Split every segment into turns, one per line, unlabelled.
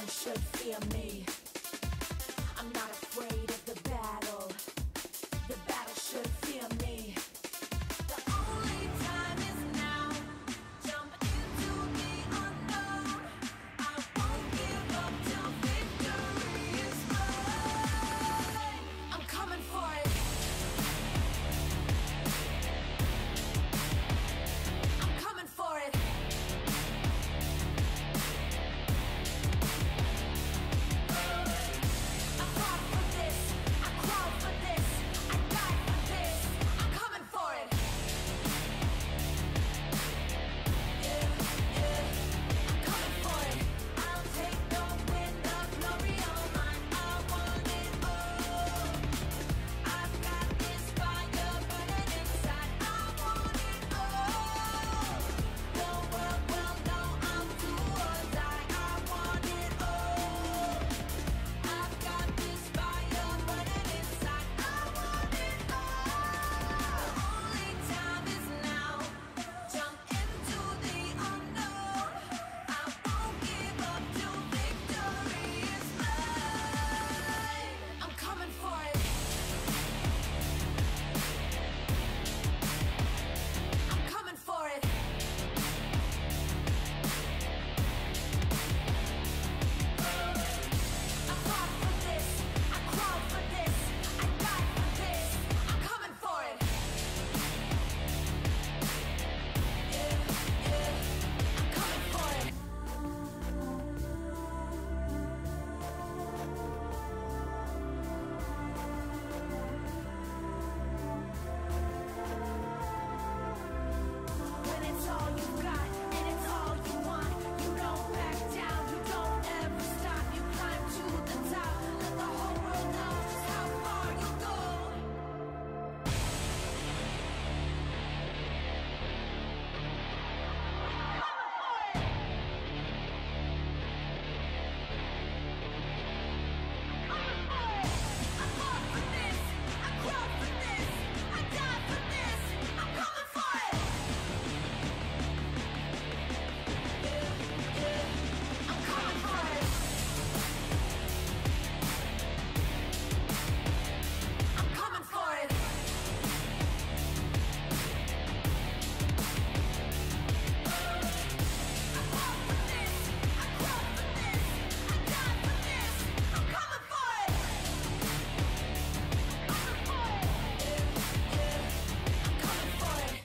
one should fear me. I'm not afraid of the battle. The battle should fear me. The only time is now. Jump into the unknown. I won't give up till victory is mine. I'm coming for it. I'm coming for it. I fought for this. I crawled for this. I died for this. I'm coming for it. Yeah, yeah. I'm coming for it. I'll take the win, the glory, all mine. I want it all. I've got this fire burning inside. I want it all. The world will know I'm do or die. I want it all. I've got this fire burning inside. I want it all. Only time is now. Jump into the unknown. I won't give up till victory is mine. I'm coming for it. I'm coming for it. I fought for this. I crawled for this. I died for this. I'm coming for it. Yeah, yeah. I'm coming for it. When it's all you got and it's all you want, you don't back down, you don't ever stop. You climb to the top, let the whole world know just how far you'll go. I fought for this, I crawled for this, I died for this. I'm coming for it. Yeah, yeah. I'm coming for it. I'm coming for it. I fought for this, I crawled for this, I died for this. I'm coming for it. I'm coming for it. Yeah, yeah. I'm coming for it.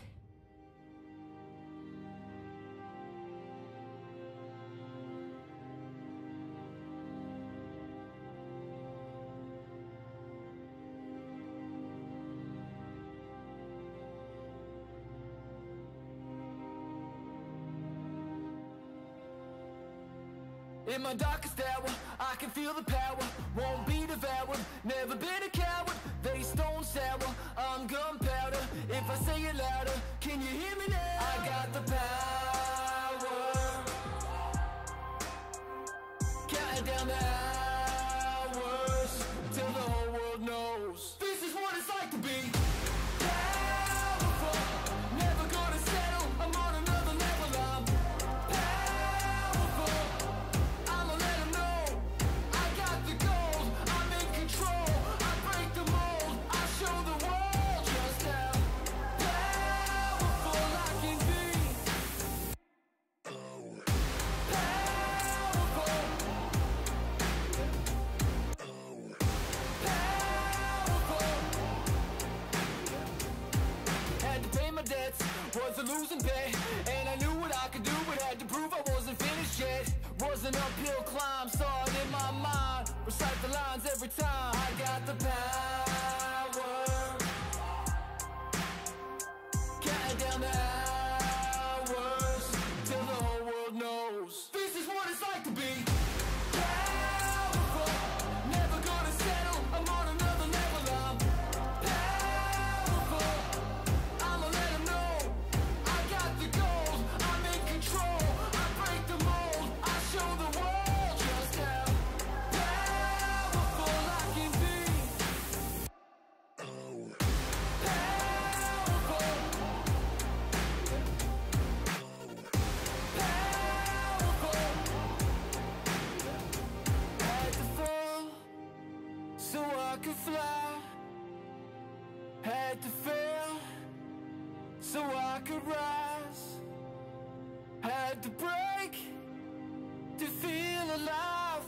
In my darkest hour, I can feel the power. Won't be devoured, never been a coward. They stone sour, I'm gunpowder. If I say it louder, can you hear me now? I got the power. Counting down the hours till the whole world knows this is what it's like to be powerful. Never gonna settle, I'm on another level. I'm powerful. I'ma let 'em know I got the gold. I'm in control. I break the mold. I show the world just how powerful I can be. Powerful. Powerful. Had to pay my debts, was a losing bet, and I knew what I could do, but had to prove I wasn't finished yet. Was an uphill climb, saw it in my mind, recite the lines every time. I got the power, counting down the hours till the whole world knows this is what it's like to be powerful. Never gonna settle, I'm on another level. I'm powerful. I'ma let 'em know I got the gold. I'm in control. I break the mold. I show the world just how powerful I can be. could fly. Had to fail so I could rise. Had to break to feel alive.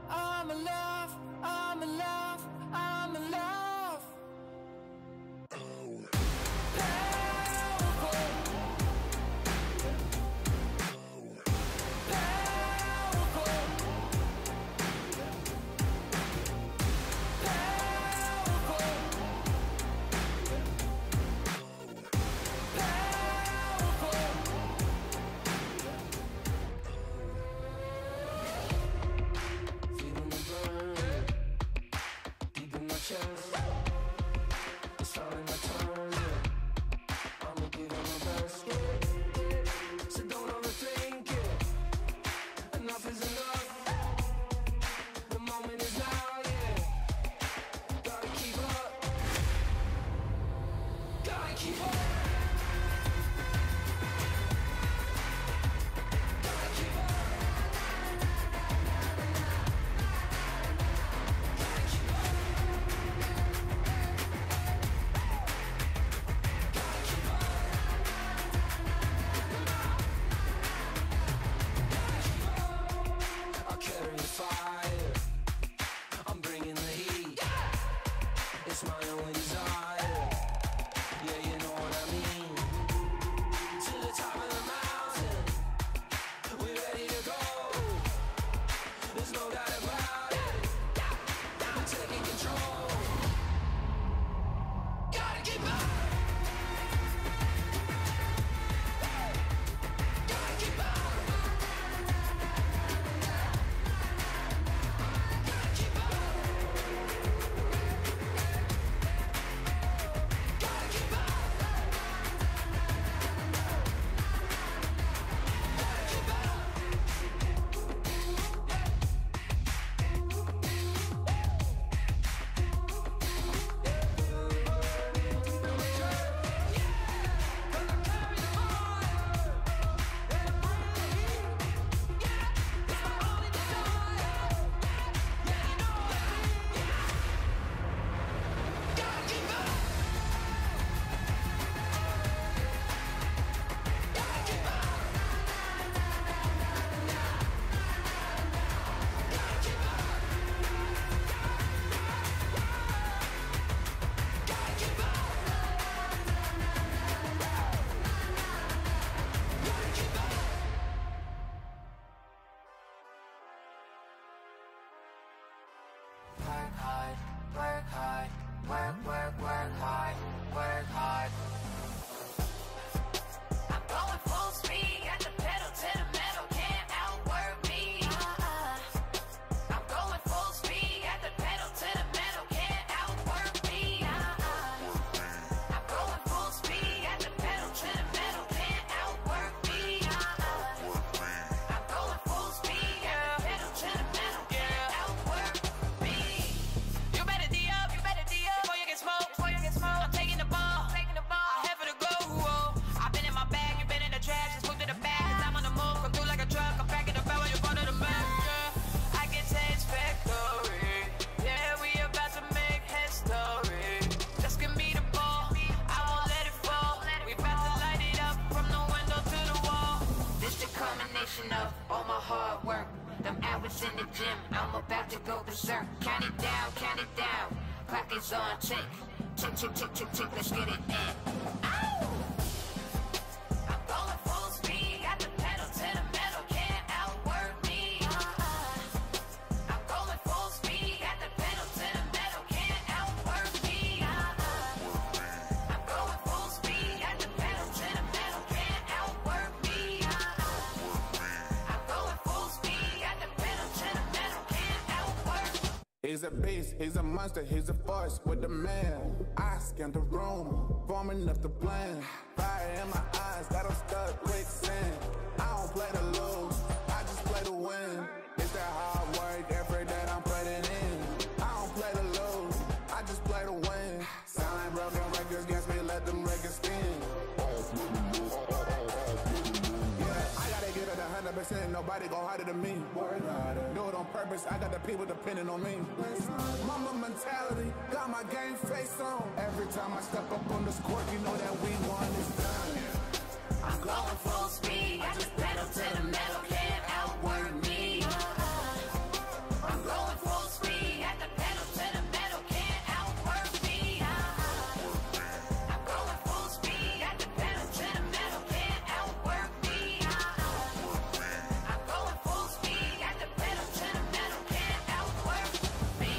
I'm alive, I'm alive, I'm alive.
It's all in my turn. I'ma give it my best. So don't overthink it. Enough is enough. The moment is now, yeah. Gotta keep up. Gotta keep up. Work hard, work hard, work hard. I'm going full speed, got the pedal to the metal, can't outwork me. I'm going full speed, got the pedal to the metal, can't outwork me. I'm going full speed, got the pedal to the metal, can't outwork me. I'm going full speed, got the pedal to the metal, can't outwork me. You better D up before you get smoked. I'm taking the ball, I have for the go. I've been in my bag, you been in the trash, just move to the back. Cause I'm on the move, come through like a truck. I'm packing the power, you front of the back. Yeah, I can taste victory. Yeah, we about to make history. Just give me the ball, I won't let it fall. We about to light it up from the window to the wall. This the culmination of all my hard work. Them hours in the gym, I'm about to go berserk. Count it down, clock is on tick. Tick, tick, tick, tick, tick, let's get it in. Ow! I'm going full speed, got the pedal to the metal, can't outwork me. I'm going full speed, got the pedal to the metal, can't outwork me. I'm going full speed, got the pedal to the metal, can't outwork me. I'm going full speed, got the pedal to the metal, can't outwork me.
He's a beast, he's a monster, he's a force with the man. I scanned the room, forming up the plan. Fire in my eyes, got him stuck quicksand. I don't play to lose, I just play to win. It's that hard work, effort that I'm putting in. I don't play to lose, I just play to win. Sound like broken records against me, let them records spin. Yeah, I gotta give it 100%, nobody nobody go harder than me. Do it on purpose, I got the people depending on me. Mama mentality, got my game face on. Every time I step up on this court, you know that we won this time.
I'm going full speed, I just pedal to the metal, can't outwork me. I'm going full speed, at the pedal to the metal, can't outwork me. I'm going full speed, at the pedal to the metal, can't outwork me. I'm going full speed, at the pedal to the metal, can't outwork me.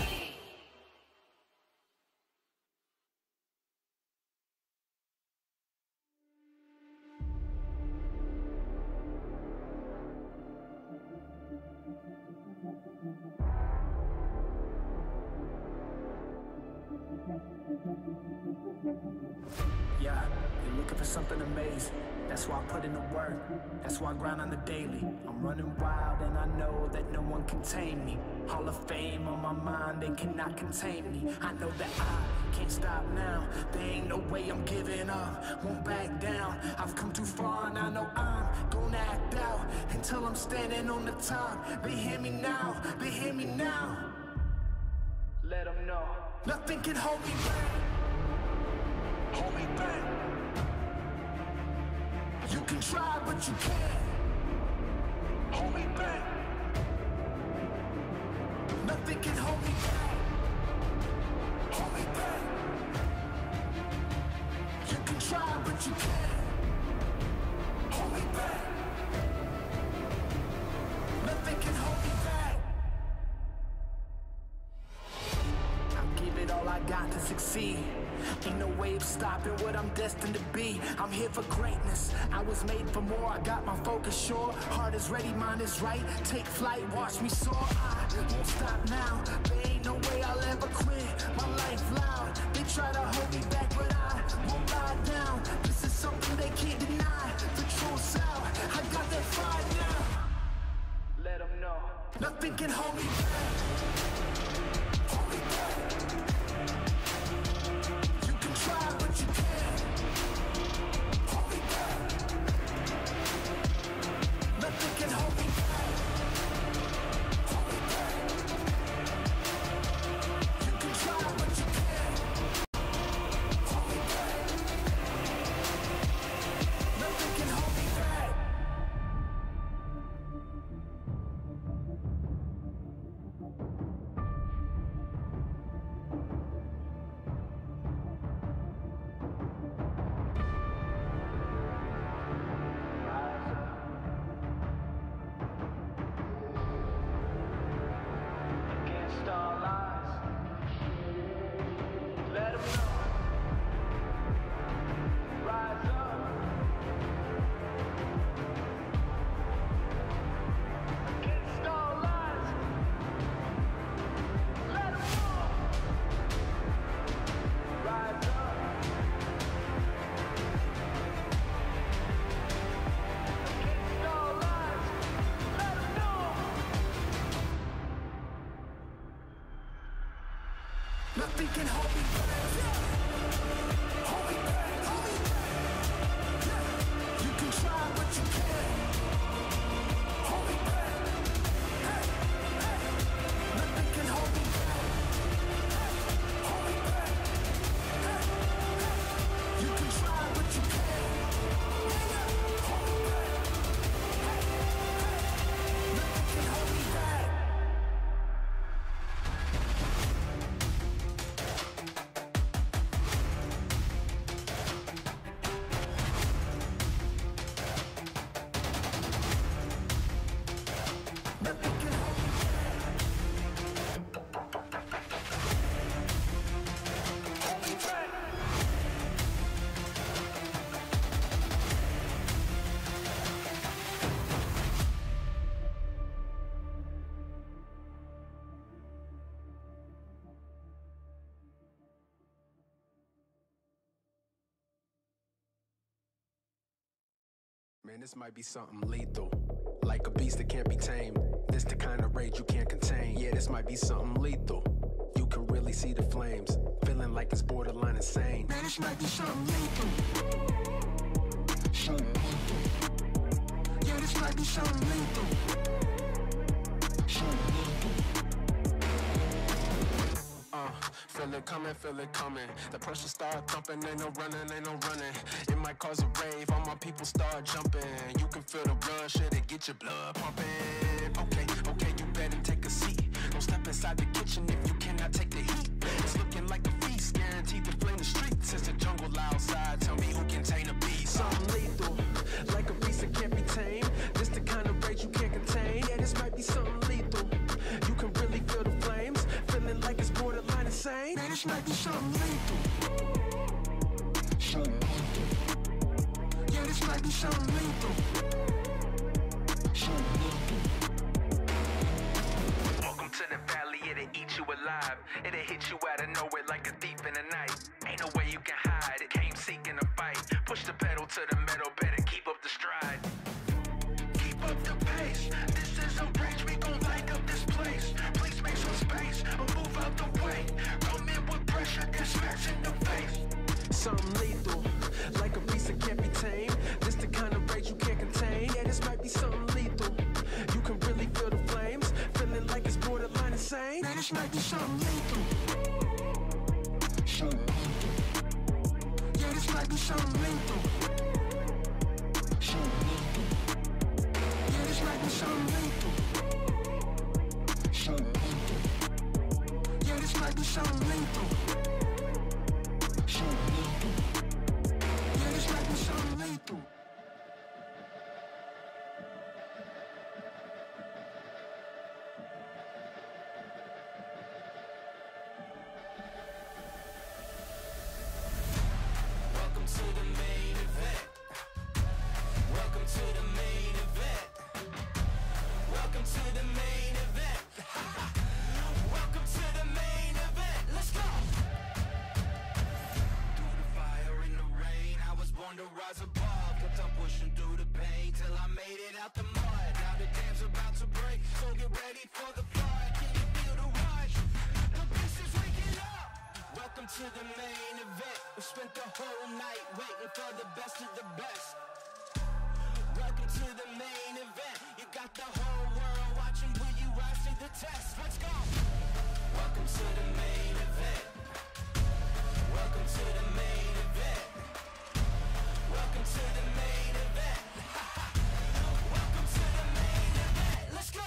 Yeah, you're looking for something amazing. That's why I put in the work. That's why I grind on the daily. I'm running wild and I know that no one can tame me. Hall of Fame on my mind, they cannot contain me. I know that I can't stop now. There ain't no way I'm giving up. Won't back down. I've come too far and I know I'm gonna act out until I'm standing on the top. They hear me now. They hear me now. Let them know. Nothing can hold me back. Hold me back. You can try, but you can't hold me back. Nothing can hold me back. Hold me back. You can try, but you can't hold me back. Nothing can hold me back. I'll give it all I got to succeed. Ain't no way of stopping what I'm destined to be. I'm here for greatness. I was made for more. I got my focus sure. Heart is ready, mind is right. Take flight, watch me soar. I won't stop now. There ain't no way I'll ever quit. My life loud. They try to hold me back, but I won't lie down. This is something they can't deny. The truth's out. I got that fire now. Let them know. Nothing can hold me back. Hold me back. Try, but you can't hold me back. Nothing can hold me back. Hold me back. You can try, but you can't hold me back. Nothing can hold me back. Nothing can hold me back. Hold me back. Hold me back. You can try, but you can't hold me back. Hey, hey. Nothing can hold me back. Hold me back. Hey, hey. You can try, but you can't hold me back. Hey, hey. Nothing can hold me back.
Man, this might be something lethal. Like a beast that can't be tamed. This the kind of rage you can't contain. Yeah, this might be something lethal. You can really see the flames. Feeling like it's borderline insane. Man, this might be something lethal. Something lethal. Yeah,
this might be something lethal.
Feel it coming. The pressure start thumping, ain't no running. It might cause a rave, all my people start jumping. You can feel the rush, it'll get your blood pumping. Okay, you better take a seat. Don't step inside the kitchen if you cannot take the heat. It's looking like a feast, guaranteed to flame the streets. It's the jungle outside, tell me who can tame a beast. Something lethal, like a beast that can't be tamed. This the kind of rage you can't contain. Yeah, this might be something lethal. You can really feel the flames, feeling like it's borderline insane.
Man, this might be something lethal. Yeah, this might be something lethal.
Welcome to the valley, it'll eat you alive. It'll hit you out of nowhere like a thief in the night. Ain't no way you can hide, it came seeking a fight. Push the pedal to the metal, better keep up the stride. Keep up the pace, this is a rage, we gon' light up this place. Please make some space, or move out the way. Come in with pressure, get smacks in the face. Something lethal, like a beast that can't be tamed. This the kind of rage you can't contain. Yeah, this might be something lethal. You can really feel the flames, feeling like it's borderline insane.
Man, this might be something lethal. Yeah, this might be something lethal. Yeah, this might be something lethal. Yeah, this might be something lethal. Yeah, this might be something lethal.
Welcome to the main event. Welcome to the main event. Welcome to the main event. Welcome to the main event. Let's go. Through the fire and the rain, I was born to rise above. Kept on pushing through the pain till I made it out the mud. Now the dam's about to break, so get ready for the flood. Can you feel the rush? The beast is waking up. Welcome to the main event. We spent the whole night waiting for the best of the best. Welcome to the main event. You got the whole world watching. Will you rise to the test? Let's go. Welcome to the main event. Welcome to the main event. Welcome to the main event. Welcome to the main event. Let's go.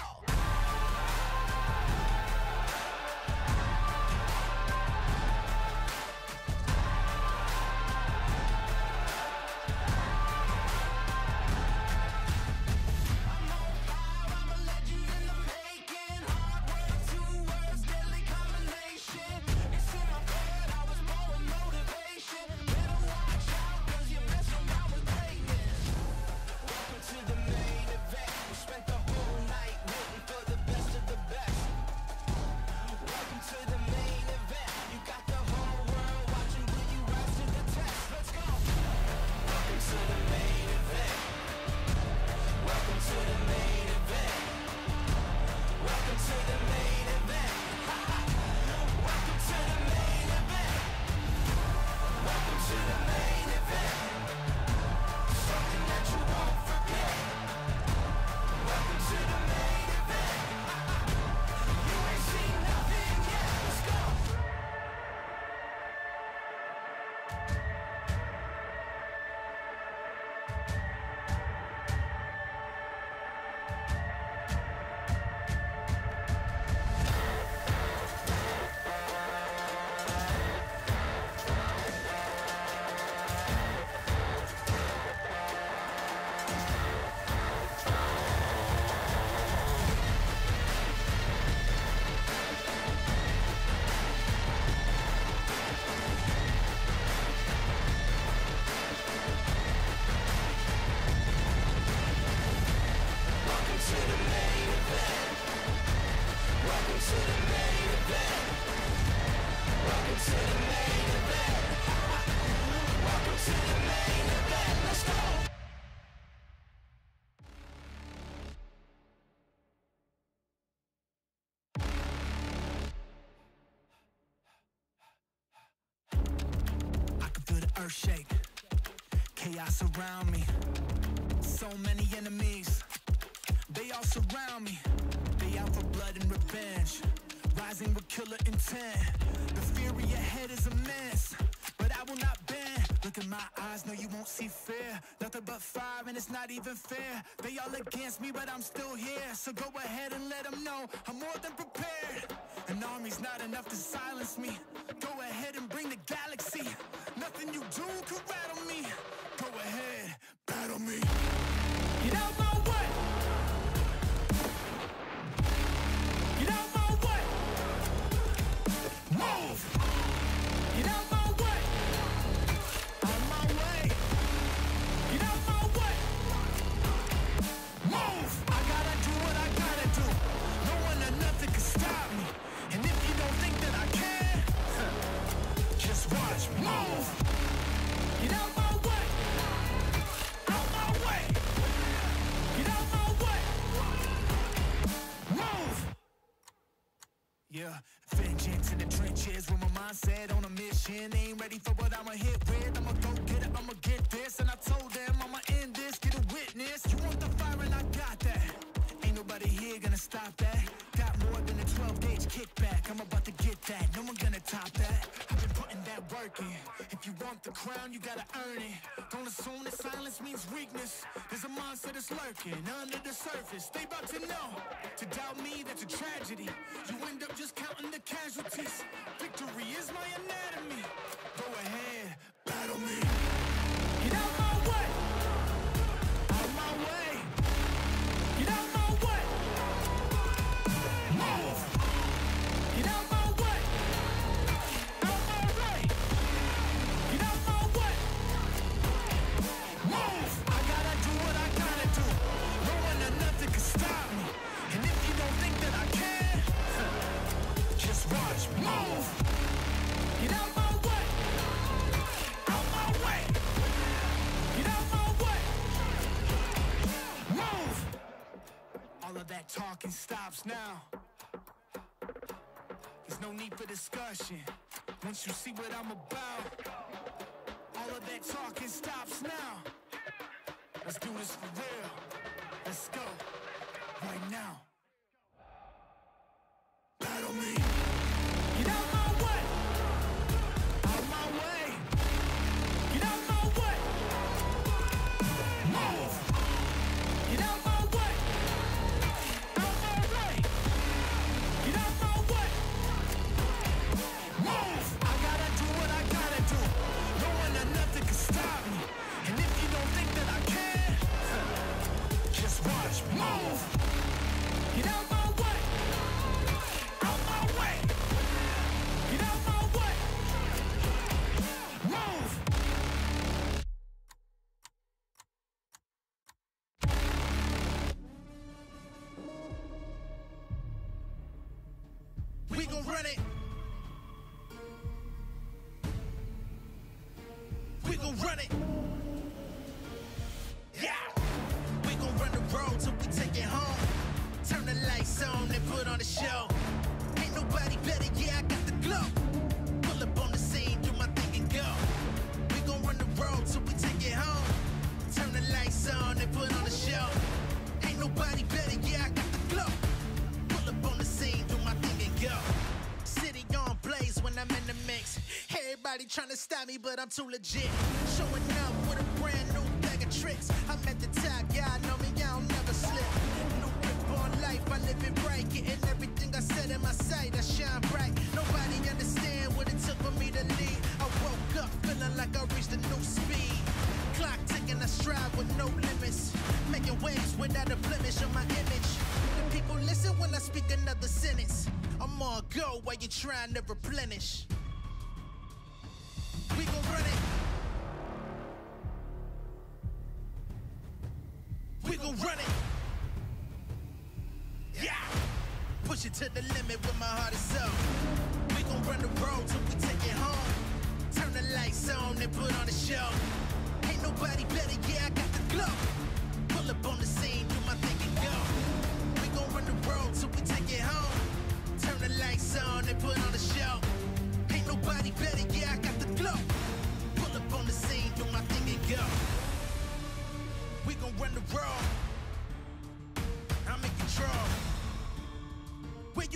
earth shake, chaos around me, so many enemies. they all surround me. They out for blood and revenge, rising with killer intent. The fury ahead is immense, but I will not bend. Look in my eyes, no you won't see fear. Nothing but fire and it's not even fair. They all against me, but I'm still here. So go ahead and let them know I'm more than prepared. An army's not enough to silence me. Go ahead and bring the galaxy. Nothing you do can rattle me. Go ahead, battle me. Get out my way. Get out my way. Move. Get out my way. Out my way. Get out my way. Move. I gotta do what I gotta do. No one or nothing can stop me. And if you don't think that I can, just watch me. Move. Get out my way. Out my way. Get out my way. Move. Yeah, vengeance in the trenches with my mindset on a mission. Ain't ready for what I'ma hit with. I'ma go get it, I'ma get this. And I told them I'ma end this, get a witness. You want the fire and I got that. Ain't nobody here gonna stop that. Got more than a 12-gauge kickback. I'm about to get that, no one gonna top that. I've been putting that work in. If you want the crown, you gotta earn it. Don't assume that silence means weakness. There's a monster that's lurking under the surface. They about to know. To doubt me, that's a tragedy. You end up just counting the casualties. Victory is my anatomy. Go ahead, battle me. Get out my way. Out my way. Get out my way. Move. Get out my way. Out my way. Get out my way. Move. I gotta do what I gotta do. No one or nothing can stop me. And if you don't think that I can, just watch me. Move. Get out my way. Out my way. Get out my way. Move. All of that talking stops now. There's no need for discussion. Once you see what I'm about, all of that talking stops now. Let's do this for real. Let's go. Right now. Battle me. Get out my way. Out my way. Get out my way. Move. Get out my way. Out my way. Get out my way. Move. I gotta do what I gotta do. No one or nothing can stop me. And if you don't think that I can, just watch me. Move. Get out my way. Out my way. Get out my way. Move. We gon' run it. We gon' run it. Yeah. We gon' run the road till we take it home. Turn the lights on and put on the show. Ain't nobody better, yeah, I got the glow. Pull up on the scene, do my thing and go. We gon' run the road till we take it home. Turn the lights on and put on the show. Ain't nobody better, yeah, I got the glow. Pull up on the scene, do my thing and go. City on blaze when I'm in the mix. Everybody tryna stop me, but I'm too legit. Showing up with a brand new bag of tricks. I'm at the top, yeah, I know me, I don't never slip. New grip on life, I live it right. Getting everything I said in my sight, I shine bright. Nobody understand what it took for me to lead. I woke up feeling like I reached a new speed. Clock ticking, I strive with no limits. Making waves without a blemish on my image. The people listen when I speak another sentence. I'm on go while you trying to replenish. We gon' run it. We gon' run it. Yeah. Push it to the limit with my heart is up. We gon' run the road till we take it home. Turn the lights on and put on the show. Ain't nobody better, yeah, I got the glow. Pull up on the scene, do my thing and go. We gon' run the road till we take it home. Turn the lights on and put on the show. Ain't nobody better, yeah, I got the glow. Pull up on the scene, do my thing and go. We gon' run the road.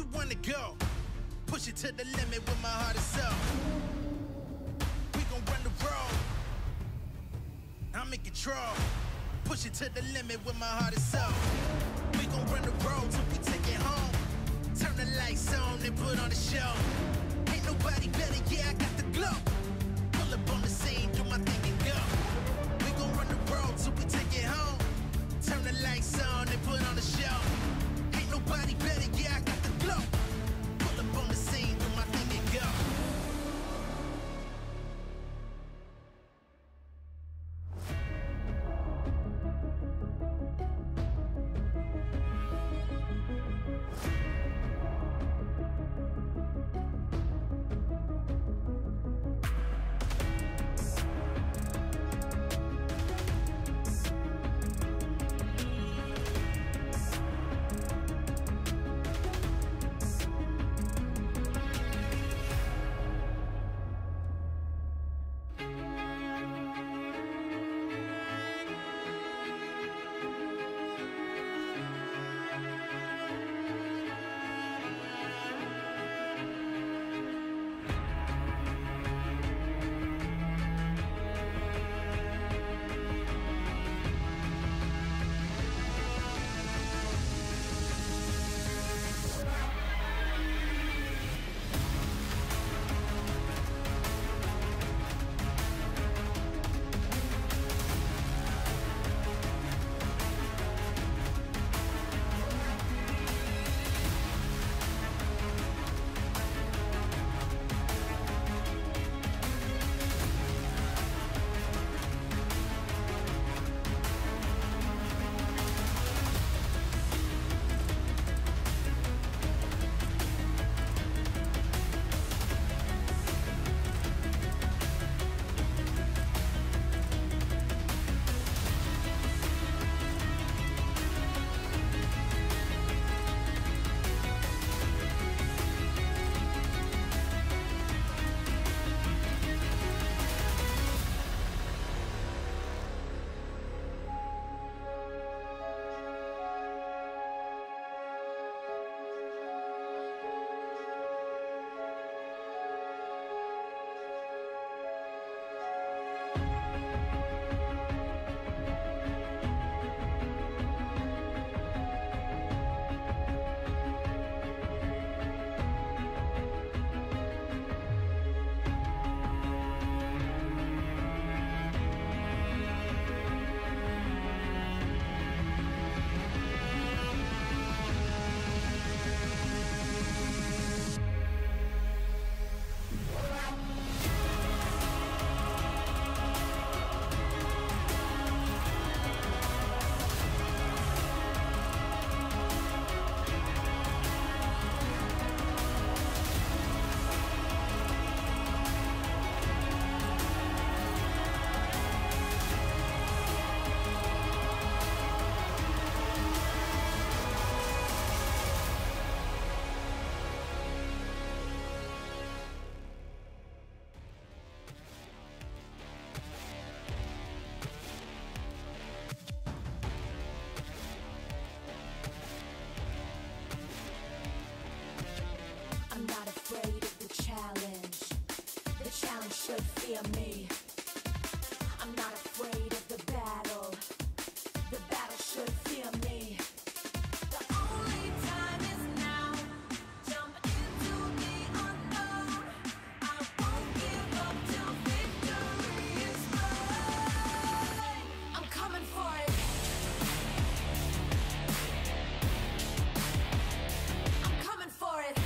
you wanna go? Push it to the limit with my heart and soul. We gon' run the road. I'm in control. Push it to the limit with my heart and soul. We gon' run the road till we take it home. Turn the lights on and put on the show. Ain't nobody better, yeah, I got the glow. Pull up on the scene, do my thing and go. We gon' run the road till we take it home. Turn the lights on and put on the show. Ain't nobody better, yeah, I got the glow. Pull up on the scene, do my thing and go.
should fear me. I'm not afraid of the battle. The battle should fear me. The only time is now. Jump into the unknown. I won't give up till victory is mine. I'm coming for it. I'm coming for it.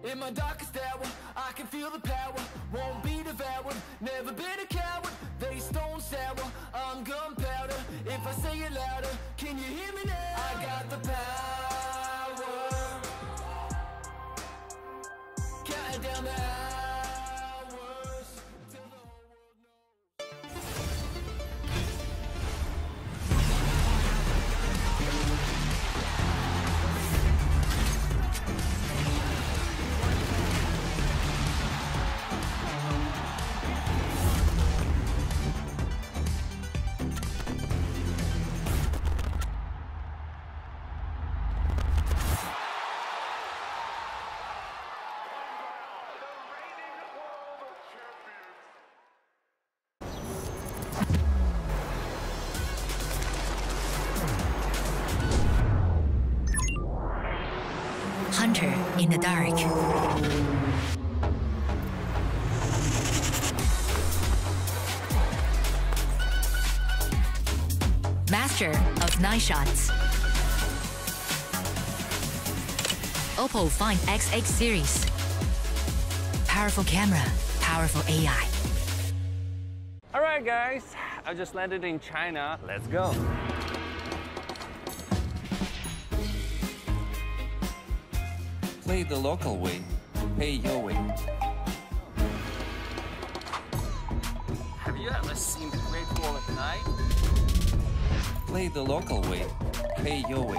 In my darkest hour, I can feel the power. Won't be devoured, never been a coward. They stone sour, I'm gunpowder. If I say it louder, can you hear me now? I got the power. Counting down the hours till the whole world knows.
Hunter in the dark. Master of 9 shots. Oppo Find X8 series. Powerful camera, powerful AI.
Alright guys, I just landed in China. Let's go.
Play the local way, pay your way.
Have you ever seen the Great Wall at night?
Play the local way, pay your way.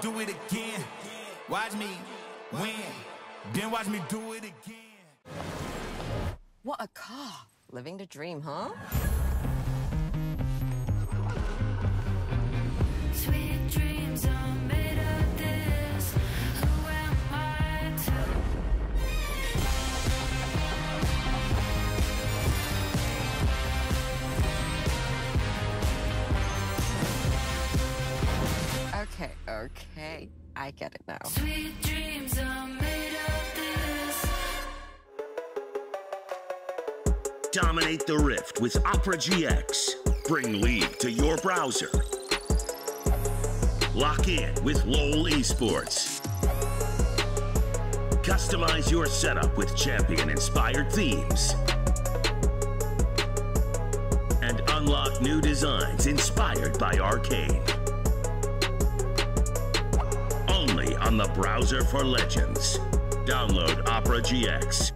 Do it again. Watch me win. Then watch me do it again.
What a car. Living the dream, huh?
Sweet dreams are made of this. Who am I
Okay. I get it now.
Sweet dreams are made of this.
Dominate the Rift with Opera GX. Bring League to your browser. Lock in with LoL Esports. Customize your setup with champion-inspired themes. And unlock new designs inspired by Arcane. Only on the browser for legends. Download Opera GX.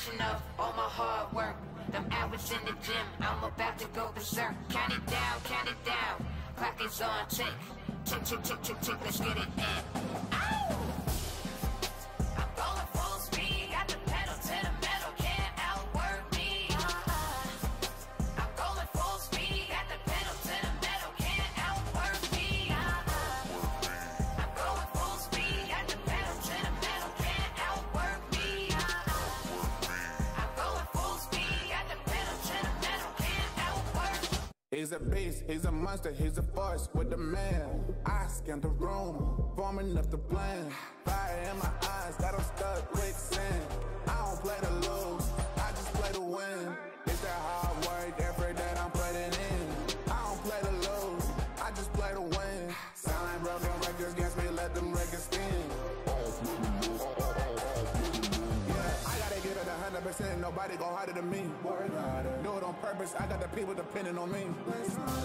reflection of all my hard work. Them hours in the gym, I'm about to go berserk. Count it down, clock is on tick. Tick, tick, tick, tick, tick, let's get it in. Ow! I'm going full speed, got the pedal to the metal, can't outwork me. I'm going full speed, got the pedal to the metal, can't outwork me. I'm going full speed, got the pedal to the metal, can't outwork me. I'm going full speed, got the pedal to the metal, can't outwork me.
He's a beast, he's a monster, he's a force with the man. I scanned the room, forming up the plan. Fire in my eyes, got 'em stuck quicksand. I don't play to lose, I just play to win. It's that hard work, effort that I'm putting in. I don't play to lose, I just play to win. Sound like broken records against me, let them records spin. Yeah, I gotta get it 100%, nobody gon' harder than me. Do it on purpose, I got the people depending on me.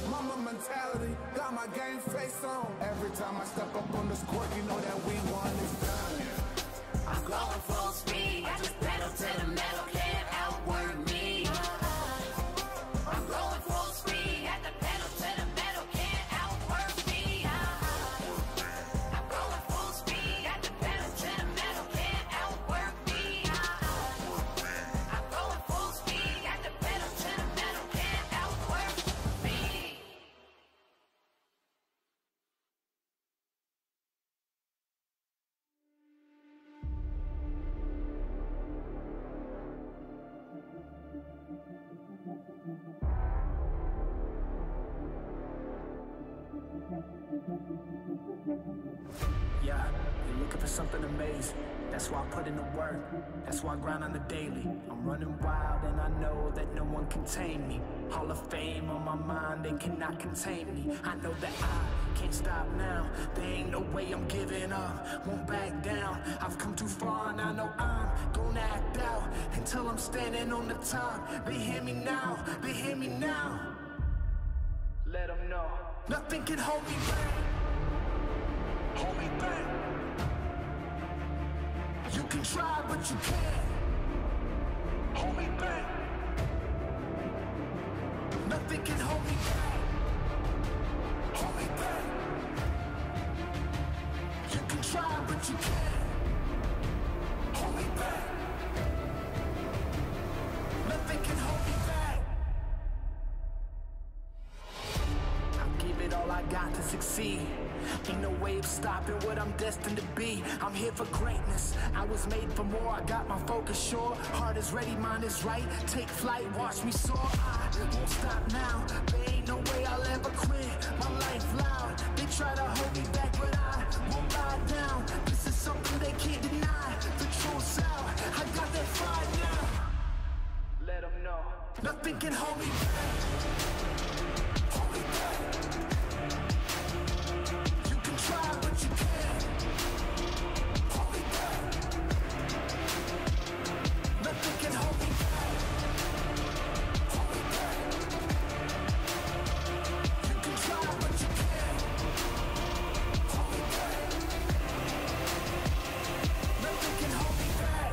Mama mentality, got my game face on. Every time I step up on this court, you know that we won this time.
I'm going full speed, I just pedal to the metal, can't outwork me. I'm going full speed, got the pedal to the metal, can't outwork me. I'm going full speed, got the pedal to the metal, can't outwork me. I'm going full speed, got the pedal to the metal, can't outwork me.
Yeah, you're looking for something amazing. That's why I put in the work. That's why I grind on the daily. I'm running wild and I know that no one can tame me. Hall of Fame on my mind, they cannot contain me. I know that I can't stop now. There ain't no way I'm giving up. Won't back down. I've come too far and I know I'm gonna act out until I'm standing on the top. They hear me now. They hear me now. Let them know. Nothing can hold me back. Hold me back. You can try, but you can't hold me back. Nothing can hold me back. Hold me back. You can try, but you can't hold me back. Nothing can hold me back. I'll give it all I got to succeed. Ain't no way of stopping what I'm destined to be. I'm here for greatness, I was made for more. I got my focus sure, heart is ready, mind is right. Take flight, watch me soar. I won't stop now, there ain't no way I'll ever quit. My life loud, they try to hold me back, but I won't lie down. This is something they can't deny. The truth's out, I got that fire now. Let them know. Nothing can hold me back. Hold me back. Try, but you can't hold me back. Nothing can hold me back. Hold me back. You can try, but you can't hold me back. Nothing can hold me back.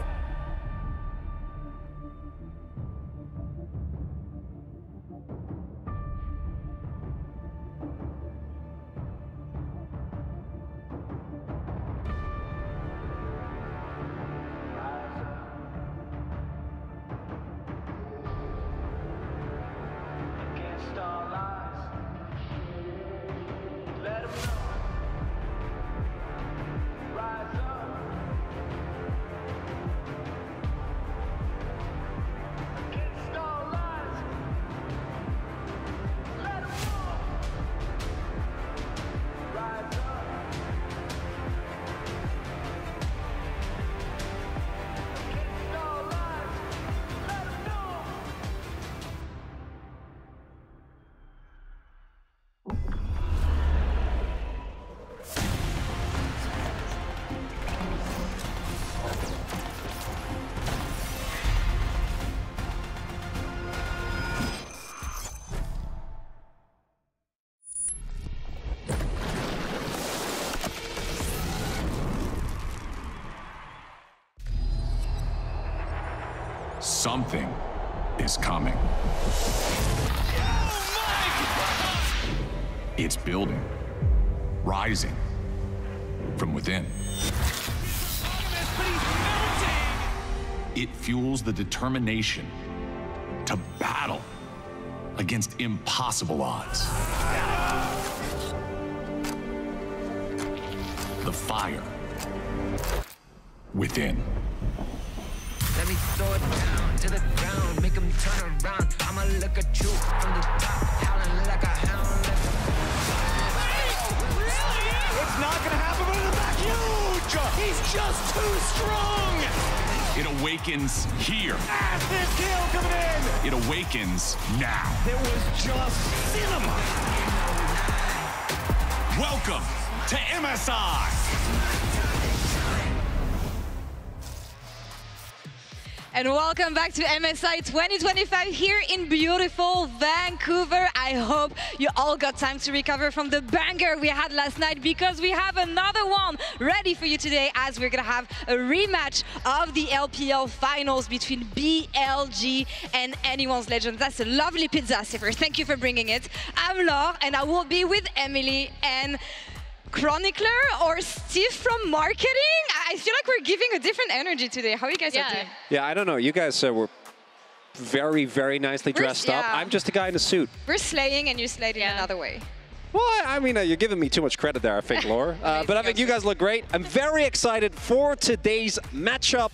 Something is coming. It's building, rising from within. It fuels the determination to battle against impossible odds. The fire within.
Let me throw it down to the ground, make them turn around. I'ma look at you from the top, howling like a hound.
It's not gonna happen, but in the back, huge! He's just too strong!
It awakens here.
Massive kill coming in!
It awakens now.
It was just cinema!
Welcome to MSI.
And welcome back to MSI 2025 here in beautiful Vancouver. I hope you all got time to recover from the banger we had last night, because we have another one ready for you today, as we're gonna have a rematch of the LPL finals between BLG and Anyone's Legends. That's a lovely pizza, Siffer. Thank you for bringing it. I'm Laure, and I will be with Emily and Chronicler or Steve from marketing. I feel like we're giving a different energy today. How are you guys doing?
Yeah, I don't know. You guys were very, very nicely dressed up. I'm just a guy in a suit.
We're slaying and you slayed in another way.
Well, I mean, you're giving me too much credit there, I think, Laure. But I think you guys look great. I'm very excited for today's matchup.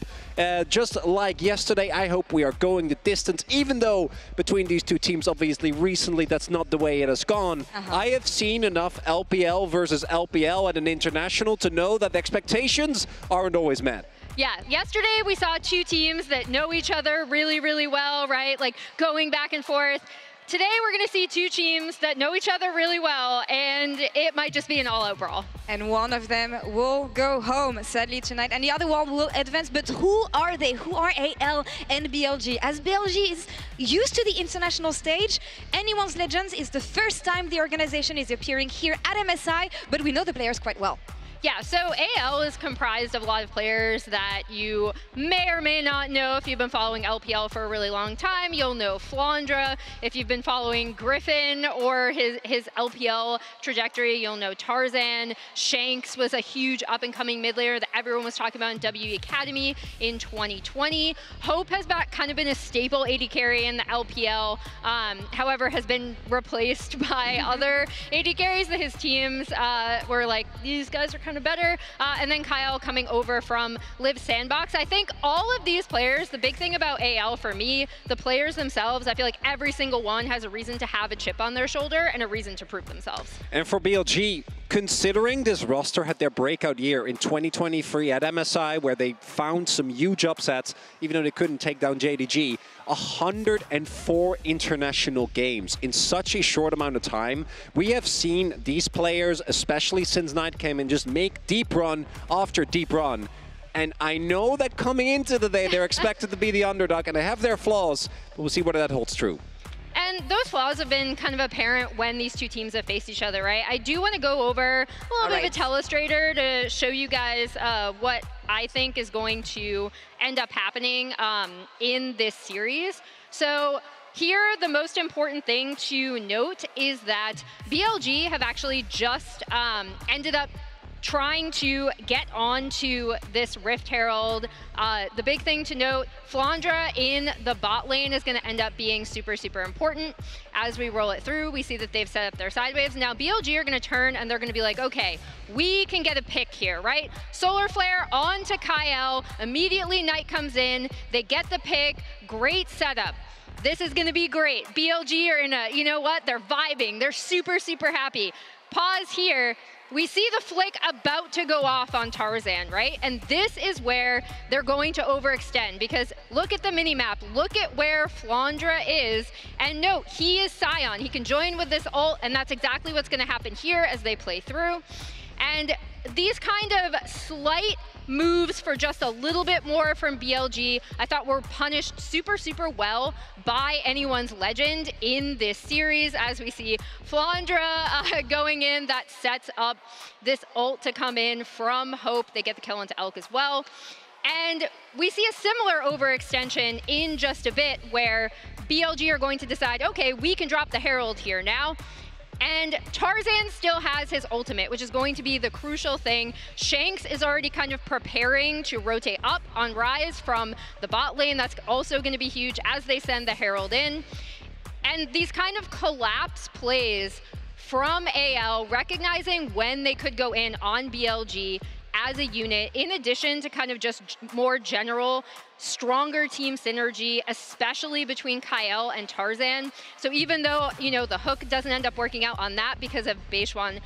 Just like yesterday, I hope we are going the distance, even though between these two teams, obviously, recently, that's not the way it has gone. I have seen enough LPL versus LPL at an international to know that the expectations aren't always met.
Yeah, yesterday we saw two teams that know each other really, really well, right? Like going back and forth. Today we're going to see two teams that know each other really well, and it might just be an all-out brawl.
And one of them will go home, sadly, tonight, and the other one will advance. But who are they? Who are AL and BLG? As BLG is used to the international stage, Anyone's Legends is the first time the organization is appearing here at MSI, but we know the players quite well.
Yeah, so AL is comprised of a lot of players that you may or may not know. If you've been following LPL for a really long time, you'll know Flandra. If you've been following Griffin or his LPL trajectory, you'll know Tarzan. Shanks was a huge up-and-coming mid laner that everyone was talking about in WE Academy in 2020. Hope has kind of been a staple AD carry in the LPL, however, has been replaced by other AD carries that his teams were like, these guys are kind of better. And then Kyle coming over from Live Sandbox. I think all of these players, the big thing about AL for me, the players themselves, I feel like every single one has a reason to have a chip on their shoulder and a reason to prove themselves.
And for BLG, considering this roster had their breakout year in 2023 at MSI, where they found some huge upsets, even though they couldn't take down JDG, 104 international games in such a short amount of time. We have seen these players, especially since Knight came in, just make deep run after deep run. And I know that coming into the day, they're expected to be the underdog, and they have their flaws, but we'll see whether that holds true.
And those flaws have been kind of apparent when these two teams have faced each other, right? I do want to go over a little bit of a telestrator to show you guys what I think is going to end up happening in this series. So here, the most important thing to note is that BLG have actually just ended up trying to get onto this Rift Herald. The big thing to note, Flandra in the bot lane is going to end up being super, super important. As we roll it through, we see that they've set up their side waves. Now BLG are going to turn and they're going to be like, okay, we can get a pick here, right? Solar Flare on to Kyle. Immediately Knight comes in. They get the pick. Great setup. This is going to be great. BLG are in a, you know what? They're vibing. They're super, super happy. Pause here. We see the flick about to go off on Tarzan, right? And this is where they're going to overextend, because look at the minimap, look at where Flandra is, and note, he is Scion. He can join with this ult, and that's exactly what's gonna happen here as they play through. And these kind of slight moves for just a little bit more from BLG, I thought were punished super, super well by Anyone's Legend in this series. As we see Flandra going in, that sets up this ult to come in from Hope. They get the kill into Elk as well. And we see a similar overextension in just a bit where BLG are going to decide, okay, we can drop the Herald here now. And Tarzan still has his ultimate, which is going to be the crucial thing. Shanks is already kind of preparing to rotate up on Ryze from the bot lane. That's also going to be huge as they send the Herald in. And these kind of collapse plays from AL, recognizing when they could go in on BLG as a unit, in addition to kind of just more general, stronger team synergy, especially between Kyle and Tarzan. So even though, you know, the hook doesn't end up working out on that because of Beishuan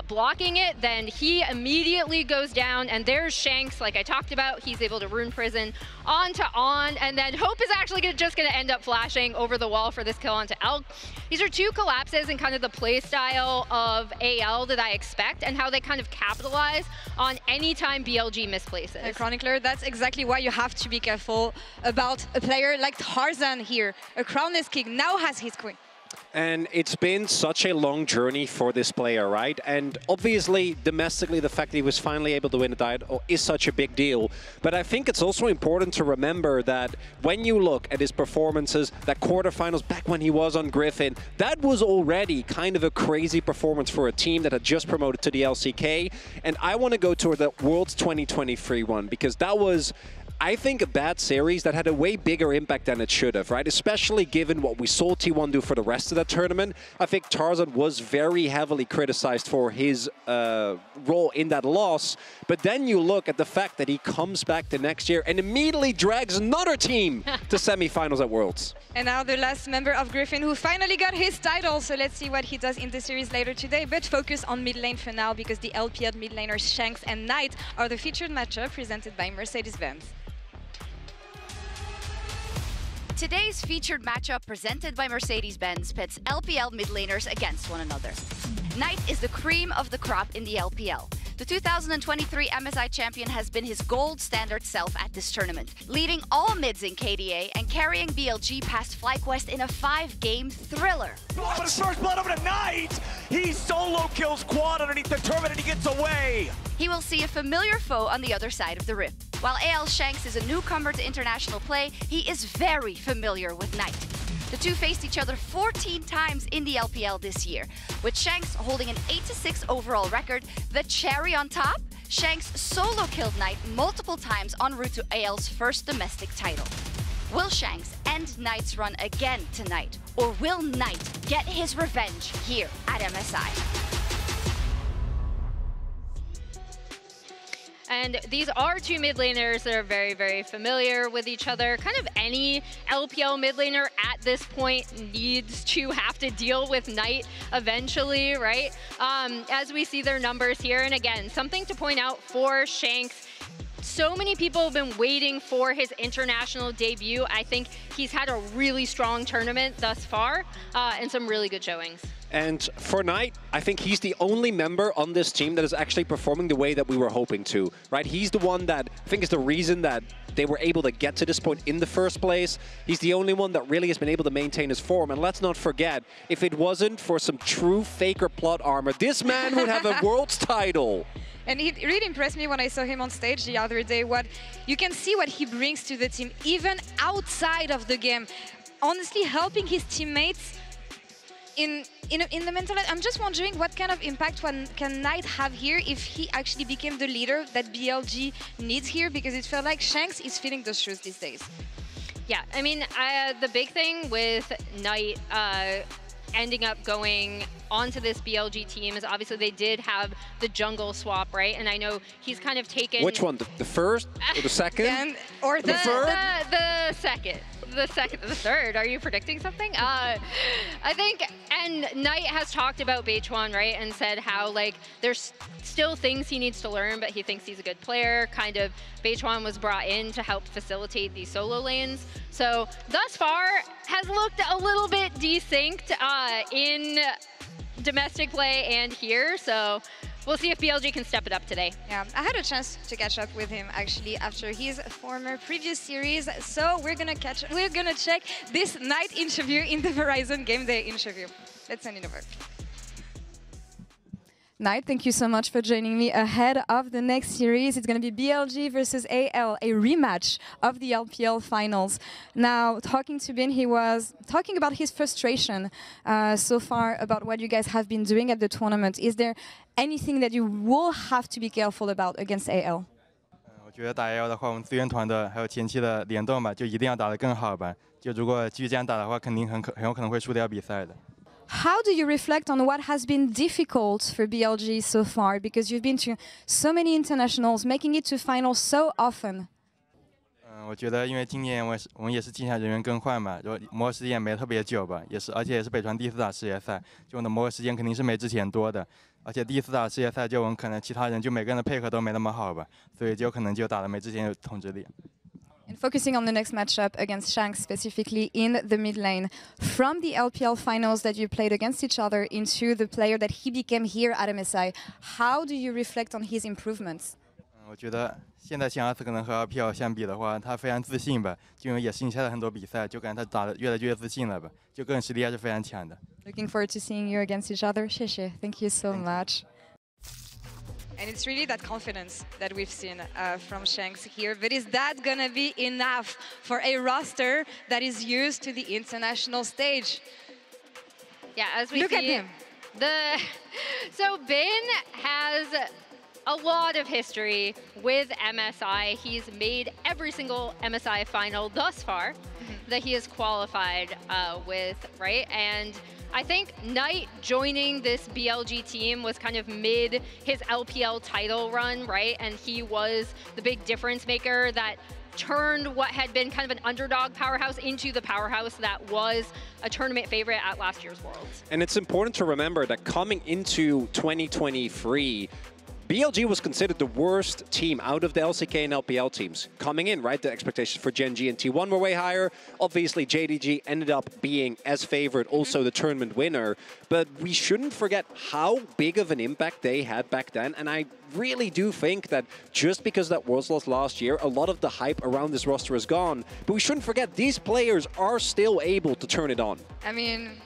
blocking it, then he immediately goes down, and there's Shanks, like I talked about. He's able to rune prison onto On, and then Hope is actually just going to end up flashing over the wall for this kill onto Elk. These are two collapses in kind of the play style of AL that I expect, and how they kind of capitalize on any time BLG misplaces.
Chronicler, that's exactly why you have to be careful about a player like Tarzan here. A Crownless King now has his queen.
And it's been such a long journey for this player, right? And obviously, domestically, the fact that he was finally able to win a title is such a big deal. But I think it's also important to remember that when you look at his performances, that quarterfinals back when he was on Griffin, that was already kind of a crazy performance for a team that had just promoted to the LCK. And I want to go to the Worlds 2023 one, because that was, I think, a bad series that had a way bigger impact than it should have, right? Especially given what we saw T1 do for the rest of that tournament. I think Tarzan was very heavily criticized for his role in that loss. But then you look at the fact that he comes back the next year and immediately drags another team to semifinals at Worlds.
And now the last member of Griffin who finally got his title. So let's see what he does in the series later today. But focus on mid lane for now, because the LPL mid laners Shanks and Knight are the featured matchup presented by Mercedes-Benz.
Today's featured matchup presented by Mercedes-Benz pits LPL mid laners against one another. Knight is the cream of the crop in the LPL. The 2023 MSI champion has been his gold standard self at this tournament, leading all mids in KDA and carrying BLG past FlyQuest in a 5-game thriller.
But his first blood over to Knight! He solo kills Quad underneath the turret and he gets away!
He will see a familiar foe on the other side of the rift. While AL Shanks is a newcomer to international play, he is very familiar with Knight. The two faced each other 14 times in the LPL this year, with Shanks holding an 8-6 overall record. The cherry on top, Shanks solo killed Knight multiple times en route to AL's first domestic title. Will Shanks end Knight's run again tonight, or will Knight get his revenge here at MSI?
And these are two mid laners that are very, very familiar with each other. Kind of any LPL mid laner at this point needs to have to deal with Knight eventually, right? As we see their numbers here. And again, something to point out for Shanks. So many people have been waiting for his international debut. I think he's had a really strong tournament thus far and some really good showings.
And for Knight, I think he's the only member on this team that is actually performing the way that we were hoping to, right? He's the one that I think is the reason that they were able to get to this point in the first place. He's the only one that really has been able to maintain his form. And let's not forget, if it wasn't for some true Faker plot armor, this man would have a Worlds title.
And it really impressed me when I saw him on stage the other day. You can see what he brings to the team, even outside of the game. Honestly, helping his teammates in the mental. I'm just wondering what kind of impact can Knight have here if he actually became the leader that BLG needs here, because it felt like Shanks is feeling those shoes these days.
Yeah, I mean, the big thing with Knight ending up going onto this BLG team is obviously they did have the jungle swap, right? And I know he's kind of taken...
Which one? The first or the second?
Or the
third? The second. The third. Are you predicting something? I think, and Knight has talked about Beishuan, right? And said how, like, there's still things he needs to learn, but he thinks he's a good player. Kind of, Beishuan was brought in to help facilitate these solo lanes. So, thus far, has looked a little bit desynced in domestic play and here. So, we'll see if BLG can step it up today.
Yeah, I had a chance to catch up with him actually after his former previous series. So we're gonna check this Knight interview in the Verizon Game Day interview. Let's send it over.
Knight, thank you so much for joining me ahead of the next series. It's going to be BLG versus AL, a rematch of the LPL finals. Now, talking to Bin, he was talking about his frustration so far about what you guys have been doing at the tournament. Is there anything that you will have to be careful about against AL?
我觉得打 AL 的话，我们资源团的还有前期的联动吧，就一定要打得更好吧。就如果继续这样打的话，肯定很有可能会输掉比赛的。
How do you reflect on what has been difficult for BLG so far? Because you've been to so many internationals, making it to finals so often.
我觉得因为今年我们也是竞赛人员更换嘛，然后磨合时间也没特别久吧，而且也是北传第一次打世界赛，就我们的磨合时间肯定是没之前多的。而且第一次打世界赛，就我们可能其他人就每个人的配合都没那么好吧，所以就可能就打得没之前有统治力。
And focusing on the next matchup against Shanks, specifically in the mid lane, from the LPL finals that you played against each other into the player that he became here at MSI, how do you reflect on his improvements?
我觉得现在香阿斯可能和 LPL 相比的话，他非常自信吧，就因为也是赢下了很多比赛，就感觉他打得越来越自信了吧，就个人实力还是非常强的。
Looking forward to seeing you against each other. 谢谢 Thank you so much. And it's really that confidence that we've seen from Shanks here. But is that going to be enough for a roster that is used to the international stage?
Yeah, as we
Look
see,
at him.
So Bin has a lot of history with MSI. He's made every single MSI final thus far that he has qualified with, right? And I think Knight joining this BLG team was kind of mid his LPL title run, right? And he was the big difference maker that turned what had been kind of an underdog powerhouse into the powerhouse that was a tournament favorite at last year's Worlds.
And it's important to remember that coming into 2023, BLG was considered the worst team out of the LCK and LPL teams. Coming in, right, the expectations for Gen G and T1 were way higher. Obviously, JDG ended up being as favored, also the tournament winner. But we shouldn't forget how big of an impact they had back then. And I really do think that just because that Worlds lost last year, a lot of the hype around this roster is gone. But we shouldn't forget, these players are still able to turn it on.
I mean,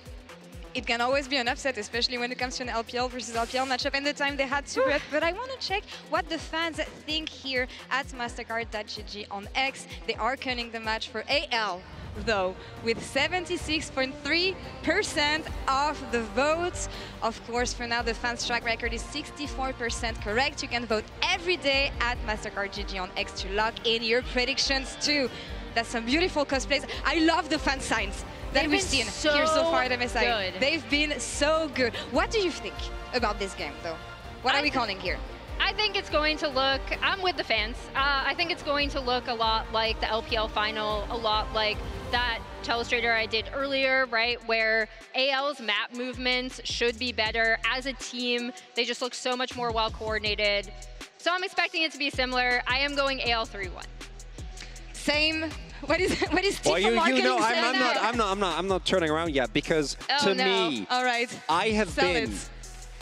it can always be an upset, especially when it comes to an LPL versus LPL matchup and the time they had to rep. But I want to check what the fans think here at Mastercard.gg on X. They are counting the match for AL, though, with 76.3% of the votes. Of course, for now, the fans' track record is 64% correct. You can vote every day at Mastercard.gg on X to lock in your predictions, too. That's some beautiful cosplays. I love the fan signs that we've seen here so far at MSI.
Good.
They've been so good. What do you think about this game, though? What are we calling here?
I think it's going to look, I'm with the fans. I think it's going to look a lot like the LPL final, a lot like that Telestrator I did earlier, right? Where AL's map movements should be better. As a team, they just look so much more well coordinated. So I'm expecting it to be similar. I am going AL 3-1.
Same. What is
well, you know, I'm not turning around yet because to me,
all right,
I have been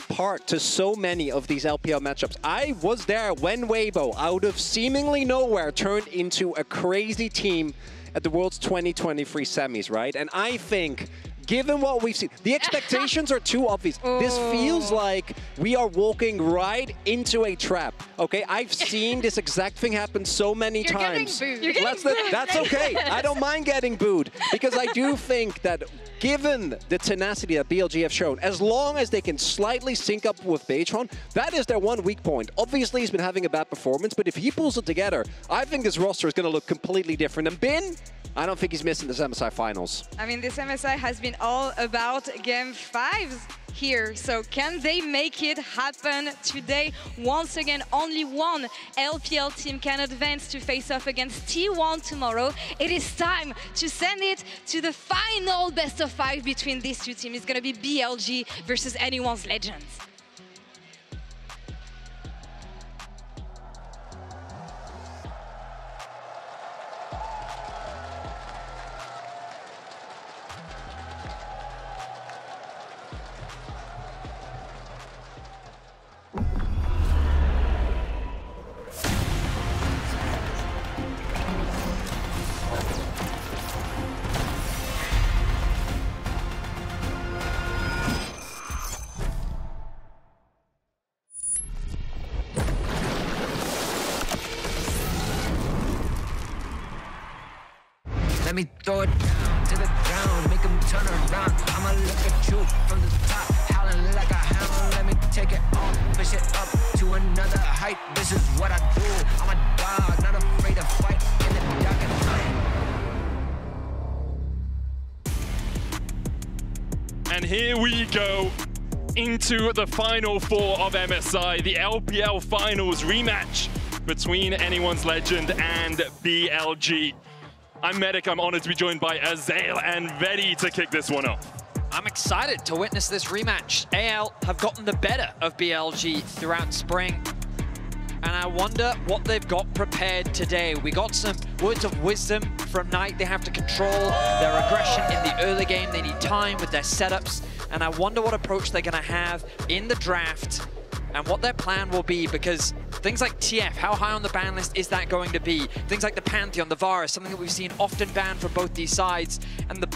part to so many of these LPL matchups. I was there when Weibo, out of seemingly nowhere, turned into a crazy team at the World's 2023 semis, right? And I think, given what we've seen, the expectations are too obvious. This feels like we are walking right into a trap, okay? I've seen this exact thing happen so many times. That's okay. I don't mind getting booed because I do think that given the tenacity that BLG have shown, as long as they can slightly sync up with Beitron, that is their one weak point. Obviously, he's been having a bad performance, but if he pulls it together, I think this roster is going to look completely different. And Bin, I don't think he's missing this MSI finals.
I mean, this MSI has been all about Game 5s here. So can they make it happen today? Once again, only one LPL team can advance to face off against T1 tomorrow. It is time to send it to the final best of 5 between these two teams. It's going to be BLG versus anyone's Legends.
Let me throw it down to the ground, make them turn around. I'ma look at you from the top, howling like a hound. Let me take it off, push it up to another height. This is what I do. I'm a dog, not afraid to fight in the dark and light.
And here we go into the Final Four of MSI, the LPL Finals rematch between Anyone's Legend and BLG. I'm Medic, I'm honored to be joined by Azael and ready to kick this one off.
I'm excited to witness this rematch. AL have gotten the better of BLG throughout spring, and I wonder what they've got prepared today. We got some words of wisdom from Knight. They have to control their aggression in the early game. They need time with their setups, and I wonder what approach they're gonna have in the draft and what their plan will be, because things like TF, how high on the ban list is that going to be? Things like the Pantheon, the Varus, something that we've seen often banned from both these sides, and the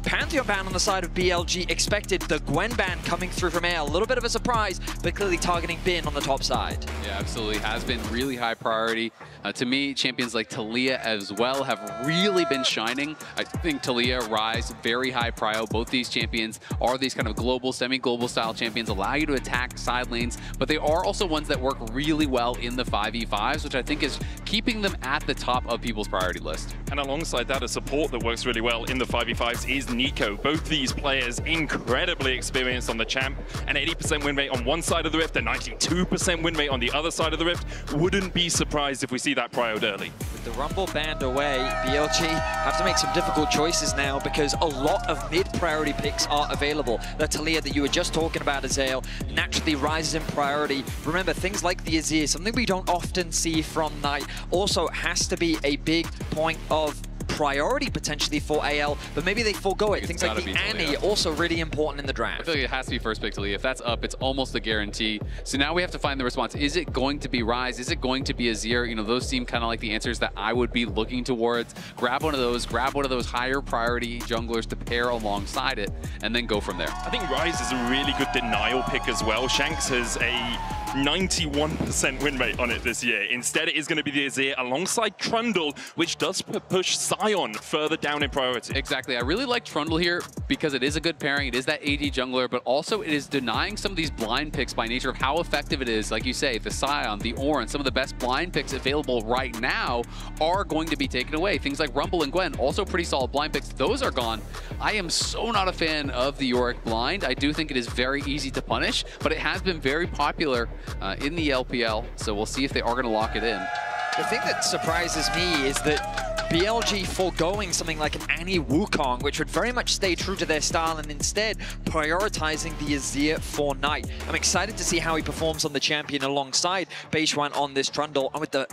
Pantheon ban on the side of BLG expected, the Gwen ban coming through from AL. A little bit of a surprise, but clearly targeting Bin on the top side.
Yeah, absolutely. Has been really high priority. To me, champions like Taliyah as well have really been shining. I think Taliyah, Ryze, very high prio. Both these champions are these kind of global, semi-global style champions, allow you to attack side lanes, but they are also ones that work really well in the 5v5s, which I think is keeping them at the top of people's priority list.
And alongside that, a support that works really well in the 5v5s is Nico. Both these players incredibly experienced on the champ. An 80% win rate on one side of the Rift, a 92% win rate on the other side of the Rift. Wouldn't be surprised if we see that prioed early.
With the Rumble banned away, BLG have to make some difficult choices now, because a lot of mid-priority picks are available. The Taliyah that you were just talking about, Azael, naturally rises in priority. Remember, things like the Azir, something we don't often see from Knight, also has to be a big point of priority potentially for AL, but maybe they forego it. Things like the Annie, also really important in the draft.
I feel like it has to be first pick Taliyah. If that's up, it's almost a guarantee. So now we have to find the response. Is it going to be Ryze? Is it going to be Azir? You know, those seem kind of like the answers that I would be looking towards. Grab one of those higher priority junglers to pair alongside it, and then go from there.
I think Ryze is a really good denial pick as well. Shanks has a 91% win rate on it this year. Instead, it is going to be the Azir alongside Trundle, which does push Sion further down in priority.
Exactly. I really like Trundle here because it is a good pairing. It is that AD jungler, but also it is denying some of these blind picks by nature of how effective it is. Like you say, the Sion, the Orin, some of the best blind picks available right now are going to be taken away. Things like Rumble and Gwen, also pretty solid blind picks. Those are gone. I am so not a fan of the Yorick blind. I do think it is very easy to punish, but it has been very popular in the LPL, so we'll see if they are going to lock it in.
The thing that surprises me is that BLG foregoing something like an Annie Wukong, which would very much stay true to their style, and instead prioritizing the Azir for Knight. I'm excited to see how he performs on the champion alongside Beishuan on this Trundle, and with the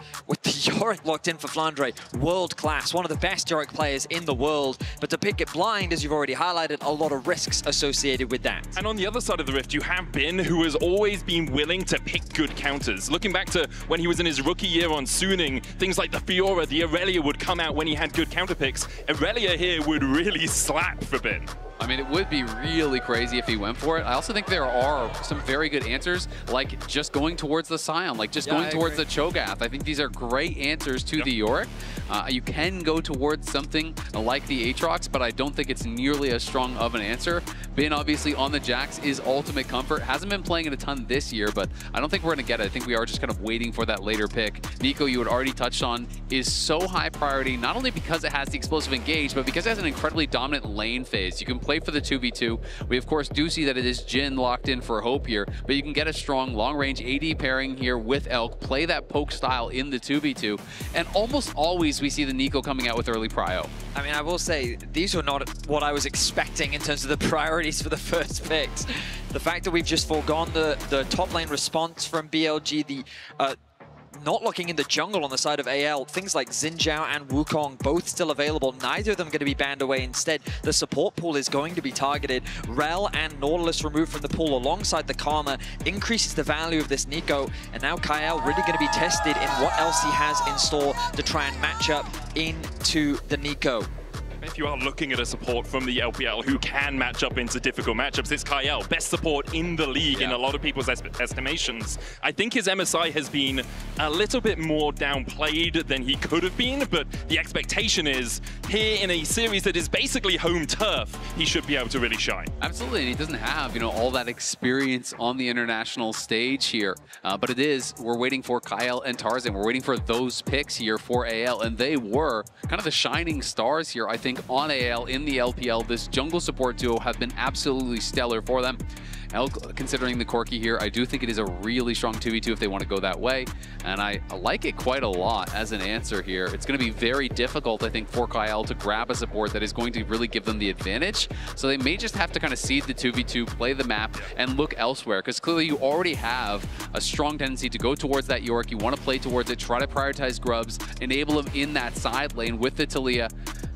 Yorick locked in for Flandre, world class, one of the best Yorick players in the world. But to pick it blind, as you've already highlighted, a lot of risks associated with that.
And on the other side of the Rift, you have Bin, who has always been willing to pick good counters. Looking back to when he was in his rookie year on Suning, things like the Fiora, the Aurelia would come out when he had good counter picks. Aurelia here would really slap for Bin.
I mean, it would be really crazy if he went for it. I also think there are some very good answers, like just going towards the Sion, like just going towards the Cho'Gath. I think these are great answers to the Yorick. You can go towards something like the Aatrox, but I don't think it's nearly as strong of an answer. Bin, obviously, on the Jax is ultimate comfort. Hasn't been playing it a ton this year, but I don't think we're going to get it. I think we are just kind of waiting for that later pick. Nico, you had already touched on, is so high priority, not only because it has the explosive engage, but because it has an incredibly dominant lane phase. You can play for the 2v2. We, of course, do see that it is Jhin locked in for Hope here, but you can get a strong long-range AD pairing here with Elk, play that poke style in the 2v2, and almost always we see the Nico coming out with early prio.
I mean, I will say, these were not what I was expecting in terms of the priorities for the first picks. The fact that we've just foregone the top lane response from BLG, the not looking in the jungle on the side of AL, things like Xin Zhao and Wukong both still available, neither of them going to be banned away. Instead, the support pool is going to be targeted. Rel and Nautilus removed from the pool alongside the Karma increases the value of this Nico, and now Kyle really going to be tested in what else he has in store to try and match up into the Nico.
If you are looking at a support from the LPL who can match up into difficult matchups, it's Kyle, best support in the league in a lot of people's estimations. I think his MSI has been a little bit more downplayed than he could have been, but the expectation is here in a series that is basically home turf, he should be able to really shine.
Absolutely, and he doesn't have, you know, all that experience on the international stage here, but it is, we're waiting for Kyle and Tarzan. We're waiting for those picks here for AL, and they were kind of the shining stars here, I think, on AL in the LPL. This jungle support duo have been absolutely stellar for them. Considering the Corki here, I do think it is a really strong 2v2 if they want to go that way, and I like it quite a lot as an answer here. It's going to be very difficult, I think, for Kyle to grab a support that is going to really give them the advantage, so they may just have to kind of seed the 2v2, play the map, and look elsewhere, because clearly you already have a strong tendency to go towards that Yorick. You want to play towards it, try to prioritize grubs, enable him in that side lane with the Taliyah.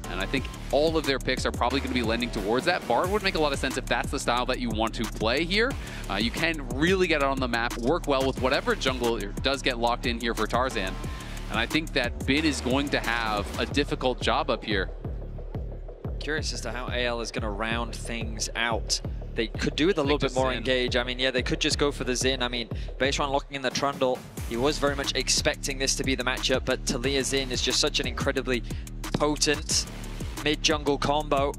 And I think all of their picks are probably going to be lending towards that. Bard would make a lot of sense if that's the style that you want to play here. You can really get it on the map, work well with whatever jungle does get locked in here for Tarzan. And I think that Bin is going to have a difficult job up here.
Curious as to how AL is going to round things out. They could do with a little bit more engage. I mean, yeah, they could just go for the Xin. I mean, Beishwan locking in the Trundle. He was very much expecting this to be the matchup, but Taliyah Xin is just such an incredibly potent mid-jungle combo.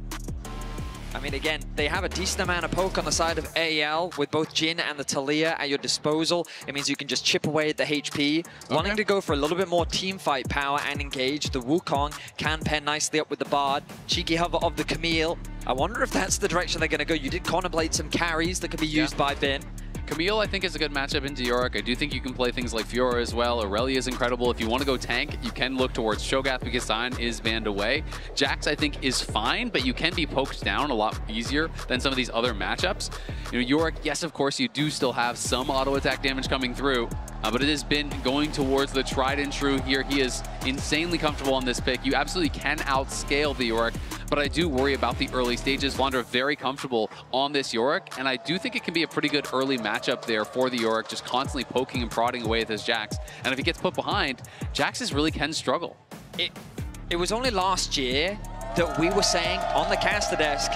I mean, again, they have a decent amount of poke on the side of AL with both Jhin and the Taliyah at your disposal. It means you can just chip away at the HP. Wanting to go for a little bit more team fight power and engage, the Wukong can pair nicely up with the Bard. Cheeky hover of the Camille. I wonder if that's the direction they're going to go. You did contemplate some carries that could be used by Bin.
Camille, I think, is a good matchup into Yorick. I do think you can play things like Fiora as well. Aurelia is incredible. If you want to go tank, you can look towards Shogath because Sion is banned away. Jax, I think, is fine, but you can be poked down a lot easier than some of these other matchups. You know, Yorick, yes, of course, you do still have some auto attack damage coming through, but it has been going towards the tried and true here. He is insanely comfortable on this pick. You absolutely can outscale the Yorick, but I do worry about the early stages. Vondra very comfortable on this Yorick, and I do think it can be a pretty good early matchup there for the Yorick, just constantly poking and prodding away at his Jax. And if he gets put behind, Jax's really can struggle.
It was only last year that we were saying on the caster desk,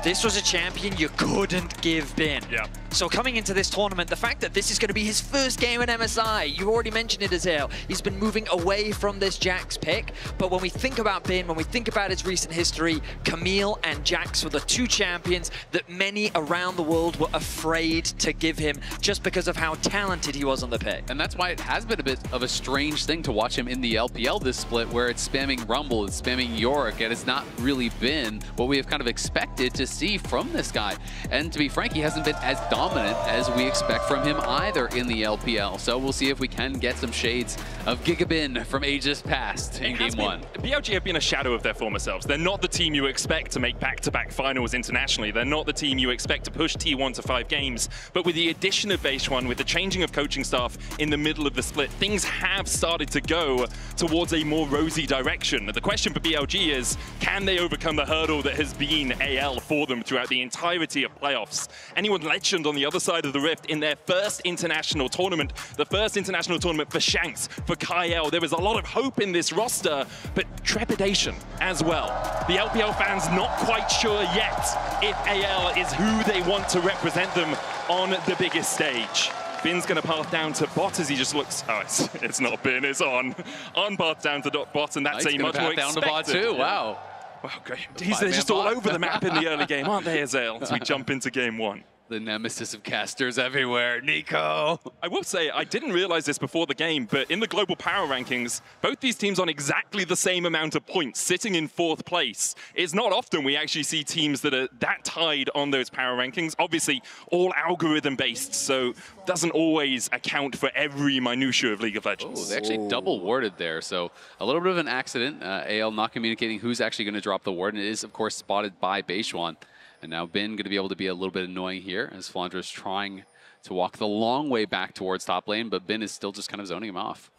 this was a champion you couldn't give Bin.
Yeah.
So coming into this tournament, the fact that this is going to be his first game at MSI, you already mentioned it, Azale. He's been moving away from this Jax pick, but when we think about Bin, when we think about his recent history, Camille and Jax were the two champions that many around the world were afraid to give him just because of how talented he was on the pick.
And that's why it has been a bit of a strange thing to watch him in the LPL this split, where it's spamming Rumble, it's spamming Yorick, and it's not really been what we have kind of expected to see from this guy. And to be frank, he hasn't been as dominant as we expect from him either in the LPL. So we'll see if we can get some shades of Gigabin from ages past in Game 1.
BLG have been a shadow of their former selves. They're not the team you expect to make back-to-back finals internationally. They're not the team you expect to push T1 to 5 games. But with the addition of Beishwan, with the changing of coaching staff in the middle of the split, things have started to go towards a more rosy direction. The question for BLG is, can they overcome the hurdle that has been AL for them throughout the entirety of playoffs? Anyone legend on the other side of the rift in their first international tournament, the first international tournament for Shanks, for Kyle. There was a lot of hope in this roster, but trepidation as well. The LPL fans not quite sure yet if AL is who they want to represent them on the biggest stage. Bin's going to path down to bot as he just looks. Oh, it's not Bin, it's on. On path down to bot, and that's a much more expected.
Down to bot too, wow.
Wow, great. They're just all over the map in the early game, aren't they, Azale, as we jump into Game 1.
The nemesis of casters everywhere, Nico.
I will say, I didn't realize this before the game, but in the global power rankings, both these teams on exactly the same amount of points, sitting in 4th place. It's not often we actually see teams that are that tied on those power rankings. Obviously, all algorithm-based, so doesn't always account for every minutiae of League of Legends.
Oh, they actually double warded there, so a little bit of an accident. AL not communicating who's actually going to drop the ward, and it is, of course, spotted by Beishwan. And now Bin going to be able to be a little bit annoying here as Flandra is trying to walk the long way back towards top lane, but Bin is still just kind of zoning him off.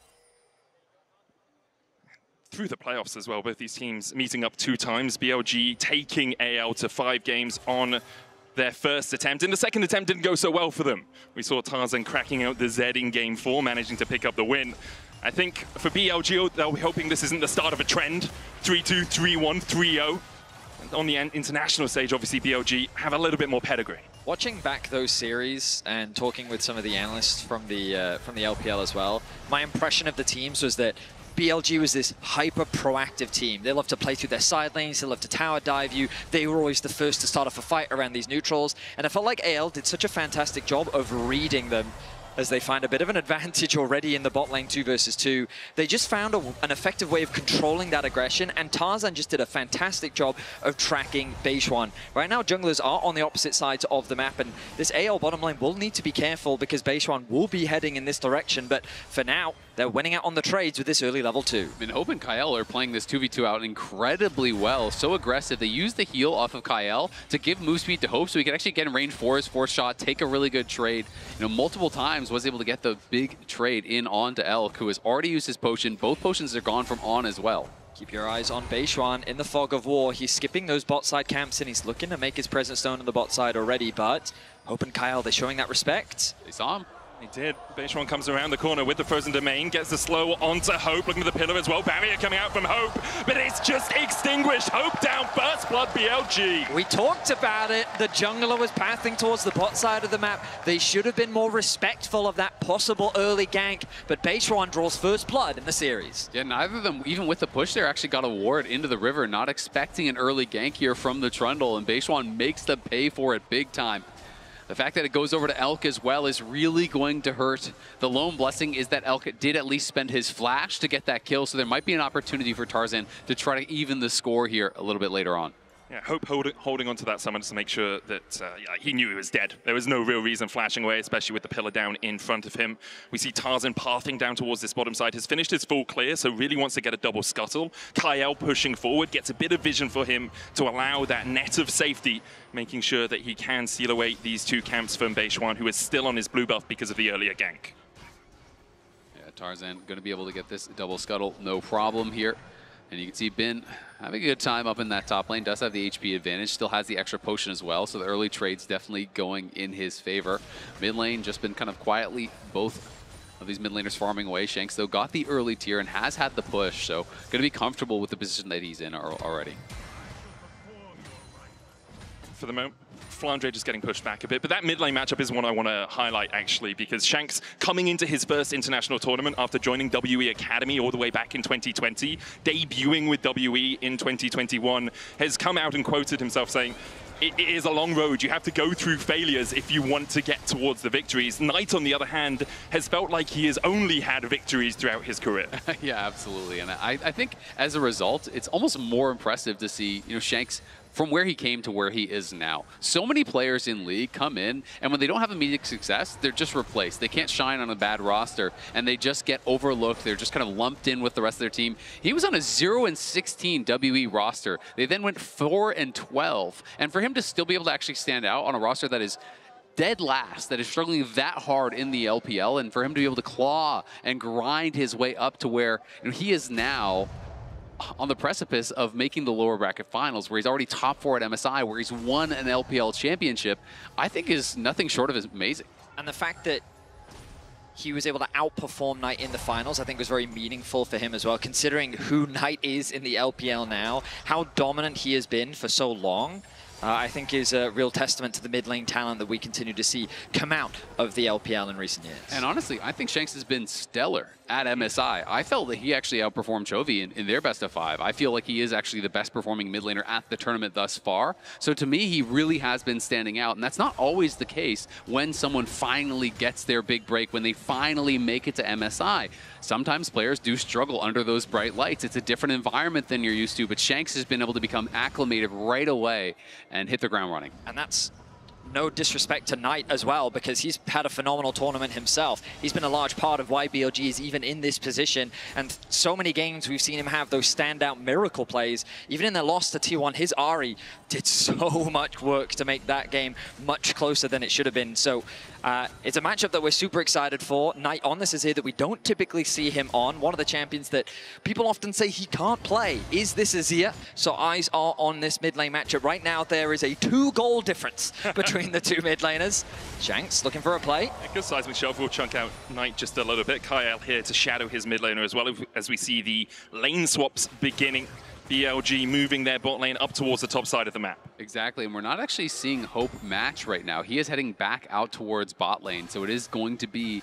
Through the playoffs as well, both these teams meeting up 2 times. BLG taking AL to 5 games on their first attempt. And the second attempt didn't go so well for them. We saw Tarzan cracking out the Z in Game 4, managing to pick up the win. I think for BLG, they'll be hoping this isn't the start of a trend. 3-2, 3-1, 3-0. On the international stage, obviously, BLG have a little bit more pedigree.
Watching back those series and talking with some of the analysts from the LPL as well, my impression of the teams was that BLG was this hyper-proactive team. They love to play through their side lanes, they love to tower dive you. They were always the first to start off a fight around these neutrals. And I felt like AL did such a fantastic job of reading them as they find a bit of an advantage already in the bot lane 2 versus 2. They just found an effective way of controlling that aggression, and Tarzan just did a fantastic job of tracking Beishuan. Right now, junglers are on the opposite sides of the map, and this AL bottom lane will need to be careful because Beishuan will be heading in this direction, but for now, they're winning out on the trades with this early level 2.
I mean, Hope and Kyle are playing this 2v2 out incredibly well. So aggressive. They use the heal off of Kyle to give move speed to Hope so he can actually get in range for his 4th shot, take a really good trade. You know, multiple times was able to get the big trade in onto Elk, who has already used his potion. Both potions are gone from On as well.
Keep your eyes on Beishuan in the fog of war. He's skipping those bot side camps and he's looking to make his presence known on the bot side already, but Hope and Kyle, they're showing that respect.
They saw him.
He did. Beishuan comes around the corner with the frozen domain, gets the slow onto Hope, looking at the pillar as well. Barrier coming out from Hope, but it's just extinguished. Hope down, first blood BLG.
We talked about it. The jungler was pathing towards the bot side of the map. They should have been more respectful of that possible early gank, but Beishuan draws first blood in the series.
Yeah, neither of them, even with the push there, actually got a ward into the river, not expecting an early gank here from the Trundle, and Beishuan makes them pay for it big time. The fact that it goes over to Elk as well is really going to hurt. The lone blessing is that Elk did at least spend his flash to get that kill, so there might be an opportunity for Tarzan to try to even the score here a little bit later on.
Yeah, Hope holding onto that summon to make sure that he knew he was dead. There was no real reason flashing away, especially with the pillar down in front of him. We see Tarzan pathing down towards this bottom side. Has finished his full clear, so really wants to get a double scuttle. Kyle pushing forward, gets a bit of vision for him to allow that net of safety, making sure that he can seal away these 2 camps from Beishuan, who is still on his blue buff because of the earlier gank.
Yeah, Tarzan going to be able to get this double scuttle, no problem here. And you can see Bin having a good time up in that top lane, does have the HP advantage, still has the extra potion as well, so the early trade's definitely going in his favor. Mid lane just been kind of quietly, both of these mid laners farming away. Shanks, though, got the early tier and has had the push, so going to be comfortable with the position that he's in already.
For the moment, Flandre just getting pushed back a bit, but that mid lane matchup is one I want to highlight actually, because Shanks coming into his first international tournament after joining WE Academy all the way back in 2020, debuting with WE in 2021, has come out and quoted himself saying, it is a long road. You have to go through failures if you want to get towards the victories. Knight, on the other hand, has felt like he has only had victories throughout his career.
Yeah, absolutely. And I think as a result, it's almost more impressive to see, you know, Shanks from where he came to where he is now. So many players in League come in, and when they don't have immediate success, they're just replaced. They can't shine on a bad roster, and they just get overlooked. They're just kind of lumped in with the rest of their team. He was on a 0-16 WE roster. They then went 4-12. And for him to still be able to actually stand out on a roster that is dead last, that is struggling that hard in the LPL, and for him to be able to claw and grind his way up to where, you know, he is now on the precipice of making the lower bracket finals, where he's already top 4 at MSI, where he's won an LPL championship, I think is nothing short of amazing.
And the fact that he was able to outperform Knight in the finals, I think was very meaningful for him as well, considering who Knight is in the LPL now, how dominant he has been for so long. I think is a real testament to the mid lane talent that we continue to see come out of the LPL in recent years.
And honestly, I think Shanks has been stellar at MSI. I felt that he actually outperformed Chovy in their best of 5. I feel like he is actually the best performing mid laner at the tournament thus far. So to me, he really has been standing out. And that's not always the case when someone finally gets their big break, when they finally make it to MSI. Sometimes players do struggle under those bright lights. It's a different environment than you're used to, but Shanks has been able to become acclimated right away and hit the ground running.
And that's no disrespect to Knight as well, because he's had a phenomenal tournament himself. He's been a large part of why BLG is even in this position, and so many games we've seen him have those standout miracle plays. Even in their loss to T1, his Ahri did so much work to make that game much closer than it should have been. So it's a matchup that we're super excited for. Knight on this is here that we don't typically see him on. One of the champions that people often say he can't play. Is this Azir? So eyes are on this mid lane matchup. Right now there is a 2-goal difference between the 2 mid laners. Shanks looking for a play.
A good seismic shove will chunk out Knight just a little bit. Kyle here to shadow his mid laner as well, as we see the lane swaps beginning. BLG moving their bot lane up towards the top side of the map.
Exactly, and we're not actually seeing Hope match right now. He is heading back out towards bot lane, so it is going to be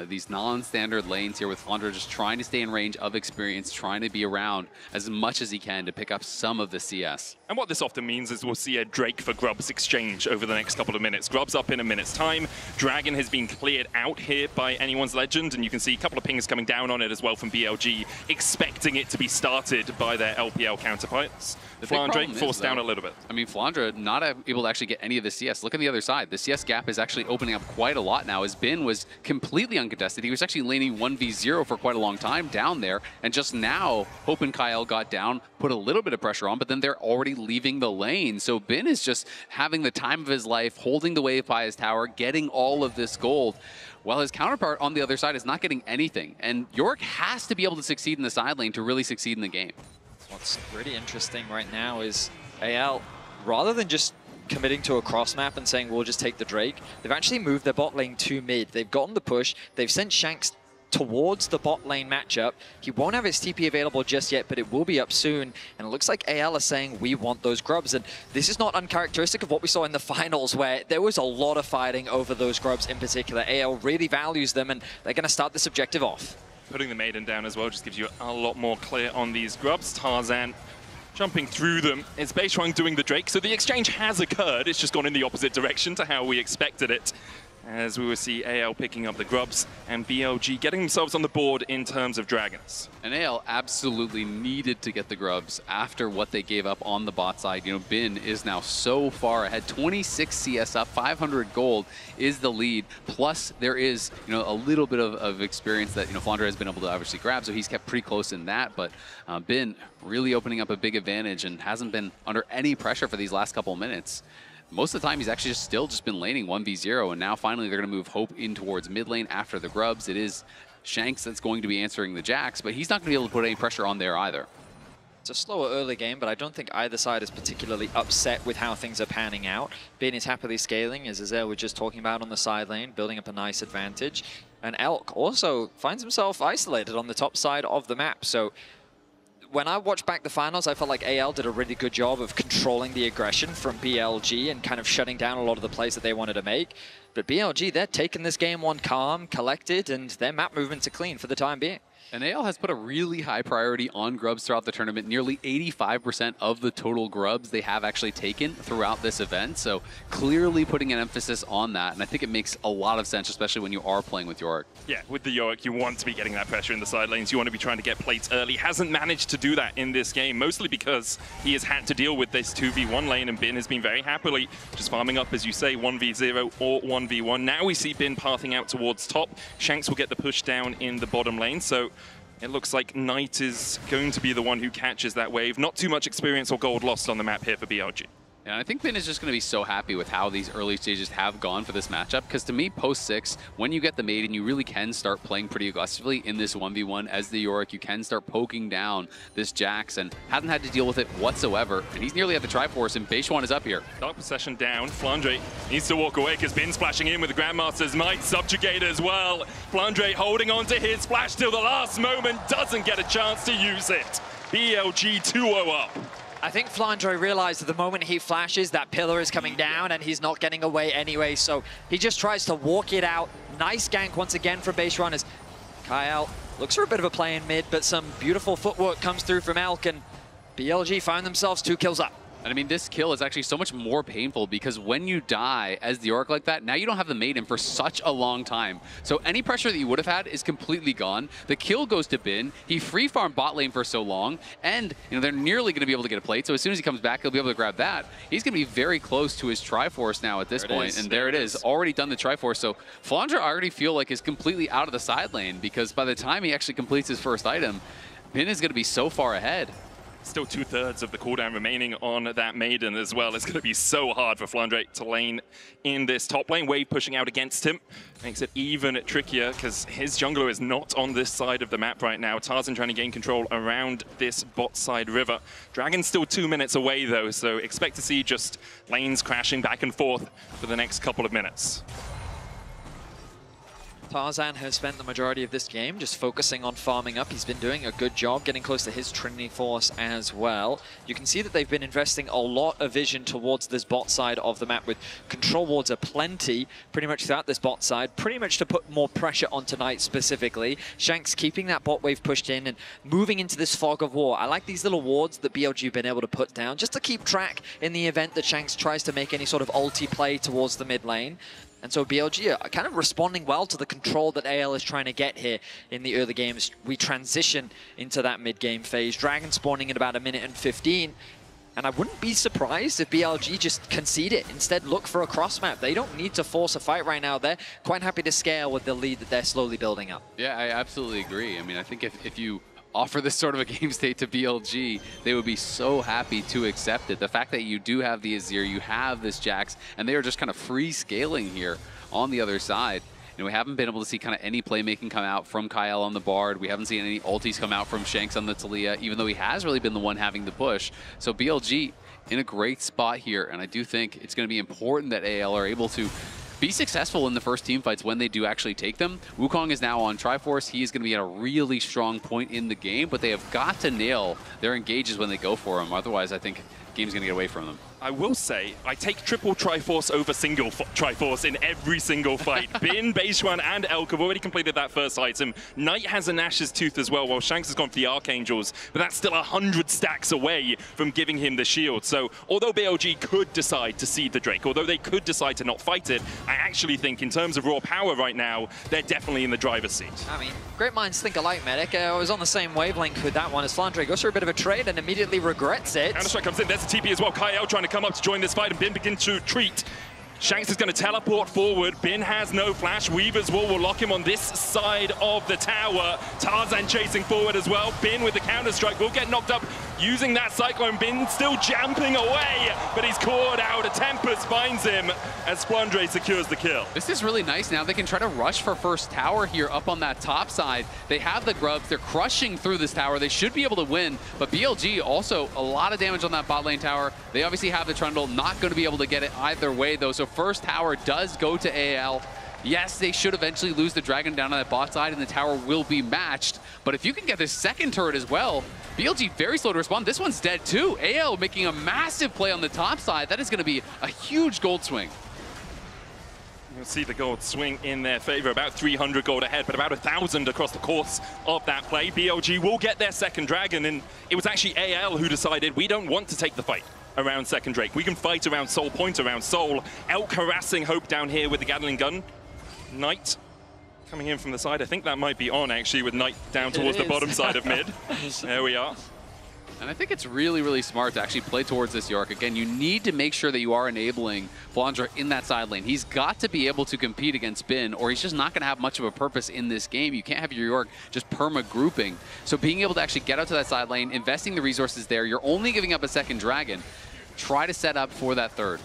these non-standard lanes here with Flandre just trying to stay in range of experience, trying to be around as much as he can to pick up some of the CS.
And what this often means is we'll see a Drake for Grubs exchange over the next couple of minutes. Grubs up in a minute's time. Dragon has been cleared out here by anyone's Legend, and you can see a couple of pings coming down on it as well from BLG, expecting it to be started by their LPL counterparts. Flandre forced down a little bit.
I mean, Flandre not able to actually get any of the CS. Look on the other side. The CS gap is actually opening up quite a lot now, as Bin was completely uncontested. He was actually laning 1v0 for quite a long time down there, and just now, Hope and Kyle got down, put a little bit of pressure on, but then they're already leaving the lane. So Bin is just having the time of his life, holding the wave by his tower, getting all of this gold, while his counterpart on the other side is not getting anything. And Yorick has to be able to succeed in the side lane to really succeed in the game.
What's really interesting right now is AL, rather than just committing to a cross map and saying we'll just take the Drake, they've actually moved their bot lane to mid. They've gotten the push. They've sent Shanks towards the bot lane matchup. He won't have his TP available just yet, but it will be up soon. And it looks like AL is saying we want those grubs. And this is not uncharacteristic of what we saw in the finals, where there was a lot of fighting over those grubs in particular. AL really values them, and they're going to start this objective off.
Putting the Maiden down as well just gives you a lot more clear on these grubs. Tarzan jumping through them. It's Beishwang doing the Drake, so the exchange has occurred. It's just gone in the opposite direction to how we expected it, as we will see AL picking up the grubs and BLG getting themselves on the board in terms of dragons.
And AL absolutely needed to get the grubs after what they gave up on the bot side. You know, Bin is now so far ahead. 26 CS up, 500 gold is the lead. Plus, there is, you know, a little bit of experience that, you know, Flandre has been able to obviously grab, so he's kept pretty close in that. But Bin really opening up a big advantage and hasn't been under any pressure for these last couple of minutes. Most of the time, he's actually still been laning 1v0, and now finally they're going to move Hope in towards mid lane after the grubs. It is Shanks that's going to be answering the Jacks, but he's not going to be able to put any pressure on there either.
It's a slower early game, but I don't think either side is particularly upset with how things are panning out. Bin is happily scaling, as Azael was just talking about on the side lane, building up a nice advantage. And Elk also finds himself isolated on the top side of the map, so when I watched back the finals, I felt like AL did a really good job of controlling the aggression from BLG and kind of shutting down a lot of the plays that they wanted to make. But BLG, they're taking this game one calm, collected, and their map movements are clean for the time being.
And AL has put a really high priority on grubs throughout the tournament. Nearly 85% of the total grubs they have actually taken throughout this event. So clearly putting an emphasis on that. And I think it makes a lot of sense, especially when you are playing with Yorick.
Yeah, with the Yorick, you want to be getting that pressure in the side lanes. You want to be trying to get plates early. Hasn't managed to do that in this game, mostly because he has had to deal with this 2v1 lane, and Bin has been very happily just farming up, as you say, 1v0 or 1v1. Now we see Bin pathing out towards top. Shanks will get the push down in the bottom lane, so it looks like Knight is going to be the one who catches that wave. Not too much experience or gold lost on the map here for BLG.
And I think Bin is just going to be so happy with how these early stages have gone for this matchup, because to me, post-6, when you get the Maiden, you really can start playing pretty aggressively in this 1v1 as the Yorick. You can start poking down this Jax, and hasn't had to deal with it whatsoever. And he's nearly at the Triforce, and Beishwan is up here.
Dark Possession down. Flandre needs to walk away because Bin's splashing in with the Grandmaster's Might. Subjugate as well. Flandre holding on to his splash till the last moment. Doesn't get a chance to use it. BLG 2-0 up.
I think Flandre realized that the moment he flashes, that pillar is coming down and he's not getting away anyway, so he just tries to walk it out. Nice gank once again from Beishwan as Kyle looks for a bit of a play in mid, but some beautiful footwork comes through from Elk, and BLG find themselves 2 kills up.
And I mean, this kill is actually so much more painful because when you die as the Yorick like that, now you don't have the Maiden for such a long time. So any pressure that you would have had is completely gone. The kill goes to Bin. He free farmed bot lane for so long, and you know they're nearly going to be able to get a plate. So as soon as he comes back, he'll be able to grab that. He's going to be very close to his Triforce now at this point, and there it is. Already done the Triforce. So Flandre, I already feel like is completely out of the side lane, because by the time he actually completes his first item, Bin is going to be so far ahead.
Still 2/3 of the cooldown remaining on that Maiden as well. It's going to be so hard for Flandre to lane in this top lane. Wave pushing out against him makes it even trickier because his jungler is not on this side of the map right now. Tarzan trying to gain control around this bot side river. Dragon's still 2 minutes away though, so expect to see just lanes crashing back and forth for the next couple of minutes.
Tarzan has spent the majority of this game just focusing on farming up. He's been doing a good job getting close to his Trinity Force as well. You can see that they've been investing a lot of vision towards this bot side of the map with control wards aplenty pretty much throughout this bot side, pretty much to put more pressure on Tonight specifically. Shanks keeping that bot wave pushed in and moving into this fog of war. I like these little wards that BLG have been able to put down just to keep track in the event that Shanks tries to make any sort of ulti play towards the mid lane. And so BLG are kind of responding well to the control that AL is trying to get here in the early games. We transition into that mid-game phase. Dragon spawning in about 1:15. And I wouldn't be surprised if BLG just concede it. Instead, look for a cross map. They don't need to force a fight right now. They're quite happy to scale with the lead that they're slowly building up.
Yeah, I absolutely agree. I mean, I think if you offer this sort of a game state to BLG, they would be so happy to accept it. The fact that you do have the Azir, you have this Jax, and they are just kind of free scaling here on the other side. You know, we haven't been able to see kind of any playmaking come out from Kyle on the Bard. We haven't seen any ultis come out from Shanks on the Taliyah, even though he has really been the one having the push. So BLG in a great spot here, and I do think it's going to be important that AL are able to be successful in the first team fights when they do actually take them. Wukong is now on Triforce. He is going to be at a really strong point in the game, but they have got to nail their engages when they go for him. Otherwise, I think the game's going to get away from them.
I will say, I take triple Triforce over single Triforce in every single fight. Bin, Beishuan, and Elk have already completed that first item. Knight has a Nash's Tooth as well, while Shanks has gone for the Archangels, but that's still 100 stacks away from giving him the shield. So, although BLG could decide to seed the Drake, although they could decide to not fight it, I actually think in terms of raw power right now, they're definitely in the driver's seat.
I mean, great minds think alike, Medic. I was on the same wavelength with that one as Flandre goes for a bit of a trade and immediately regrets it.
Counter-strike comes in, there's a TP as well. Kyle trying to come up to join this fight, and Bin begins to retreat. Shanks is going to teleport forward. Bin has no flash. Weaver's Wall will lock him on this side of the tower. Tarzan chasing forward as well. Bin with the counter-strike will get knocked up using that Cyclone. Bin still jumping away, but he's caught out. A Tempest finds him as Flandre secures the kill.
This is really nice. Now they can try to rush for first tower here up on that top side. They have the grubs. They're crushing through this tower. They should be able to win, but BLG also a lot of damage on that bot lane tower. They obviously have the Trundle. Not going to be able to get it either way, though. So first tower does go to AL. Yes, they should eventually lose the Dragon down on that bot side, and the tower will be matched. But if you can get this second turret as well, BLG very slow to respond. This one's dead too. AL making a massive play on the top side. That is going to be a huge gold swing.
You'll see the gold swing in their favor, about 300 gold ahead, but about 1,000 across the course of that play. BLG will get their second Dragon, and it was actually AL who decided we don't want to take the fight around second Drake. We can fight around Soul Point, around Soul. Elk harassing Hope down here with the Gatling gun. Knight coming in from the side. I think that might be on, actually, with Knight down towards the bottom side of mid. There we are.
And I think it's really, really smart to actually play towards this York. Again, you need to make sure that you are enabling Flandre in that side lane. He's got to be able to compete against Bin, or he's just not going to have much of a purpose in this game. You can't have your York just perma-grouping. So being able to actually get out to that side lane, investing the resources there, you're only giving up a second Dragon. Try to set up for that third.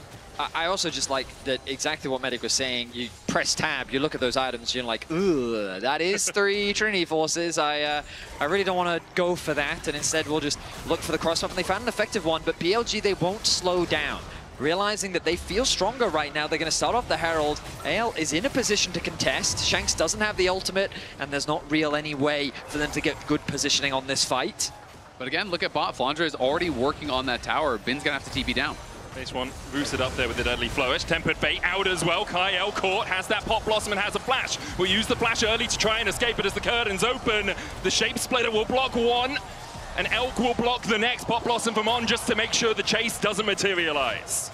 I also just like that exactly what Medic was saying. You press tab, you look at those items, you're like, ugh, that is 3 Trinity Forces. I really don't want to go for that, and instead we'll just look for the cross up, and they found an effective one, but BLG, they won't slow down. Realizing that they feel stronger right now, they're going to start off the Herald. AL is in a position to contest. Shanks doesn't have the ultimate, and there's not real any way for them to get good positioning on this fight.
But again, look at bot. Flandre is already working on that tower. Bin's going to have to TP down.
Phase one boosted up there with the deadly flourish. Tempered Fate out as well. Kyle caught, has that Pop Blossom and has a flash. Will use the flash early to try and escape it as the curtains open. The Shape Splitter will block one, and Elk will block the next. Pop Blossom from on just to make sure the chase doesn't materialize.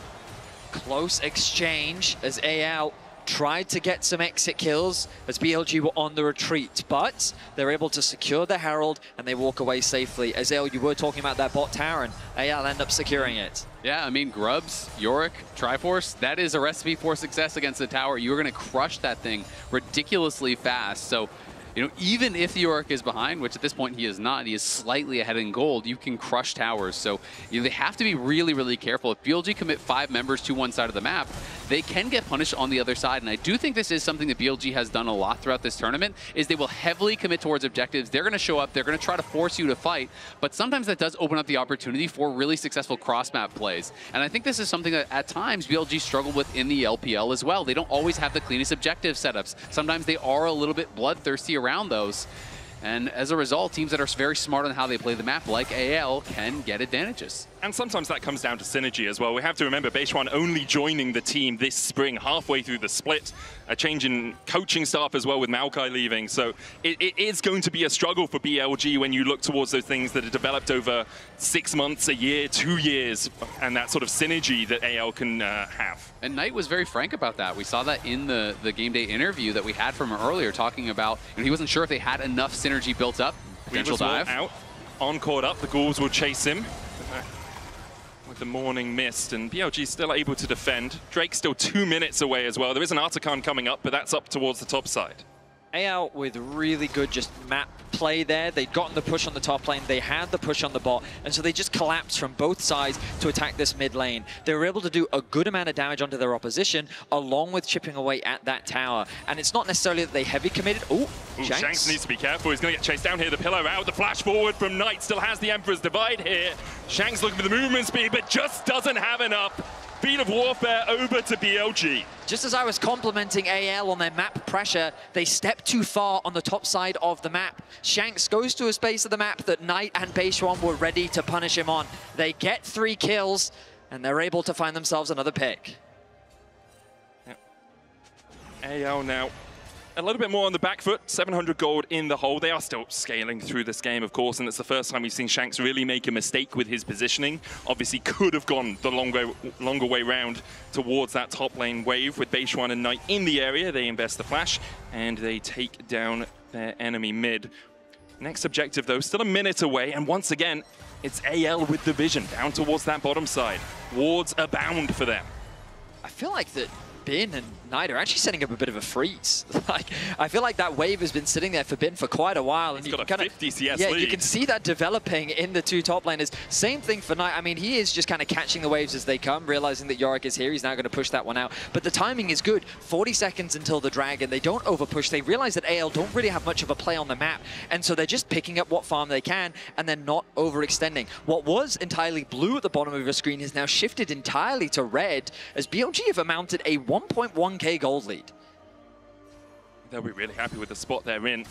Close exchange as AL tried to get some exit kills as BLG were on the retreat, but they're able to secure the Herald and they walk away safely. As AL, you were talking about that bot tower, and AL end up securing it.
Yeah, I mean, Grubs, Yorick, Triforce, that is a recipe for success against the tower. You're going to crush that thing ridiculously fast. So, you know, even if the Yorick is behind, which at this point he is not, he is slightly ahead in gold, you can crush towers. So, you know, they have to be really, really careful. If BLG commit 5 members to one side of the map, they can get punished on the other side. And I do think this is something that BLG has done a lot throughout this tournament, is they will heavily commit towards objectives. They're going to show up, they're going to try to force you to fight, but sometimes that does open up the opportunity for really successful cross-map plays. And I think this is something that at times BLG struggle with in the LPL as well. They don't always have the cleanest objective setups. Sometimes they are a little bit bloodthirsty around those. And as a result, teams that are very smart on how they play the map, like AL, can get advantages.
And sometimes that comes down to synergy as well. We have to remember Beishwan only joining the team this spring, halfway through the split. A change in coaching staff as well with Maokai leaving. So it is going to be a struggle for BLG when you look towards those things that are developed over 6 months, a year, 2 years, and that sort of synergy that AL can have.
And Knight was very frank about that. We saw that in the game day interview that we had from him earlier, talking about he wasn't sure if they had enough synergy built up. Potential dive.
Out, on caught up, the Ghouls will chase him with the morning mist, and BLG still able to defend. Drake's still 2 minutes away as well. There is an Artican coming up, but that's up towards the top side.
AL with really good just map play there. They'd gotten the push on the top lane, they had the push on the bot, and so they just collapsed from both sides to attack this mid lane. They were able to do a good amount of damage onto their opposition, along with chipping away at that tower. And it's not necessarily that they heavy committed. Ooh,
Shanks needs to be careful. He's going to get chased down here. The pillar out. The flash forward from Knight still has the Emperor's Divide here. Shanks looking for the movement speed, but just doesn't have enough. Field of Warfare over to BLG.
Just as I was complimenting AL on their map pressure, they stepped too far on the top side of the map. Shanks goes to a space of the map that Knight and Beishwan were ready to punish him on. They get 3 kills, and they're able to find themselves another pick.
Yep. AL now a little bit more on the back foot, 700 gold in the hole. They are still scaling through this game, of course, and it's the first time we've seen Shanks really make a mistake with his positioning. Obviously could have gone the longer way round towards that top lane wave with Beishwan and Knight in the area. They invest the flash, and they take down their enemy mid. Next objective, though, still a minute away, and once again, it's AL with the vision down towards that bottom side. Wards abound for them.
I feel like that Bin and Knight are actually setting up a bit of a freeze. Like, I feel like that wave has been sitting there for Bin for quite a while. And
he's got a 50 CS lead.
You can see that developing in the 2 top laners. Same thing for Knight. I mean, he is just kind of catching the waves as they come, realizing that Yorick is here. He's now going to push that one out. But the timing is good. 40 seconds until the Dragon. They don't overpush. They realize that AL don't really have much of a play on the map. And so they're just picking up what farm they can and then not overextending. What was entirely blue at the bottom of your screen is now shifted entirely to red, as BLG have amounted a 1.1k gold lead.
They'll be really happy with the spot they're in.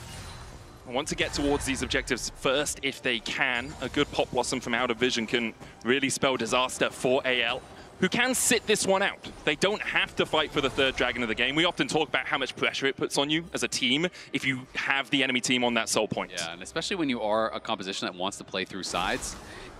I want to get towards these objectives first if they can. A good Pop Blossom from out of vision can really spell disaster for AL, who can sit this one out. They don't have to fight for the 3rd Dragon of the game. We often talk about how much pressure it puts on you as a team if you have the enemy team on that soul point.
Yeah, and especially when you are a composition that wants to play through sides,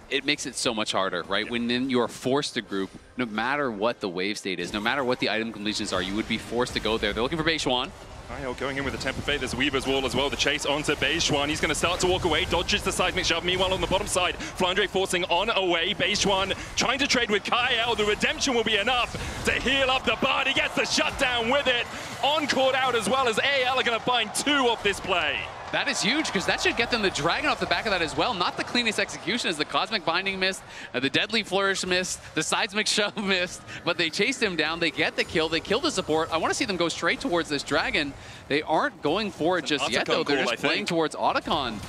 it makes it so much harder, right? When then you are forced to group, no matter what the wave state is, no matter what the item completions are, you would be forced to go there. They're looking for Beishwan.
Kyle going in with the Temper Fate. There's Weaver's Wall as well. The chase onto Beishwan. He's going to start to walk away. Dodges the seismic shove. Meanwhile, on the bottom side, Flandre forcing on away. Beishwan trying to trade with Kyle. The redemption will be enough to heal up the Bard. He gets the shutdown with it. On-court out as well, as AL are going to find 2 off this play.
That is huge, because that should get them the Dragon off the back of that as well. Not the cleanest execution as the Cosmic Binding missed, the Deadly Flourish missed, the Seismic Shove missed, but they chased him down, they get the kill, they kill the support. I want to see them go straight towards this Dragon. They aren't going for it just yet, though. They're just playing towards Otacon.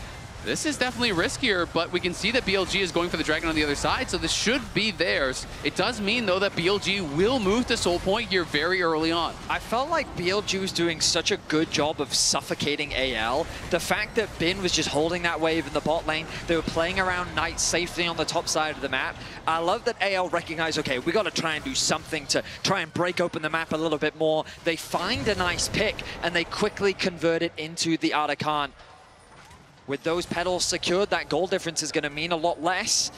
This is definitely riskier, but we can see that BLG is going for the Dragon on the other side, so this should be theirs. It does mean, though, that BLG will move to Soul Point here very early on.
I felt like BLG was doing such a good job of suffocating AL. The fact that Bin was just holding that wave in the bot lane, they were playing around Knight safely on the top side of the map. I love that AL recognized, okay, we got to try and do something to try and break open the map a little bit more. They find a nice pick, and they quickly convert it into the Artican. With those petals secured, that goal difference is going to mean a lot less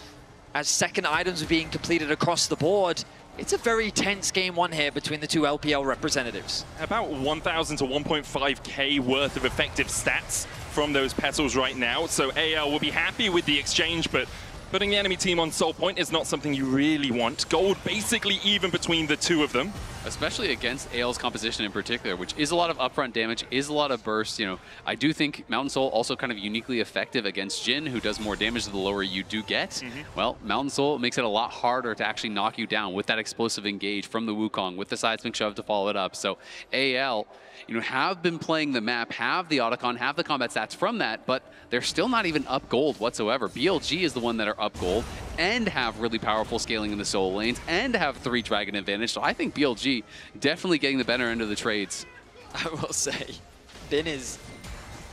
as second items are being completed across the board. It's a very tense game 1 here between the 2 LPL representatives.
About 1,000 to 1.5k worth of effective stats from those petals right now. So AL will be happy with the exchange, but putting the enemy team on soul point is not something you really want. Gold basically even between the 2 of them.
especially against AL's composition in particular, which is a lot of upfront damage, is a lot of bursts. You know, I do think Mountain Soul also kind of uniquely effective against Jhin, who does more damage the lower you do get. Well, Mountain Soul makes it a lot harder to actually knock you down with that explosive engage from the Wukong, with the seismic shove to follow it up. So AL, you know, have been playing the map, have the Otacon, have the combat stats from that, but they're still not even up gold whatsoever. BLG is the one that are up gold and have really powerful scaling in the solo lanes and have 3 Dragon advantage. So I think BLG definitely getting the better end of the trades.
I will say, Bin is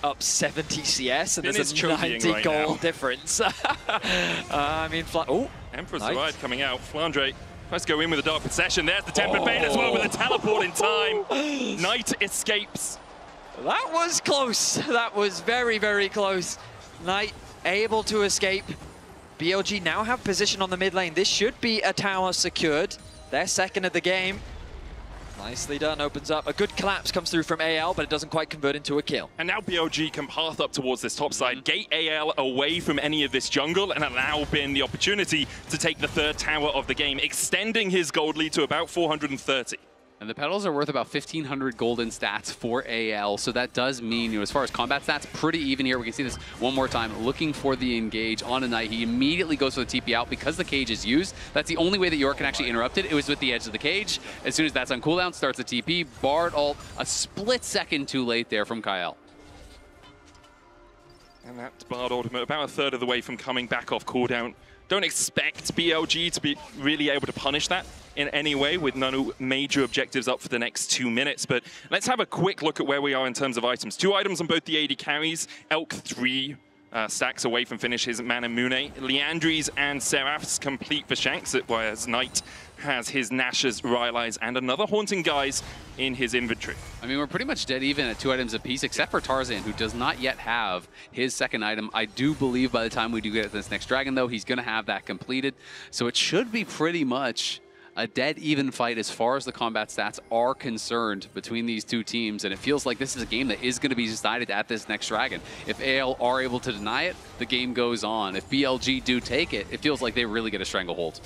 up 70 CS and
Bin
there's a 90
right
gold
now.
difference. I mean, oh,
Emperor's
nice.
Ride coming out. Flandre tries to go in with a Dark Possession. There's the Tempered Bane as well with a teleport in time. Knight escapes.
That was close. That was very, very close. Knight able to escape. BLG now have position on the mid lane. This should be a tower secured. They're second of the game. Nicely done, opens up. A good collapse comes through from AL, but it doesn't quite convert into a kill.
And now BLG can path up towards this top side, gate AL away from any of this jungle, and allow Bin the opportunity to take the 3rd tower of the game, extending his gold lead to about 430.
And the petals are worth about 1,500 golden stats for AL, so that does mean, you know, as far as combat stats, pretty even here. We can see this one more time, looking for the engage on a Knight. He immediately goes for the TP out because the cage is used. That's the only way that York can actually interrupt it. It was with the edge of the cage. As soon as that's on cooldown, starts the TP. Bard ult, a split second too late there from Kyle.
And that's Bard ultimate, about 1/3 of the way from coming back off cooldown. Don't expect BLG to be really able to punish that in any way, with no major objectives up for the next 2 minutes. But let's have a quick look at where we are in terms of items. 2 items on both the AD carries. Elk 3 stacks away from finish his Mana Mune. Leandries and Seraphs complete for Shanks, whereas Knight has his Nash's, Rylai's, and another Haunting Guise in his inventory.
I mean, we're pretty much dead even at 2 items apiece, except for Tarzan, who does not yet have his 2nd item. I do believe by the time we do get this next dragon, though, he's going to have that completed. So it should be pretty much a dead even fight as far as the combat stats are concerned between these 2 teams, and it feels like this is a game that is going to be decided at this next dragon. If AL are able to deny it, the game goes on. If BLG do take it, it feels like they really get a stranglehold.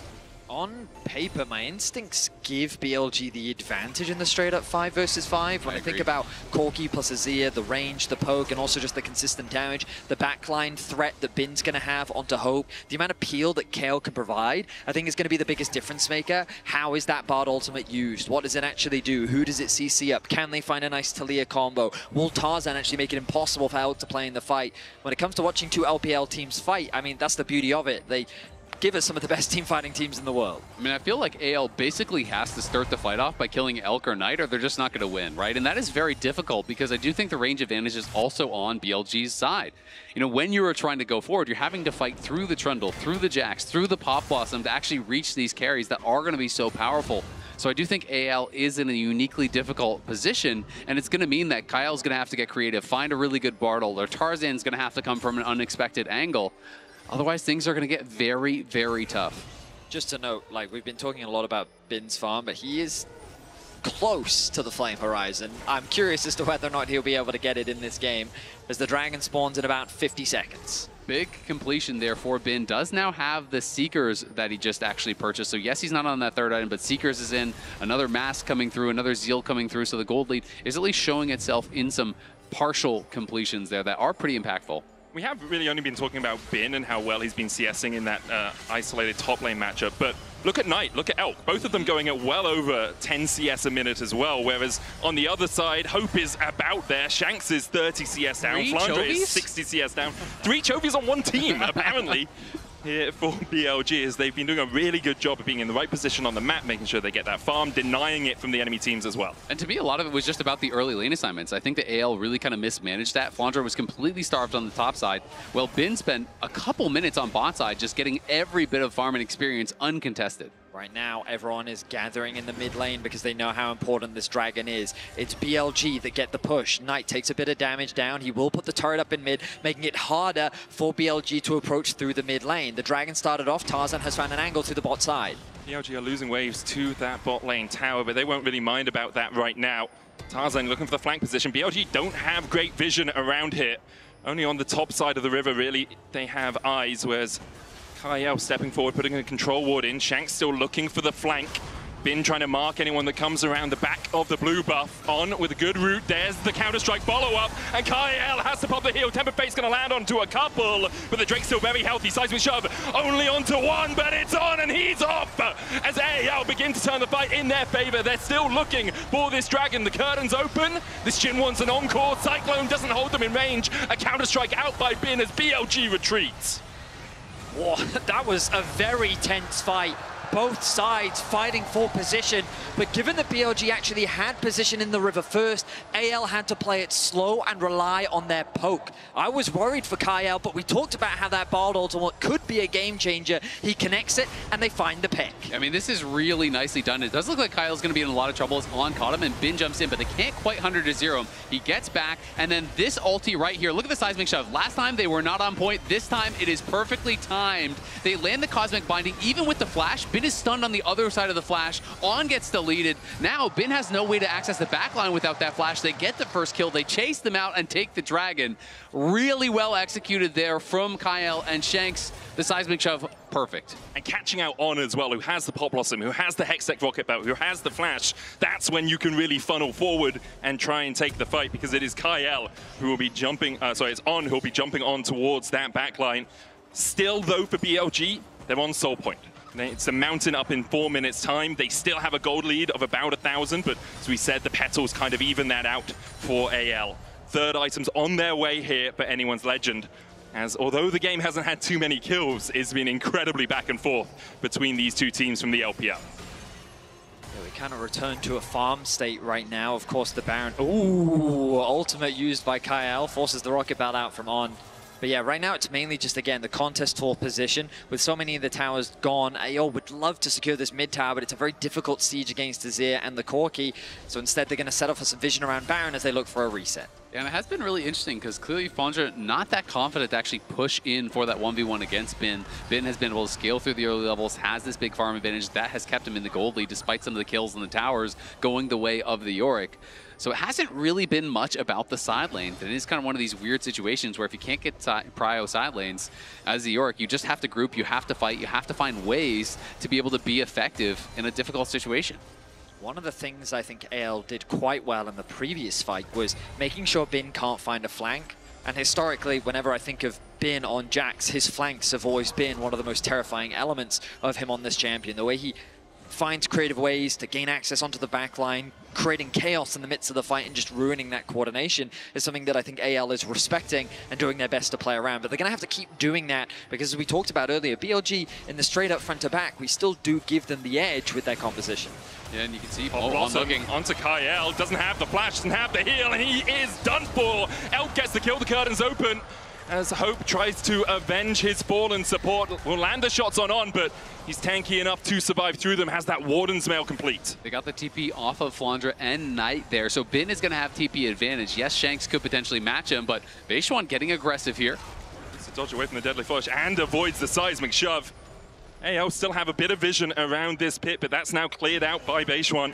On paper, my instincts give BLG the advantage in the straight-up 5 versus 5. When I think about Corki plus Azir, the range, the poke, and also just the consistent damage, the backline threat that Bin's going to have onto Hope, the amount of peel that Kayle can provide, I think is going to be the biggest difference maker. How is that Bard ultimate used? What does it actually do? Who does it CC up? Can they find a nice Talia combo? Will Tarzan actually make it impossible for Elk to play in the fight? When it comes to watching 2 LPL teams fight, I mean, that's the beauty of it. They give us some of the best team fighting teams in the world.
I mean, I feel like AL basically has to start the fight off by killing Elk or Knight, or they're just not going to win, right? And that is very difficult because I do think the range advantage is also on BLG's side. You know, when you are trying to go forward, you're having to fight through the Trundle, through the Jax, through the Pop Blossom to actually reach these carries that are going to be so powerful. So I do think AL is in a uniquely difficult position, and it's going to mean that Kyle's going to have to get creative, find a really good Bard ult, or Tarzan's going to have to come from an unexpected angle. Otherwise, things are going to get very, very tough.
Just to note, like, we've been talking a lot about Bin's farm, but he is close to the Flame Horizon. I'm curious as to whether or not he'll be able to get it in this game, as the Dragon spawns in about 50 seconds.
Big completion there for Bin. Does now have the Seekers that he just actually purchased. So yes, he's not on that 3rd item, but Seekers is in. Another Mask coming through, another Zeal coming through. So the gold lead is at least showing itself in some partial completions there that are pretty impactful.
We have really only been talking about Bin and how well he's been CSing in that isolated top lane matchup, but look at Knight, look at Elk, both of them going at well over 10 CS a minute as well, whereas on the other side, Hope is about there, Shanks is 30 CS down, Flandre is 60 CS down. 3 Chovies on one team, apparently, here for BLG, as they've been doing a really good job of being in the right position on the map, making sure they get that farm, denying it from the enemy teams as well.
And to me, a lot of it was just about the early lane assignments. I think the AL really kind of mismanaged that. Flandre was completely starved on the top side. Well, Bin spent a couple minutes on bot side just getting every bit of farming experience uncontested.
Right now, everyone is gathering in the mid lane because they know how important this dragon is. It's BLG that get the push. Knight takes a bit of damage down. He will put the turret up in mid, making it harder for BLG to approach through the mid lane. The dragon started off. Tarzan has found an angle to the bot side.
BLG are losing waves to that bot lane tower, but they won't really mind about that right now. Tarzan looking for the flank position. BLG don't have great vision around here. Only on the top side of the river, really, they have eyes, whereas Kyle stepping forward, putting a control ward in. Shanks still looking for the flank. Bin trying to mark anyone that comes around the back of the blue buff. On with a good route. There's the counter-strike follow-up. And Kyle has to pop the heal. Tempered Fate's going to land onto a couple. But the Drake's still very healthy. Seismic shove only onto one, but it's on and he's off. As AL begin to turn the fight in their favor. They're still looking for this dragon. The curtain's open. This Jhin wants an encore. Cyclone doesn't hold them in range. A counter-strike out by Bin as BLG retreats.
Whoa, that was a very tense fight. Both sides fighting for position, but given that BLG actually had position in the river first, AL had to play it slow and rely on their poke. I was worried for Kyle, but we talked about how that Bard ultimate could be a game changer. He connects it, and they find the pick.
I mean, this is really nicely done. It does look like Kyle's going to be in a lot of trouble. It's on caught him, and Bin jumps in, but they can't quite 100-0 him. He gets back, and then this ulti right here. Look at the seismic shove. Last time, they were not on point. This time, it is perfectly timed. They land the cosmic binding, even with the flash. Bin is stunned on the other side of the flash. On gets deleted. Now, Bin has no way to access the backline without that flash. They get the first kill. They chase them out and take the dragon. Really well executed there from Kyle and Shanks. The seismic shove, perfect.
And catching out On as well, who has the Pop Blossom, who has the Hextech Rocket Belt, who has the Flash. That's when you can really funnel forward and try and take the fight, because it is Kyle who will be jumping, it's On who will be jumping on towards that backline. Still, though, for BLG, they're on Soul Point. It's a mountain up in 4 minutes time. They still have a gold lead of about 1,000, but as we said, the petals kind of even that out for AL. Third items on their way here for Anyone's Legend, as although the game hasn't had too many kills, it's been incredibly back and forth between these two teams from the LPL.
Yeah, we kind of return to a farm state right now. Of course, the Baron, ooh, ultimate used by Kyle, forces the Rocket Belt out from On. But yeah, right now it's mainly just, again, the contest for position. With so many of the towers gone, AO would love to secure this mid tower, but it's a very difficult siege against Azir and the Corki. So instead, they're going to set up for some vision around Baron as they look for a reset.
And it has been really interesting because clearly Flandre not that confident to actually push in for that 1v1 against Bin. Bin has been able to scale through the early levels, has this big farm advantage. That has kept him in the gold lead despite some of the kills in the towers going the way of the Yorick. So it hasn't really been much about the side lanes. It is kind of one of these weird situations where if you can't get prio side lanes as the Yorick, you just have to group, you have to fight, you have to find ways to be able to be effective in a difficult situation.
One of the things I think AL did quite well in the previous fight was making sure Bin can't find a flank. And historically, whenever I think of Bin on Jax, his flanks have always been one of the most terrifying elements of him on this champion. The way he finds creative ways to gain access onto the backline, creating chaos in the midst of the fight and just ruining that coordination is something that I think AL is respecting and doing their best to play around. But they're going to have to keep doing that because, as we talked about earlier, BLG in the straight up front to back, we still do give them the edge with their composition.
Yeah, and you can see
looking onto Kyle, doesn't have the flash, doesn't have the heal, and he is done for. Elk gets the kill, the curtain's open. As Hope tries to avenge his fallen support, will land the shots on, but he's tanky enough to survive through them, has that Warden's Mail complete.
They got the TP off of Flandre and Knight there, so Bin is going to have TP advantage. Yes, Shanks could potentially match him, but Beishuan getting aggressive here.
Gets to dodge away from the Deadly Flush and avoids the seismic shove. AO still have a bit of vision around this pit, but that's now cleared out by Beishuan.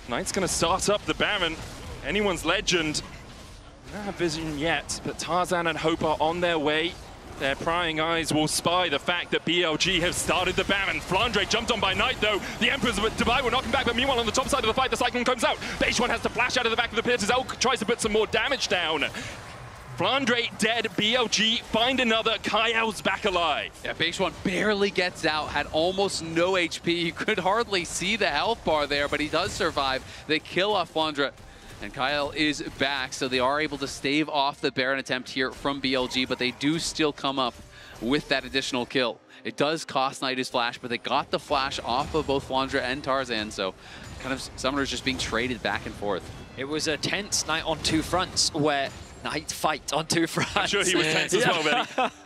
Knight's going to start up the Baron. Anyone's Legend. Don't have vision yet, but Tarzan and Hope are on their way. Their prying eyes will spy the fact that BLG have started the Baron. Flandre jumped on by Knight, though. The Emperor's Divide will knock him back, but meanwhile, on the top side of the fight, the Cyclone comes out. Beishuan has to flash out of the back of the pit as Elk tries to put some more damage down. Flandre dead, BLG find another, Kyle's back alive.
Yeah, Beishuan barely gets out, had almost no HP. You could hardly see the health bar there, but he does survive. They kill off Flandre. And Kyle is back, so they are able to stave off the Baron attempt here from BLG, but they do still come up with that additional kill. It does cost Knight his flash, but they got the flash off of both Flandre and Tarzan, so kind of Summoners just being traded back and forth.
It was a tense night on two fronts where Knight fight on two fronts.
I'm sure he was tense as well, Benny.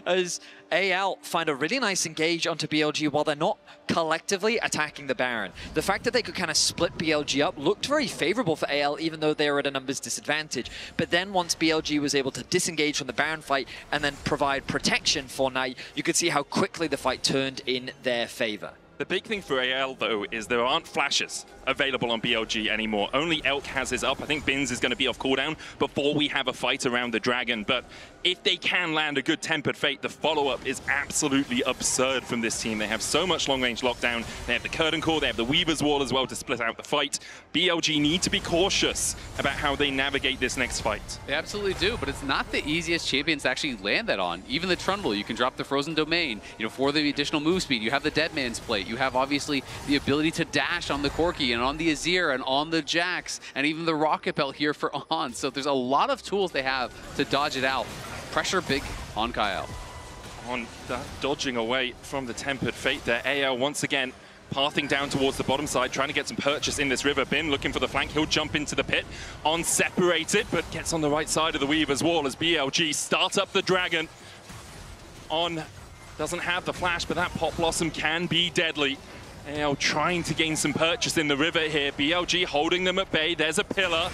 As AL find a really nice engage onto BLG while they're not collectively attacking the Baron. The fact that they could kind of split BLG up looked very favorable for AL, even though they were at a numbers disadvantage. But then once BLG was able to disengage from the Baron fight and then provide protection for Knight, you could see how quickly the fight turned in their favor.
The big thing for AL, though, is there aren't flashes available on BLG anymore. Only Elk has his up. I think Bins is going to be off cooldown before we have a fight around the Dragon. But if they can land a good Tempered Fate, the follow-up is absolutely absurd from this team. They have so much long-range lockdown. They have the Curtain Core, they have the Weaver's Wall as well to split out the fight. BLG need to be cautious about how they navigate this next fight.
They absolutely do, but it's not the easiest champions to actually land that on. Even the Trundle, you can drop the Frozen Domain. You know, for the additional move speed, you have the Dead Man's Plate. You have obviously the ability to dash on the Corki and on the Azir and on the Jax and even the Rocket Belt here for On. So there's a lot of tools they have to dodge it out. Pressure big on Kyle.
On dodging away from the Tempered Fate there. AL once again pathing down towards the bottom side, trying to get some purchase in this river. Bin looking for the flank. He'll jump into the pit. On separated, but gets on the right side of the Weaver's Wall as BLG start up the Dragon. On doesn't have the flash, but that Pot Blossom can be deadly. AL trying to gain some purchase in the river here. BLG holding them at bay. There's a pillar.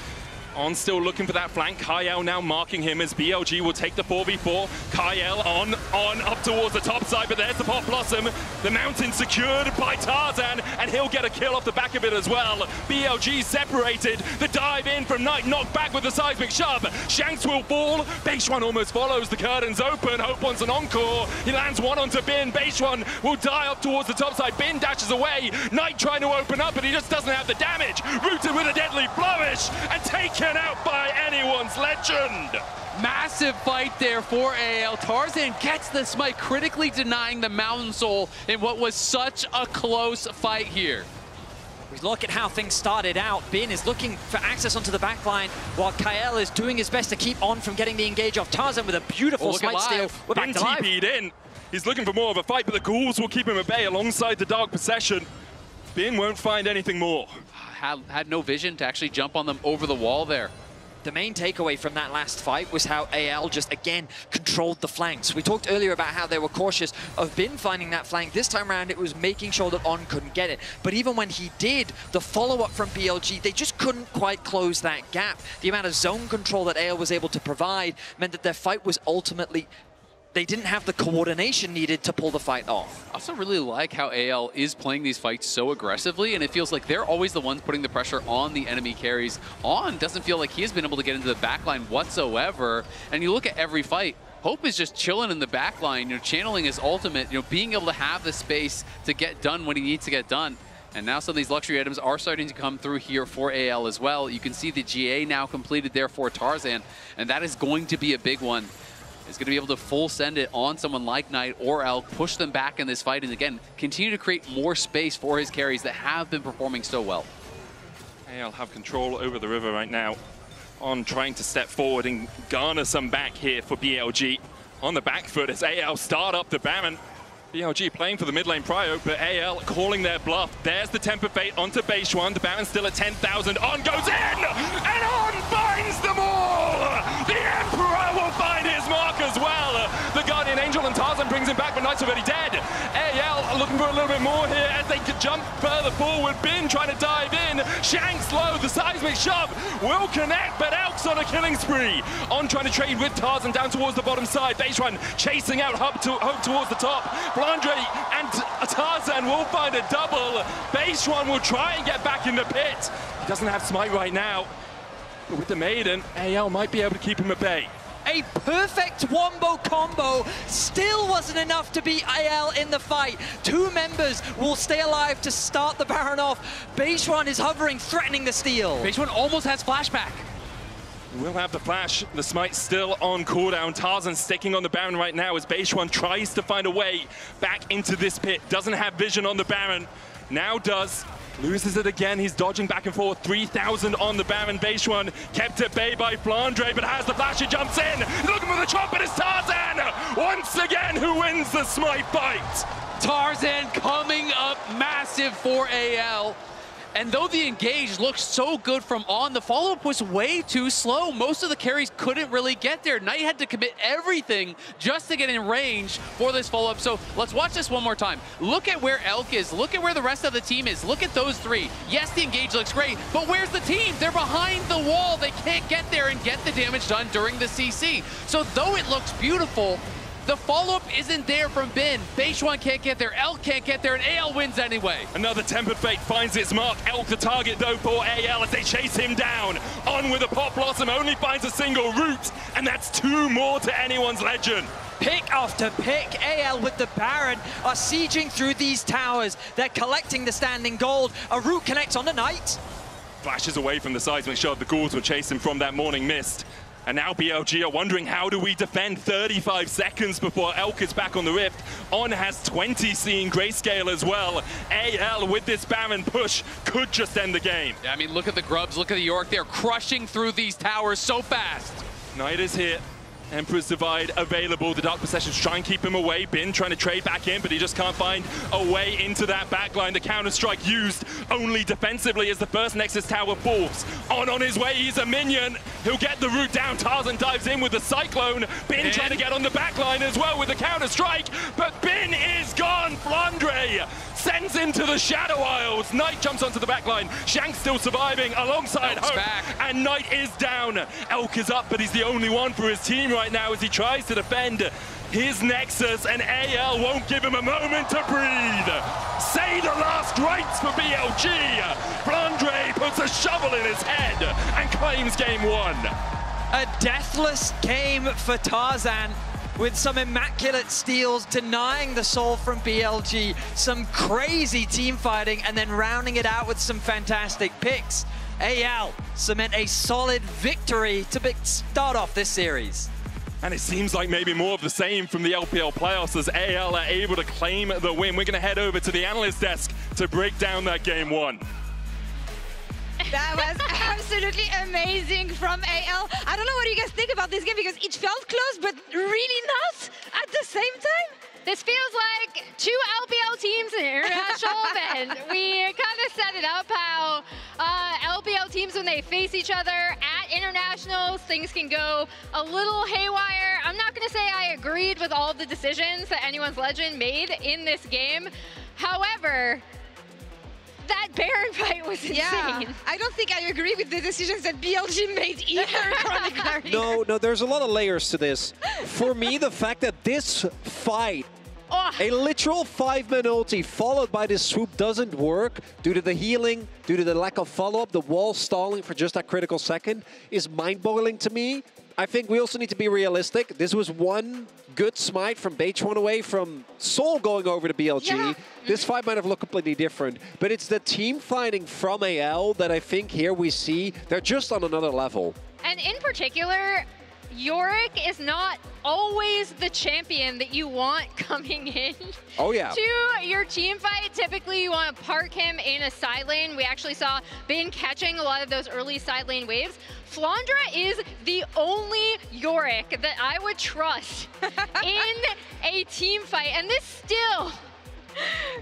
On still looking for that flank. Kyle now marking him as BLG will take the 4v4. Kyle on up towards the top side, but there's the Pot Blossom. The mountain secured by Tarzan, and he'll get a kill off the back of it as well. BLG separated. The dive in from Knight, knocked back with the seismic shove. Shanks will fall. Beishuan almost follows. The curtains open. Hope wants an encore. He lands one onto Bin. Beishuan will die up towards the top side. Bin dashes away. Knight trying to open up, but he just doesn't have the damage. Rooted with a deadly flourish and taken out by anyone's legend.
Massive fight there for AL. Tarzan gets the smite, critically denying the Mountain Soul in what was such a close fight here.
We look at how things started out. Bin is looking for access onto the backline, while Kyle is doing his best to keep On from getting the engage off Tarzan with a beautiful smite steal. We're back to live.
TP'd in. He's looking for more of a fight, but the ghouls will keep him at bay alongside the Dark Possession. Bin won't find anything more.
Had no vision to actually jump on them over the wall there.
The main takeaway from that last fight was how AL just, again, controlled the flanks. We talked earlier about how they were cautious of Bin finding that flank. This time around, it was making sure that On couldn't get it. But even when he did, the follow-up from BLG, they just couldn't quite close that gap. The amount of zone control that AL was able to provide meant that their fight was ultimately... They didn't have the coordination needed to pull the fight off.
I also really like how AL is playing these fights so aggressively, and it feels like they're always the ones putting the pressure on the enemy carries. On doesn't feel like he has been able to get into the backline whatsoever, and you look at every fight, Hope is just chilling in the backline, you know, channeling his ultimate, you know, being able to have the space to get done when he needs to get done. And now some of these luxury items are starting to come through here for AL as well. You can see the GA now completed there for Tarzan, and that is going to be a big one. Is going to be able to full send it on someone like Knight or Elk, push them back in this fight, and again, continue to create more space for his carries that have been performing so well.
AL have control over the river right now. On trying to step forward and garner some back here for BLG. On the back foot as AL start up the Baron. BLG playing for the mid lane prio, but AL calling their bluff. There's the Temper Fate onto Beishuan. The Baron's still at 10,000. On goes in! And On finds them all! The Emperor will find his mark as well. The Guardian Angel and Tarzan brings him back, but Knight's already dead. AL looking for a little bit more here as they could jump further forward. Bin trying to dive in. Shanks low. The seismic shove will connect, but Elk's on a killing spree. On trying to trade with Tarzan down towards the bottom side. Beishuan chasing out Hope towards the top. Blandre and Tarzan will find a double. Beishuan will try and get back in the pit. He doesn't have smite right now. But with the Maiden, AL might be able to keep him at bay.
A perfect wombo combo still wasn't enough to beat AL in the fight. Two members will stay alive to start the Baron off. Beishuan is hovering, threatening the steal.
Beishuan almost has flashback.
We'll have the flash. The smite's still on cooldown. Tarzan sticking on the Baron right now as Beishuan tries to find a way back into this pit. Doesn't have vision on the Baron. Now does. Loses it again. He's dodging back and forth. 3,000 on the Baron. Beishuan kept at bay by Flandre, but has the flash. He jumps in. Looking for the chop, but it's Tarzan once again who wins the smite fight.
Tarzan coming up massive for AL. And though the engage looked so good from On, the follow-up was way too slow. Most of the carries couldn't really get there. Knight had to commit everything just to get in range for this follow-up. So let's watch this one more time. Look at where Elk is. Look at where the rest of the team is. Look at those three. Yes, the engage looks great, but where's the team? They're behind the wall. They can't get there and get the damage done during the CC. So though it looks beautiful, The follow-up isn't there from Bin. Beishuan can't get there, Elk can't get there, and AL wins anyway.
Another Tempered Fate finds its mark. Elk the target though for AL as they chase him down. On with a Pop Blossom, only finds a single root, and that's 2 more to anyone's legend.
Pick after pick, AL with the Baron are sieging through these towers. They're collecting the standing gold. A root connects on the Knight.
Flashes away from the seismic shot. The Ghouls will chase him from that morning mist. And now BLG are wondering, how do we defend 35 seconds before Elk is back on the Rift? On has 20, seeing Grayscale as well. AL with this Baron push could just end the game.
Yeah, I mean, look at the Grubs, look at the York. They're crushing through these towers so fast.
Knight is here. Emperor's Divide available. The Dark Possessions try and keep him away. Bin trying to trade back in, but he just can't find a way into that backline. The Counter-Strike used only defensively as the first Nexus Tower falls. On his way, he's a minion. He'll get the root down. Tarzan dives in with the Cyclone. Bin trying to get on the backline as well with the Counter-Strike, but Bin is gone. Flandre sends him to the Shadow Isles. Knight jumps onto the backline. Shanks still surviving alongside Hope, and Knight is down. Elk is up, but he's the only one for his team right now as he tries to defend his Nexus, and AL won't give him a moment to breathe. Say the last rites for BLG. Flandre puts a shovel in his head and claims game 1.
A deathless game for Tarzan, with some immaculate steals, denying the soul from BLG, some crazy team fighting, and then rounding it out with some fantastic picks. AL cement a solid victory to start off this series.
And it seems like maybe more of the same from the LPL playoffs as AL are able to claim the win. We're going to head over to the analyst desk to break down that game 1.
That was absolutely amazing from AL. I don't know what you guys think about this game, because it felt close, but really not at the same time.
This feels like 2 LPL teams in international, and we kind of set it up how LPL teams, when they face each other at internationals, things can go a little haywire. I'm not going to say I agreed with all of the decisions that Anyone's Legend made in this game. However, that Baron fight was insane.
Yeah, I don't think I agree with the decisions that BLG made either.
No, there's a lot of layers to this. For me, the fact that this fight, a literal 5-man ulti followed by this swoop doesn't work due to the healing, due to the lack of follow-up, the wall stalling for just that critical second, is mind-boggling to me. I think we also need to be realistic. This was one good smite from Beishuan away from Seoul going over to BLG. Yeah. This fight might have looked completely different, but it's the team fighting from AL that I think here we see they're just on another level.
And in particular, Yorick is not always the champion that you want coming in to your team fight. Typically, you want to park him in a side lane. We actually saw Bin catching a lot of those early side lane waves. Flandre is the only Yorick that I would trust in a team fight, and this still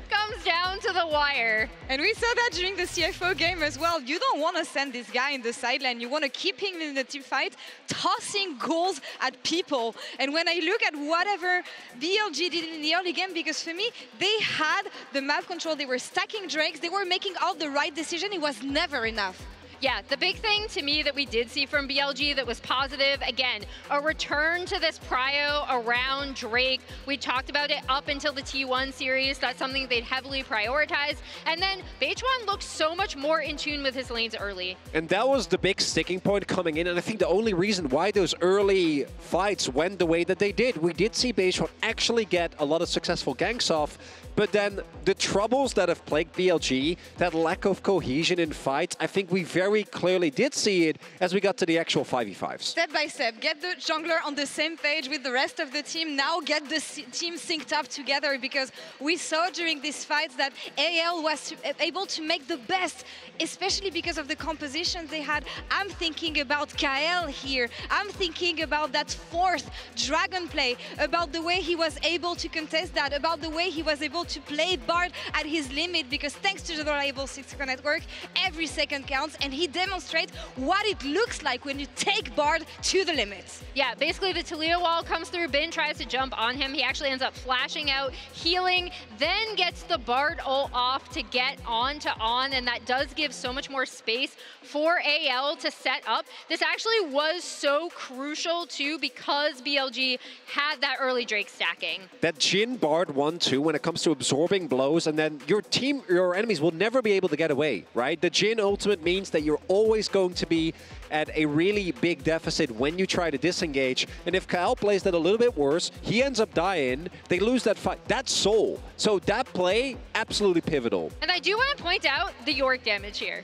comes down to the wire.
And we saw that during the CFO game as well. You don't want to send this guy in the sideline. You want to keep him in the team fight, tossing goals at people. And when I look at whatever BLG did in the early game, because for me, they had the map control. They were stacking drakes. They were making all the right decision. It was never enough.
Yeah, the big thing to me that we did see from BLG that was positive, again, a return to this prio around Drake. We talked about it up until the T1 series. That's something they'd heavily prioritized. And then Beishuan looked so much more in tune with his lanes early.
And that was the big sticking point coming in. And I think the only reason why those early fights went the way that they did, we did see Beishuan actually get a lot of successful ganks off. But then the troubles that have plagued BLG, that lack of cohesion in fights, I think we very clearly did see it as we got to the actual 5v5s.
Step by step, get the jungler on the same page with the rest of the team. Now get the team synced up together, because we saw during these fights that AL was able to make the best, especially because of the compositions they had. I'm thinking about Kael here. I'm thinking about that 4th Dragon play, about the way he was able to contest that, about the way he was able to play Bard at his limit because thanks to the reliable 6-core network, every second counts, and he demonstrates what it looks like when you take Bard to the limit.
Yeah, basically the Taliyah wall comes through, Bin tries to jump on him, he actually ends up flashing out, healing, then gets the Bard ult off to get on to On, and that does give so much more space for AL to set up. This actually was so crucial too because BLG had that early Drake stacking.
That Jhin Bard 1-2 when it comes to absorbing blows, and then your enemies will never be able to get away, right? The Jhin ultimate means that you're always going to be at a really big deficit when you try to disengage. And if Kyle plays that a little bit worse, he ends up dying, they lose that fight. That's soul. So that play, absolutely pivotal.
And I do want to point out the Yorick damage here.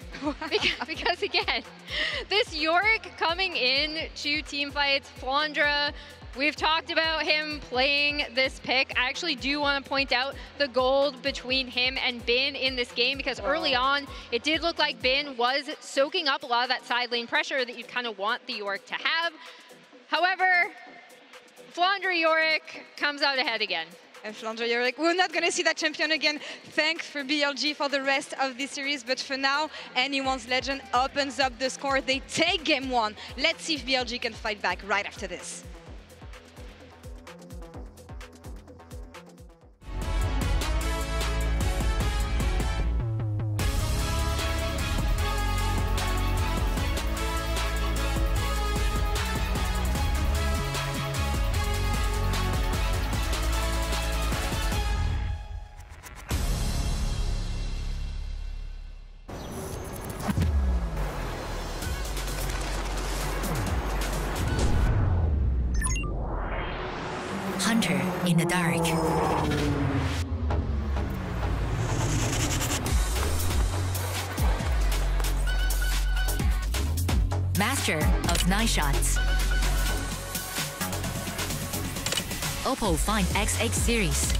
because again, this Yorick coming in to team fights, Flandra, we've talked about him playing this pick. I actually do want to point out the gold between him and Bin in this game because early on, it did look like Bin was soaking up a lot of that side lane pressure that you kind of want the Yorick to have. However, Flandra Yorick comes out ahead again.
And Flandra Yorick, we're not going to see that champion again. Thanks for BLG for the rest of this series. But for now, anyone's legend opens up the score. They take game 1. Let's see if BLG can fight back right after this.
Hunter in the dark. Master of 9 shots. Oppo Find XX series.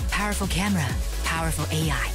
Powerful camera, powerful AI.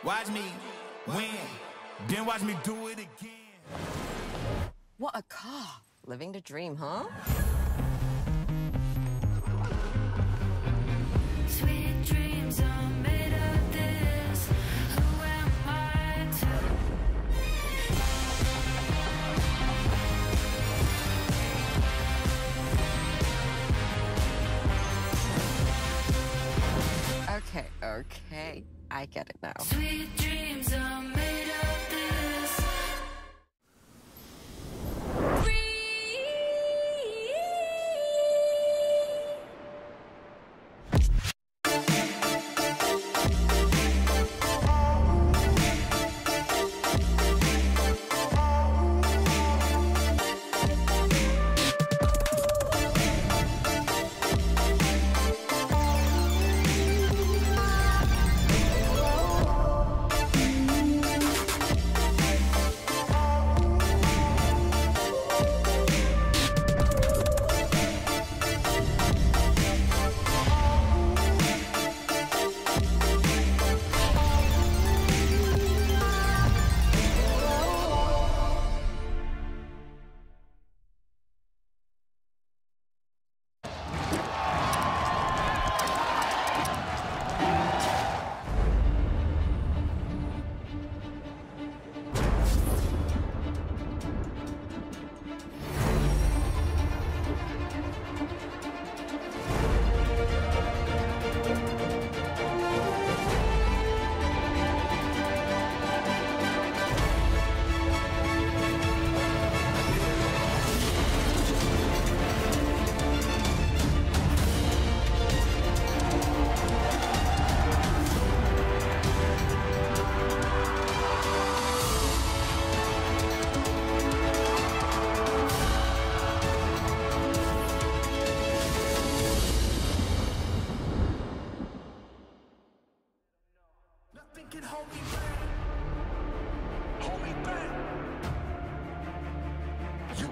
Watch me win, then watch me do it again.
What a car. Living the dream, huh?
Sweet dreams are made of this. Who am I to?
Okay. I get it now.
Sweet dreams are made of this.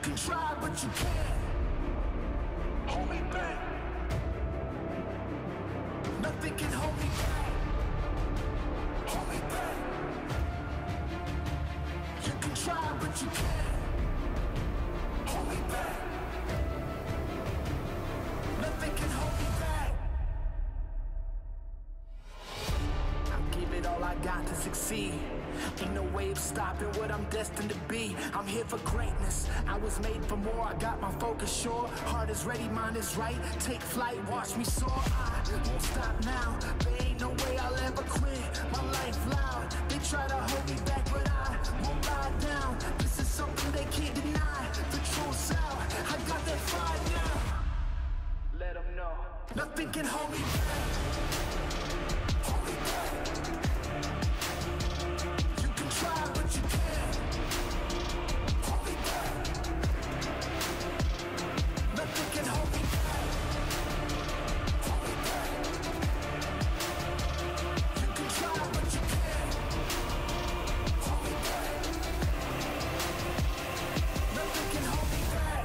can try, but you can't hold me back. Nothing can hold me back. Hold me back. You can try, but you can't hold me back. Nothing can hold me back. I'll give it all I got to succeed. Ain't no way of stopping what I'm destined to be. I'm here for greatness. I was made for more. I got my focus sure. Heart is ready, mind is right. Take flight, watch me soar. I won't stop now. There ain't no way I'll ever quit. My life loud. They try to hold me back, but I won't bow down. This is something they can't deny. The truth's out. I got that fire now. Let them know. Nothing can hold me back. Hold me back. Try, but you can't hold me back. Nothing can hold me back. Hold me back. You can try, but you can't hold me back. Nothing can hold me back.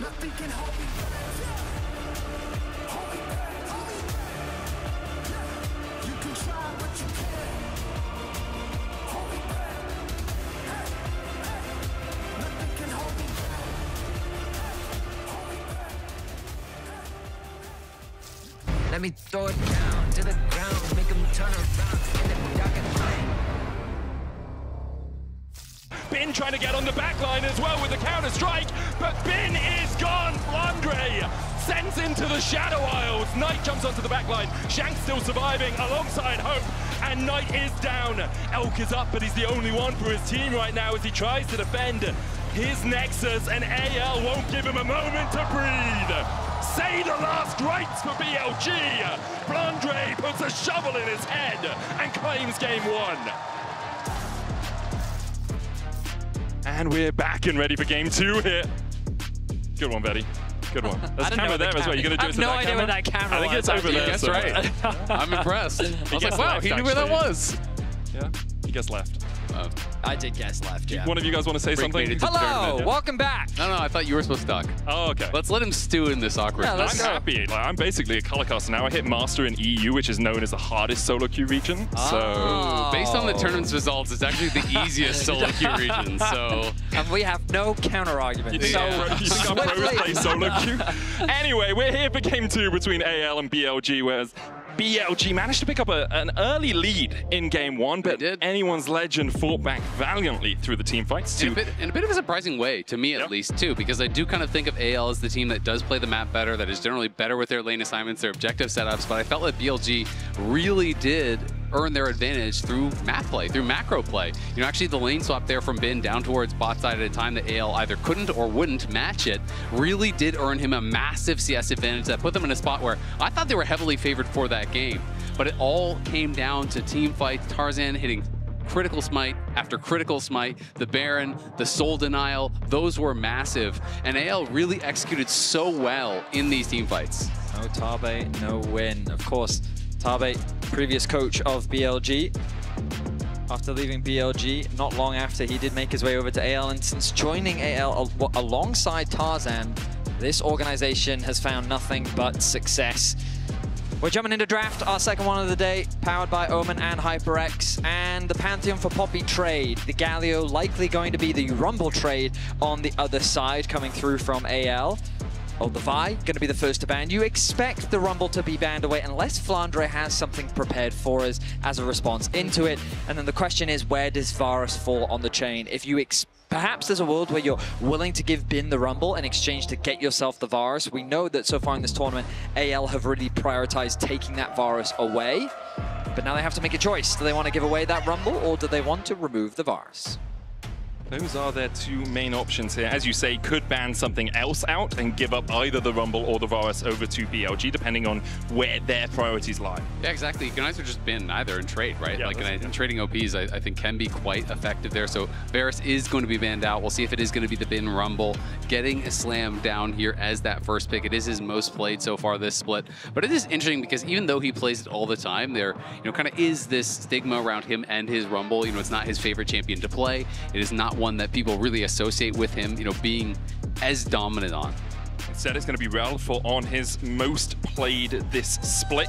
Nothing can hold me back. Hold me back. Hold me back. You can try, but you can't hold me back. Hey, hey. Nothing can hold me back. Hold me back.
Let me throw it down to the ground, make them turn around, and then duck and play.
Bin trying to get on the back line as well with the counter-strike, but Bin is gone. Blandre sends into the Shadow Isles. Knight jumps onto the back line. Shanks still surviving alongside Hope, and Knight is down. Elk is up, but he's the only one for his team right now as he tries to defend his Nexus, and AL won't give him a moment to breathe. Say the last rites for BLG. Blandre puts a shovel in his head and claims game one. And we're back and ready for game two here. Good one, Betty. Good one. There's a camera there as well. You're going to do it to that camera?
I have no idea where that camera was.
I think it's over there.
That's right. I'm impressed. I was like, wow, he knew where that was.
Yeah, he guessed left.
I did guess left, yeah.
One of you guys want to say something?
Hello, welcome back.
No, I thought you were supposed to talk.
Oh, okay.
Let's let him stew in this awkward.
Yeah, I'm happy. Like, I'm basically a color caster now. I hit Master in EU, which is known as the hardest solo queue region. So,
based on the tournament's results, it's actually the easiest solo queue region. So,
and we have no counter argument.
You think our pros play solo queue? Anyway, we're here for game two between AL and BLG, whereas BLG managed to pick up an early lead in game one, but anyone's legend fought back valiantly through the team fights.
In a bit of a surprising way, to me at least, too, because I do kind of think of AL as the team that does play the map better, that is generally better with their lane assignments, their objective setups, but I felt like BLG really did earn their advantage through map play, through macro play. You know, actually the lane swap there from Bin down towards bot side at a time that AL either couldn't or wouldn't match it really did earn him a massive CS advantage that put them in a spot where I thought they were heavily favored for that game. But it all came down to team fights, Tarzan hitting critical smite after critical smite, the Baron, the soul denial, those were massive. And AL really executed so well in these team fights.
No Tabe, no win. Of course, Tabe, previous coach of BLG. After leaving BLG, not long after, he did make his way over to AL, and since joining AL alongside Tarzan, this organization has found nothing but success. We're jumping into draft, our second one of the day, powered by Omen and HyperX, and the Pantheon for Poppy trade. The Galio likely going to be the Rumble trade on the other side, coming through from AL. Oh, the Vi going to be the first to ban. You expect the Rumble to be banned away unless Flandre has something prepared for us as a response into it. And then the question is, where does Varus fall on the chain? If you perhaps there's a world where you're willing to give Bin the Rumble in exchange to get yourself the Varus. We know that so far in this tournament, AL have really prioritized taking that Varus away. But now they have to make a choice. Do they want to give away that Rumble or do they want to remove the Varus?
Those are their two main options here. As you say, could ban something else out and give up either the Rumble or the Varus over to BLG, depending on where their priorities lie.
Yeah, exactly. You can either just bin either and trade, right?
Yeah,
like, and trading OPs, I think, can be quite effective there. So Varus is going to be banned out. We'll see if it is going to be the bin Rumble. Getting Islam down here as that first pick. It is his most played so far this split. But it is interesting because even though he plays it all the time, there, kind of is this stigma around him and his Rumble. It's not his favorite champion to play. It is not one that people really associate with him, being as dominant on.
Instead, it's going to be Rel on his most played this split.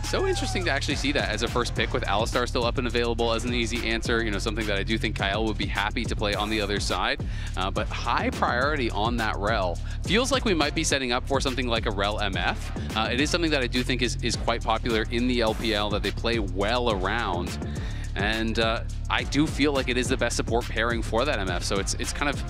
So interesting to actually see that as a first pick with Alistar still up and available as an easy answer. Something that I do think Kyle would be happy to play on the other side. But high priority on that Rel. Feels like we might be setting up for something like a Rel MF. It is something that I do think is quite popular in the LPL, that they play well around. And I do feel like it is the best support pairing for that MF, so it's kind of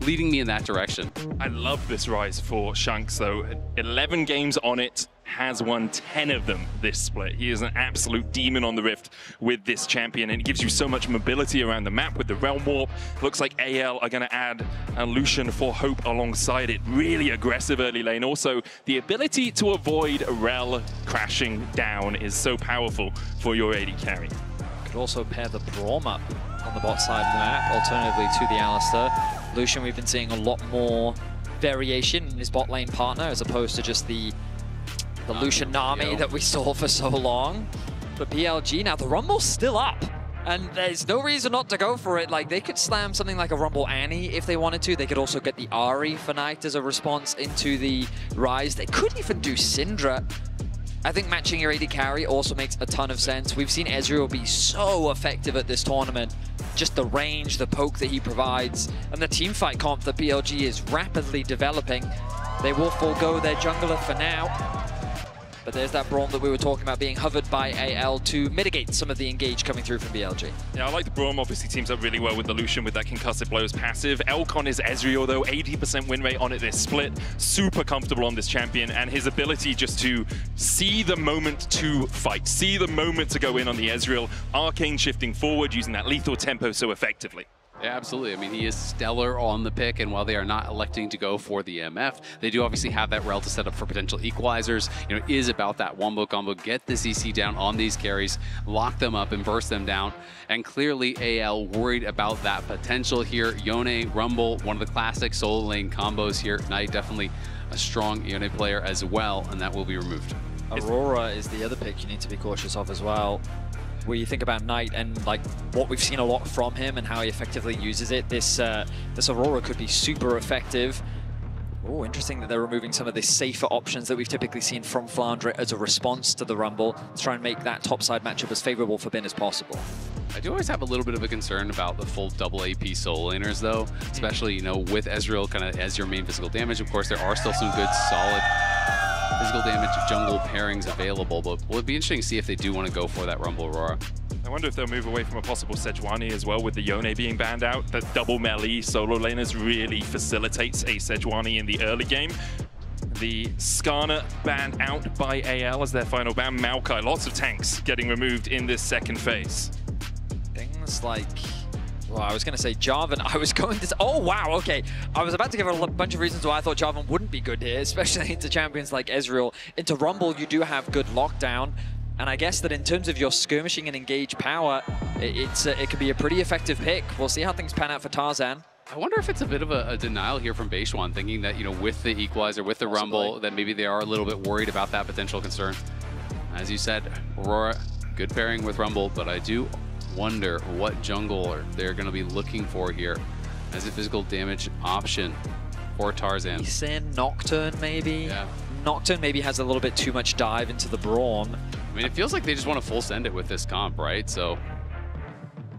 leading me in that direction.
I love this rise for Shanks, though. 11 games on it, has won 10 of them this split. He is an absolute demon on the Rift with this champion, and it gives you so much mobility around the map with the Realm Warp. Looks like AL are going to add a Lucian for Hope alongside it. Really aggressive early lane. Also, the ability to avoid Rel crashing down is so powerful for your AD carry.
Could also pair the Braum up on the bot side of the map, alternatively to the Alistar. Lucian, we've been seeing a lot more variation in his bot lane partner as opposed to just the Lucian Nami that we saw for so long. But BLG now, the Rumble's still up. And there's no reason not to go for it. Like, they could slam something like a Rumble Annie if they wanted to. They could also get the Ahri for Knight as a response into the Rise. They could even do Syndra. I think matching your AD carry also makes a ton of sense. We've seen Ezreal be so effective at this tournament. Just the range, the poke that he provides, and the teamfight comp that BLG is rapidly developing. They will forego their jungler for now. But there's that Braum that we were talking about being hovered by AL to mitigate some of the engage coming through from BLG.
Yeah, I like the Braum. Obviously teams up really well with the Lucian with that concussive blows passive. Elcon is Ezreal though, 80% win rate on it this split. Super comfortable on this champion, and his ability just to see the moment to fight, see the moment to go in on the Ezreal. Arcane shifting forward, using that lethal tempo so effectively.
Yeah, absolutely. I mean, he is stellar on the pick, and while they are not electing to go for the MF, they do obviously have that Rel to set up for potential equalizers. It is about that wombo combo, get the CC down on these carries, lock them up and burst them down. And clearly AL worried about that potential here. Yone, Rumble, one of the classic solo lane combos here. Knight definitely a strong Yone player as well, and that will be removed.
Aurora is the other pick you need to be cautious of as well. Where you think about Knight and like what we've seen a lot from him and how he effectively uses it, this Aurora could be super effective. Oh, interesting that they're removing some of the safer options that we've typically seen from Flandre as a response to the Rumble to try and make that topside matchup as favorable for Bin as possible.
I do always have a little bit of a concern about the full double AP solo laners though, especially, with Ezreal kind of as your main physical damage. Of course, there are still some good solid physical damage jungle pairings available, but will it be interesting to see if they do want to go for that Rumble Aurora.
I wonder if they'll move away from a possible Sejuani as well with the Yone being banned out. That double melee solo laners really facilitates a Sejuani in the early game. The Skarner banned out by AL as their final ban. Maokai, lots of tanks getting removed in this second phase.
Things like... Well, I was going to say Jarvan. I was going to... Oh, wow, okay. I was about to give a bunch of reasons why I thought Jarvan wouldn't be good here, especially into champions like Ezreal. Into Rumble, you do have good lockdown. And I guess that in terms of your skirmishing and engage power, it could be a pretty effective pick. We'll see how things pan out for Tarzan.
I wonder if it's a bit of a denial here from Beishwan, thinking that, with the equalizer, with the Rumble, that maybe they are a little bit worried about that potential concern. As you said, Aurora, good pairing with Rumble, but I do wonder what jungle they're going to be looking for here as a physical damage option for Tarzan.
He's saying Nocturne, maybe?
Yeah.
Nocturne maybe has a little bit too much dive into the Braum.
I mean, it feels like they just want to full send it with this comp, right? So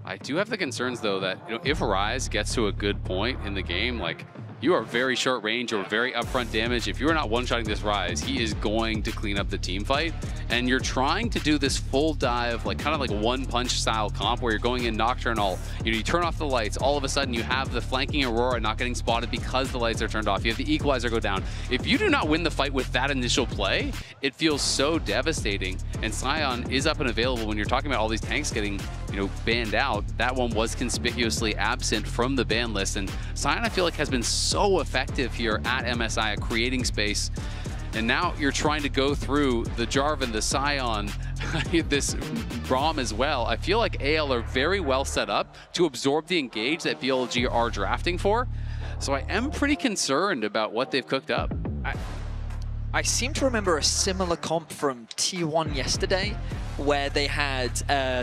I do have the concerns, though, that if Rise gets to a good point in the game, like You are very short range or very upfront damage. If you are not one-shotting this Rise, he is going to clean up the team fight. And you're trying to do this full dive, like kind of like one-punch style comp where you're going in nocturnal. You turn off the lights. All of a sudden, you have the flanking Aurora not getting spotted because the lights are turned off. You have the equalizer go down. If you do not win the fight with that initial play, it feels so devastating. And Sion is up and available when you're talking about all these tanks getting, banned out. That one was conspicuously absent from the ban list. And Sion, I feel like, has been so effective here at MSI at creating space. And now you're trying to go through the Jarvan, the Sion, this Braum as well. I feel like AL are very well set up to absorb the engage that BLG are drafting for. So I am pretty concerned about what they've cooked up.
I seem to remember a similar comp from T1 yesterday where they had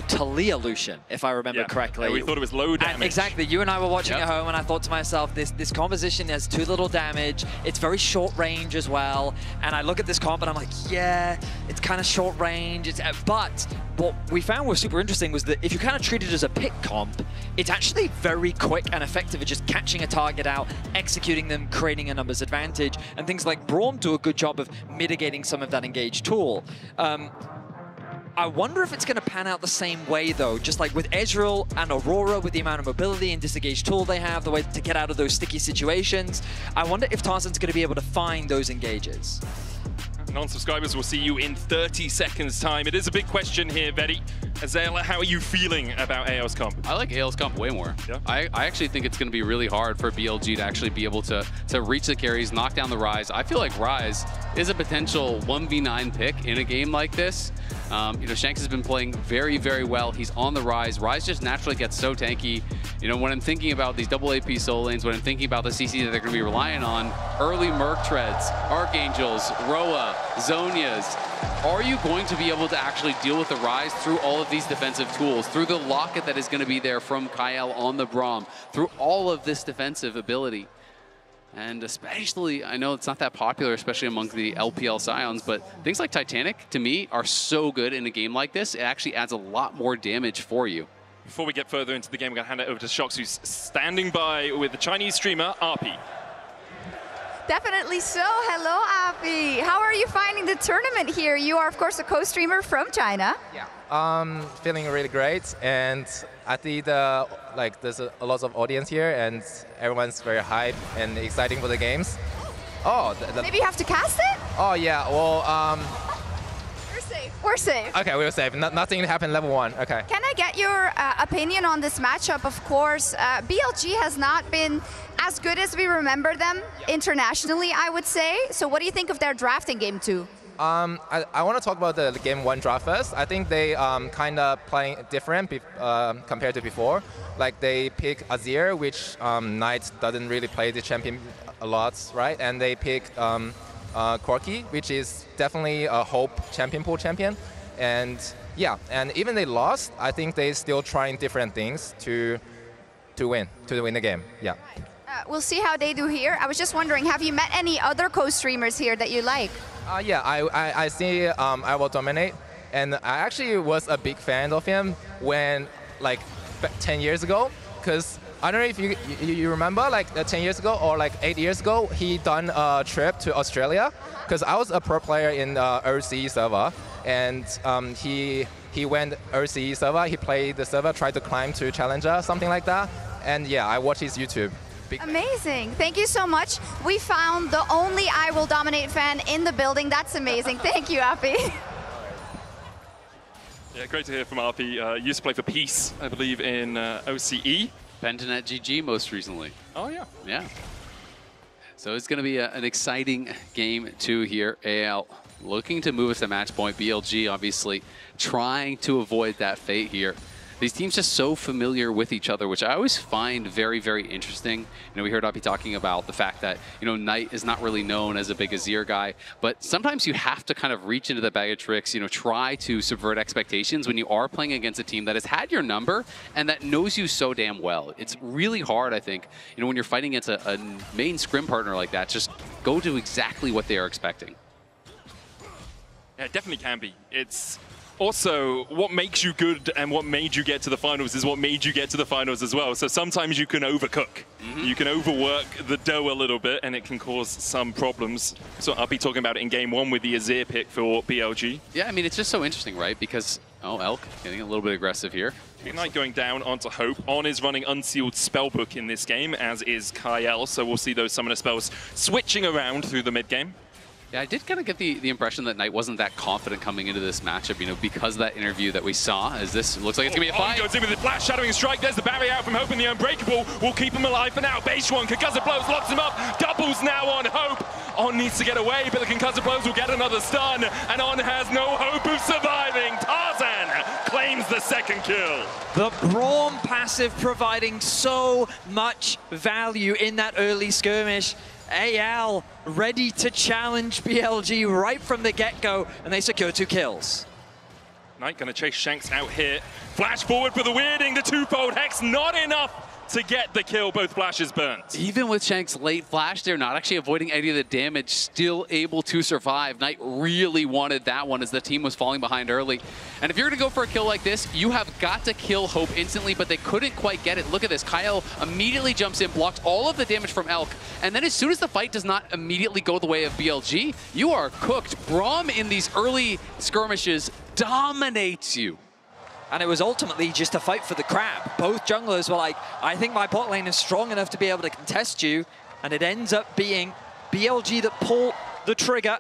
Talia Lucian, if I remember correctly.
We thought it was low damage.
And exactly, you and I were watching at home and I thought to myself, this composition has too little damage, it's very short range as well, and I look at this comp and I'm like, yeah, it's kind of short range, but what we found was super interesting was that if you kind of treat it as a pick comp, it's actually very quick and effective at just catching a target out, executing them, creating a numbers advantage, and things like Braum do a good job of mitigating some of that engage tool. I wonder if it's going to pan out the same way, though, just like with Ezreal and Aurora, with the amount of mobility and disengage tool they have, the way to get out of those sticky situations. I wonder if Tarzan's going to be able to find those engages.
Non-subscribers will see you in 30 seconds time. It is a big question here, Betty. Azale, how are you feeling about AL's comp?
I like AL's comp way more. Yeah. I actually think it's going to be really hard for BLG to actually be able to reach the carries, knock down the Rise. I feel like Rise is a potential 1v9 pick in a game like this. Shanks has been playing very, very well. He's on the Rise. Rise just naturally gets so tanky. When I'm thinking about these double AP soul lanes, when I'm thinking about the CC that they're going to be relying on, early Merc Treads, Archangels, Roa, Zonias, are you going to be able to actually deal with the Rise through all of these defensive tools, through the locket that is going to be there from Kyle on the Braum, through all of this defensive ability? And especially, I know it's not that popular, especially among the LPL Scions, but things like Titanic, to me, are so good in a game like this. It actually adds a lot more damage for you.
Before we get further into the game, we're going to hand it over to Shox, who's standing by with the Chinese streamer, RP.
Definitely so. Hello, Api. How are you finding the tournament here? You are, of course, a co-streamer from China.
Yeah. Feeling really great, and I think there's a lot of audience here, and everyone's very hyped and exciting for the games. Oh,
maybe you have to cast it?
Oh yeah. Well,
we're safe. We're safe.
Okay, we're safe. Nothing happened level 1. Okay.
Can I get your opinion on this matchup? Of course, BLG has not been as good as we remember them internationally, I would say. So what do you think of their drafting game 2?
I want to talk about the game 1 draft first. I think they kind of playing different compared to before. Like they pick Azir, which Knight doesn't really play the champion a lot, right? And they pick Corki, which is definitely a hope champion pool champion. And yeah, and even they lost, I think they still trying different things to win the game. Yeah.
We'll see how they do here. I was just wondering, have you met any other co-streamers here that you like?
Yeah, I see I Will Dominate, and I actually was a big fan of him when, like, 10 years ago, because I don't know if you remember, like 10 years ago or like 8 years ago, he done a trip to Australia, because I was a pro player in OCE server, and he went OCE server, he played the server, tried to climb to Challenger, something like that, and yeah, I watched his YouTube.
Amazing. Thank you so much. We found the only I Will Dominate fan in the building. That's amazing. Thank you, Api.
Yeah, great to hear from RP. Used to play for Peace, I believe, in OCE.
Benton at GG most recently.
Oh, yeah.
Yeah. So it's going to be an exciting game 2 here. AL looking to move us to match point. BLG obviously trying to avoid that fate here. These teams just so familiar with each other, which I always find very, very interesting. We heard Api talking about the fact that, Knight is not really known as a big Azir guy, but sometimes you have to kind of reach into the bag of tricks, try to subvert expectations when you are playing against a team that has had your number and that knows you so damn well. It's really hard, I think, when you're fighting against a main scrim partner like that, just go to exactly what they are expecting.
Yeah, it definitely can be. Also, what makes you good and what made you get to the finals is what made you get to the finals as well. So sometimes you can overcook. You can overwork the dough a little bit and it can cause some problems. So I'll be talking about it in game 1 with the Azir pick for BLG.
Yeah, I mean, it's just so interesting, right? Because, oh, Elk getting a little bit aggressive here.
Knight going down onto Hope. On is running Unsealed Spellbook in this game, as is Kyle. So we'll see those summoner spells switching around through the mid game.
Yeah, I did kind of get the impression that Knight wasn't that confident coming into this matchup, you know, because of that interview that we saw, as this looks like it's going to be a fight.
Goes in with the flash shadowing strike. There's the barrier out from Hope, and the Unbreakable will keep him alive for now. Base1, concussive blows, locks him up. Doubles now on Hope. On needs to get away, but the concussive blows will get another stun, and On has no hope of surviving. Tarzan claims the second kill.
The Braum passive providing so much value in that early skirmish. AL ready to challenge BLG right from the get-go, and they secure 2 kills.
Knight going to chase Shanks out here. Flash forward for the weirding, the twofold Hex, not enough to get the kill. Both flashes burnt.
Even with Shanks' late flash, they're not actually avoiding any of the damage, still able to survive. Knight really wanted that one as the team was falling behind early. And if you're going to go for a kill like this, you have got to kill Hope instantly, but they couldn't quite get it. Look at this. Kyle immediately jumps in, blocks all of the damage from Elk, and then as soon as the fight does not immediately go the way of BLG, you are cooked. Braum in these early skirmishes dominates you.
And it was ultimately just a fight for the crab. Both junglers were like, I think my bot lane is strong enough to be able to contest you. And it ends up being BLG that pull the trigger,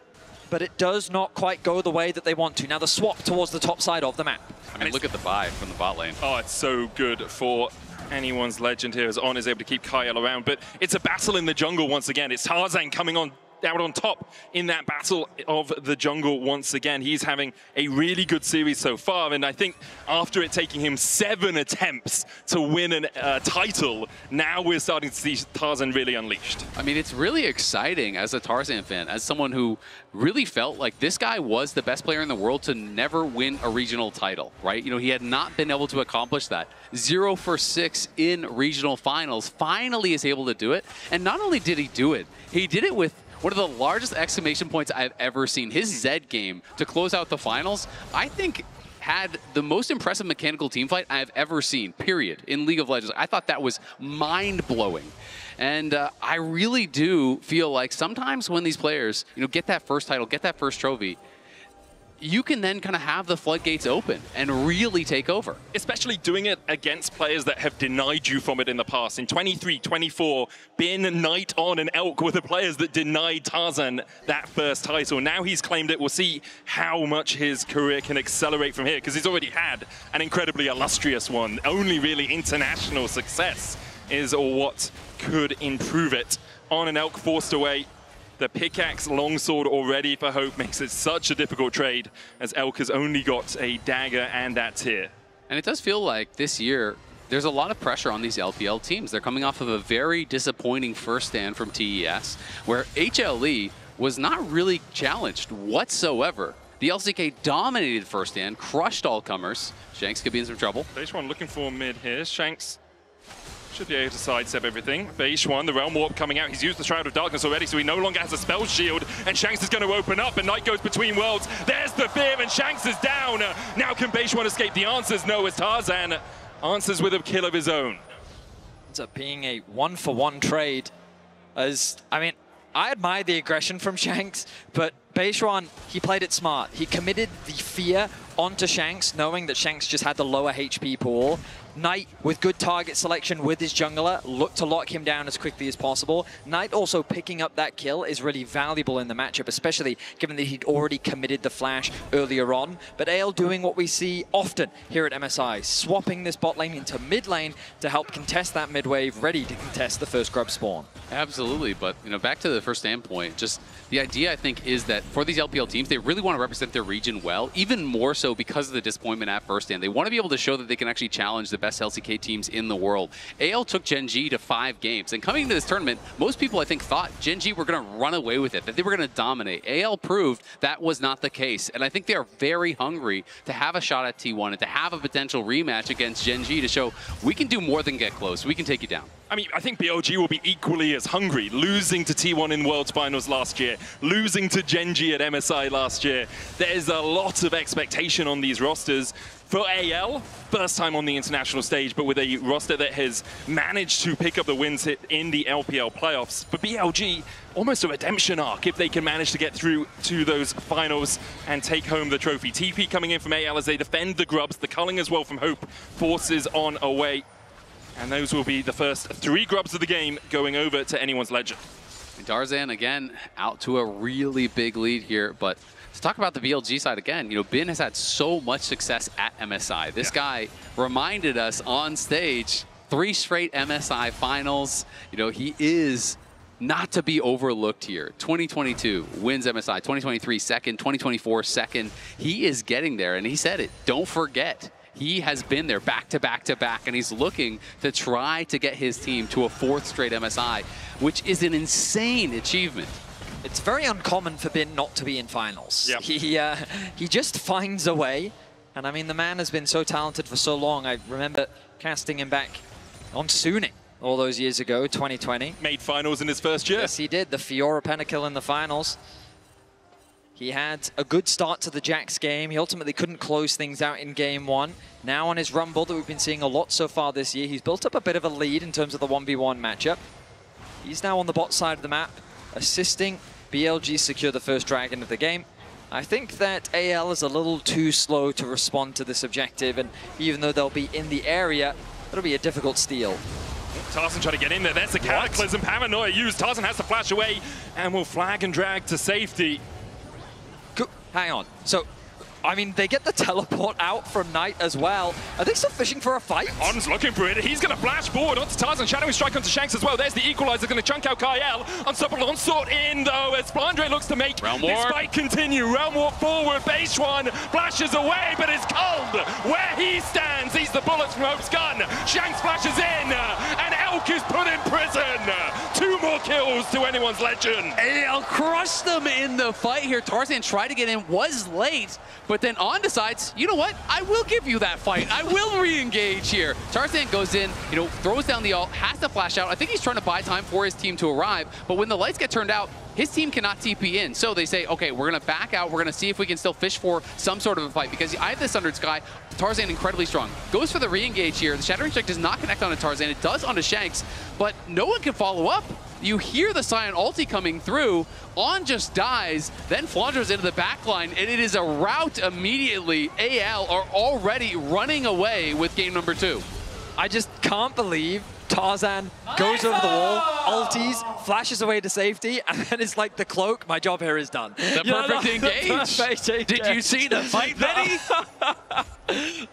but it does not quite go the way that they want to. Now the swap towards the top side of the map.
I mean, look at the buy from the bot lane.
Oh, it's so good for anyone's legend here as On is able to keep Kyle around. But it's a battle in the jungle once again. It's Tarzan coming on out on top in that battle of the jungle once again. He's having a really good series so far, and I think after it taking him 7 attempts to win a title, now we're starting to see Tarzan really unleashed.
I mean, it's really exciting as a Tarzan fan, as someone who really felt like this guy was the best player in the world to never win a regional title, right? You know, he had not been able to accomplish that. 0 for 6 in regional finals, finally is able to do it. And not only did he do it, he did it with one of the largest exclamation points I've ever seen. His Zed game to close out the finals, I think had the most impressive mechanical team fight I've ever seen, period, in League of Legends. I thought that was mind-blowing. And I really do feel like sometimes when these players, you know, get that first title, get that first trophy, you can then kind of have the floodgates open and really take over.
Especially doing it against players that have denied you from it in the past. In 23, 24, Bin, Knight, On, and Elk were the players that denied Tarzan that first title. Now he's claimed it. We'll see how much his career can accelerate from here, because he's already had an incredibly illustrious one. Only really international success is what could improve it. On and Elk forced away. The pickaxe longsword already for Hope makes it such a difficult trade, as Elk has only got a dagger and that tier.
And it does feel like this year, there's a lot of pressure on these LPL teams. They're coming off of a very disappointing first stand from TES, where HLE was not really challenged whatsoever. The LCK dominated first stand, crushed all comers. Shanks could be in some trouble.
Base1 looking for mid here. Shanks should be able to sidestep everything. Base1, the Realm Warp coming out. He's used the Shroud of Darkness already, so he no longer has a spell shield. And Shanks is going to open up, and Knight goes between worlds. There's the fear, and Shanks is down. Now can Base1 escape? The answers no, as Tarzan answers with a kill of his own.
Ends up being a 1-for-1 trade. As, I mean, I admire the aggression from Shanks, but Base1, he played it smart. He committed the fear onto Shanks, knowing that Shanks just had the lower HP pool. Knight, with good target selection with his jungler, looked to lock him down as quickly as possible. Knight also picking up that kill is really valuable in the matchup, especially given that he'd already committed the flash earlier on. But AL doing what we see often here at MSI, swapping this bot lane into mid lane to help contest that mid wave, ready to contest the first grub spawn.
Absolutely, but you know, back to the first standpoint, just the idea I think is that for these LPL teams, they really want to represent their region well, even more so because of the disappointment at first stand. They want to be able to show that they can actually challenge the best LCK teams in the world. AL took Gen G to 5 games. And coming into this tournament, most people, I think, thought Gen G were going to run away with it, that they were going to dominate. AL proved that was not the case. And I think they are very hungry to have a shot at T1 and to have a potential rematch against Gen G to show we can do more than get close. We can take you down.
I mean, I think BLG will be equally as hungry, losing to T1 in Worlds Finals last year, losing to Gen G at MSI last year. There's a lot of expectation on these rosters. For AL, first time on the international stage, but with a roster that has managed to pick up the wins in the LPL playoffs. For BLG, almost a redemption arc if they can manage to get through to those finals and take home the trophy. TP coming in from AL as they defend the Grubs, the culling as well from Hope forces on away. And those will be the first 3 Grubs of the game going over to anyone's legend.
Tarzan, again, out to a really big lead here, but to talk about the BLG side again, you know, Bin has had so much success at MSI. This guy reminded us on stage, 3 straight MSI finals. You know, he is not to be overlooked here. 2022 wins MSI, 2023 second, 2024 second. He is getting there, and he said it, don't forget. He has been there back to back to back, and he's looking to try to get his team to a 4th straight MSI, which is an insane achievement.
It's very uncommon for Bin not to be in finals.
Yep.
He just finds a way, and I mean, the man has been so talented for so long. I remember casting him back on Suning all those years ago, 2020.
Made finals in his first year.
Yes, he did. The Fiora Pentakill in the finals. He had a good start to the Jax game. He ultimately couldn't close things out in game 1. Now on his Rumble that we've been seeing a lot so far this year, he's built up a bit of a lead in terms of the 1v1 matchup. He's now on the bot side of the map, assisting BLG secure the first dragon of the game. I think that AL is a little too slow to respond to this objective, and even though they'll be in the area, it'll be a difficult steal.
Tarzan trying to get in there. There's the Cataclysm. Paranoia used. Tarzan has to flash away and will flag and drag to safety.
Hang on. So, I mean, they get the teleport out from Knight as well. Are they still fishing for a fight?
On's looking for it. He's going to flash forward onto Tarzan. Shadowing strike onto Shanks as well. There's the equalizer, going to chunk out Kyle. Unstoppable onslaught in, though, as Flandre looks to make this fight continue. Realm Warp forward. Base one flashes away, but it's cold where he stands. He's the bullets from Hope's gun. Shanks flashes in, and Elk is put in prison. 2 more kills to anyone's legend.
AL crushed them in the fight here. Tarzan tried to get in, was late, but then On decides, you know what? I will give you that fight. I will re-engage here. Tarzan goes in, you know, throws down the ult, has to flash out. I think he's trying to buy time for his team to arrive, but when the lights get turned out, his team cannot TP in. So they say, okay, we're going to back out. We're going to see if we can still fish for some sort of a fight, because I have this Sundered Sky. Tarzan incredibly strong. Goes for the re-engage here. The Shattering Strike does not connect onto Tarzan. It does onto Shanks, but no one can follow up. You hear the Scion ulti coming through. On just dies, then Flandra's into the backline, and it is a rout immediately. AL are already running away with game number 2.
I just can't believe Tarzan goes over the wall, ulties, flashes away to safety, and then it's like the cloak. My job here is done.
The perfect engage. Did you see the fight, Benny?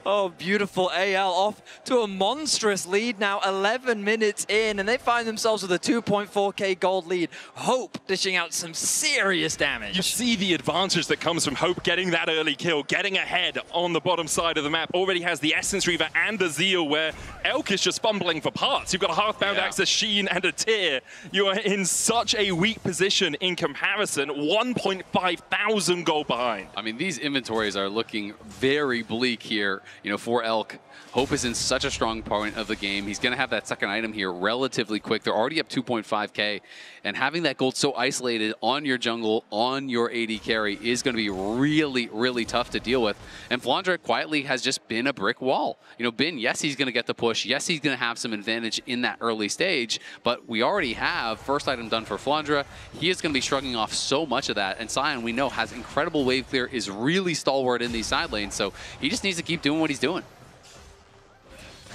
Oh, beautiful. AL off to a monstrous lead now, 11 minutes in, and they find themselves with a 2.4k gold lead. Hope dishing out some serious damage.
You see the advantage that comes from Hope getting that early kill, getting ahead on the bottom side of the map. Already has the Essence Reaver and the Zeal, where Elk is just fumbling for parts. You've got a Hearthbound Axe, a Sheen, and a Tyr. You are in such a weak position in comparison. 1.5 thousand gold behind.
I mean, these inventories are looking very bleak here, you know, for Elk. Hope is in such a strong point of the game. He's going to have that second item here relatively quick. They're already up 2.5k, and having that gold so isolated on your jungle, on your AD carry is going to be really, really tough to deal with. And Flandre quietly has just been a brick wall. You know, Bin, yes, he's going to get the push. Yes, he's going to have some advantage in that early stage, but we already have first item done for Flandre. He is going to be shrugging off so much of that, and Sion, we know, has incredible wave clear, is really stalwart in these side lanes, so he just needs to keep doing what he's doing.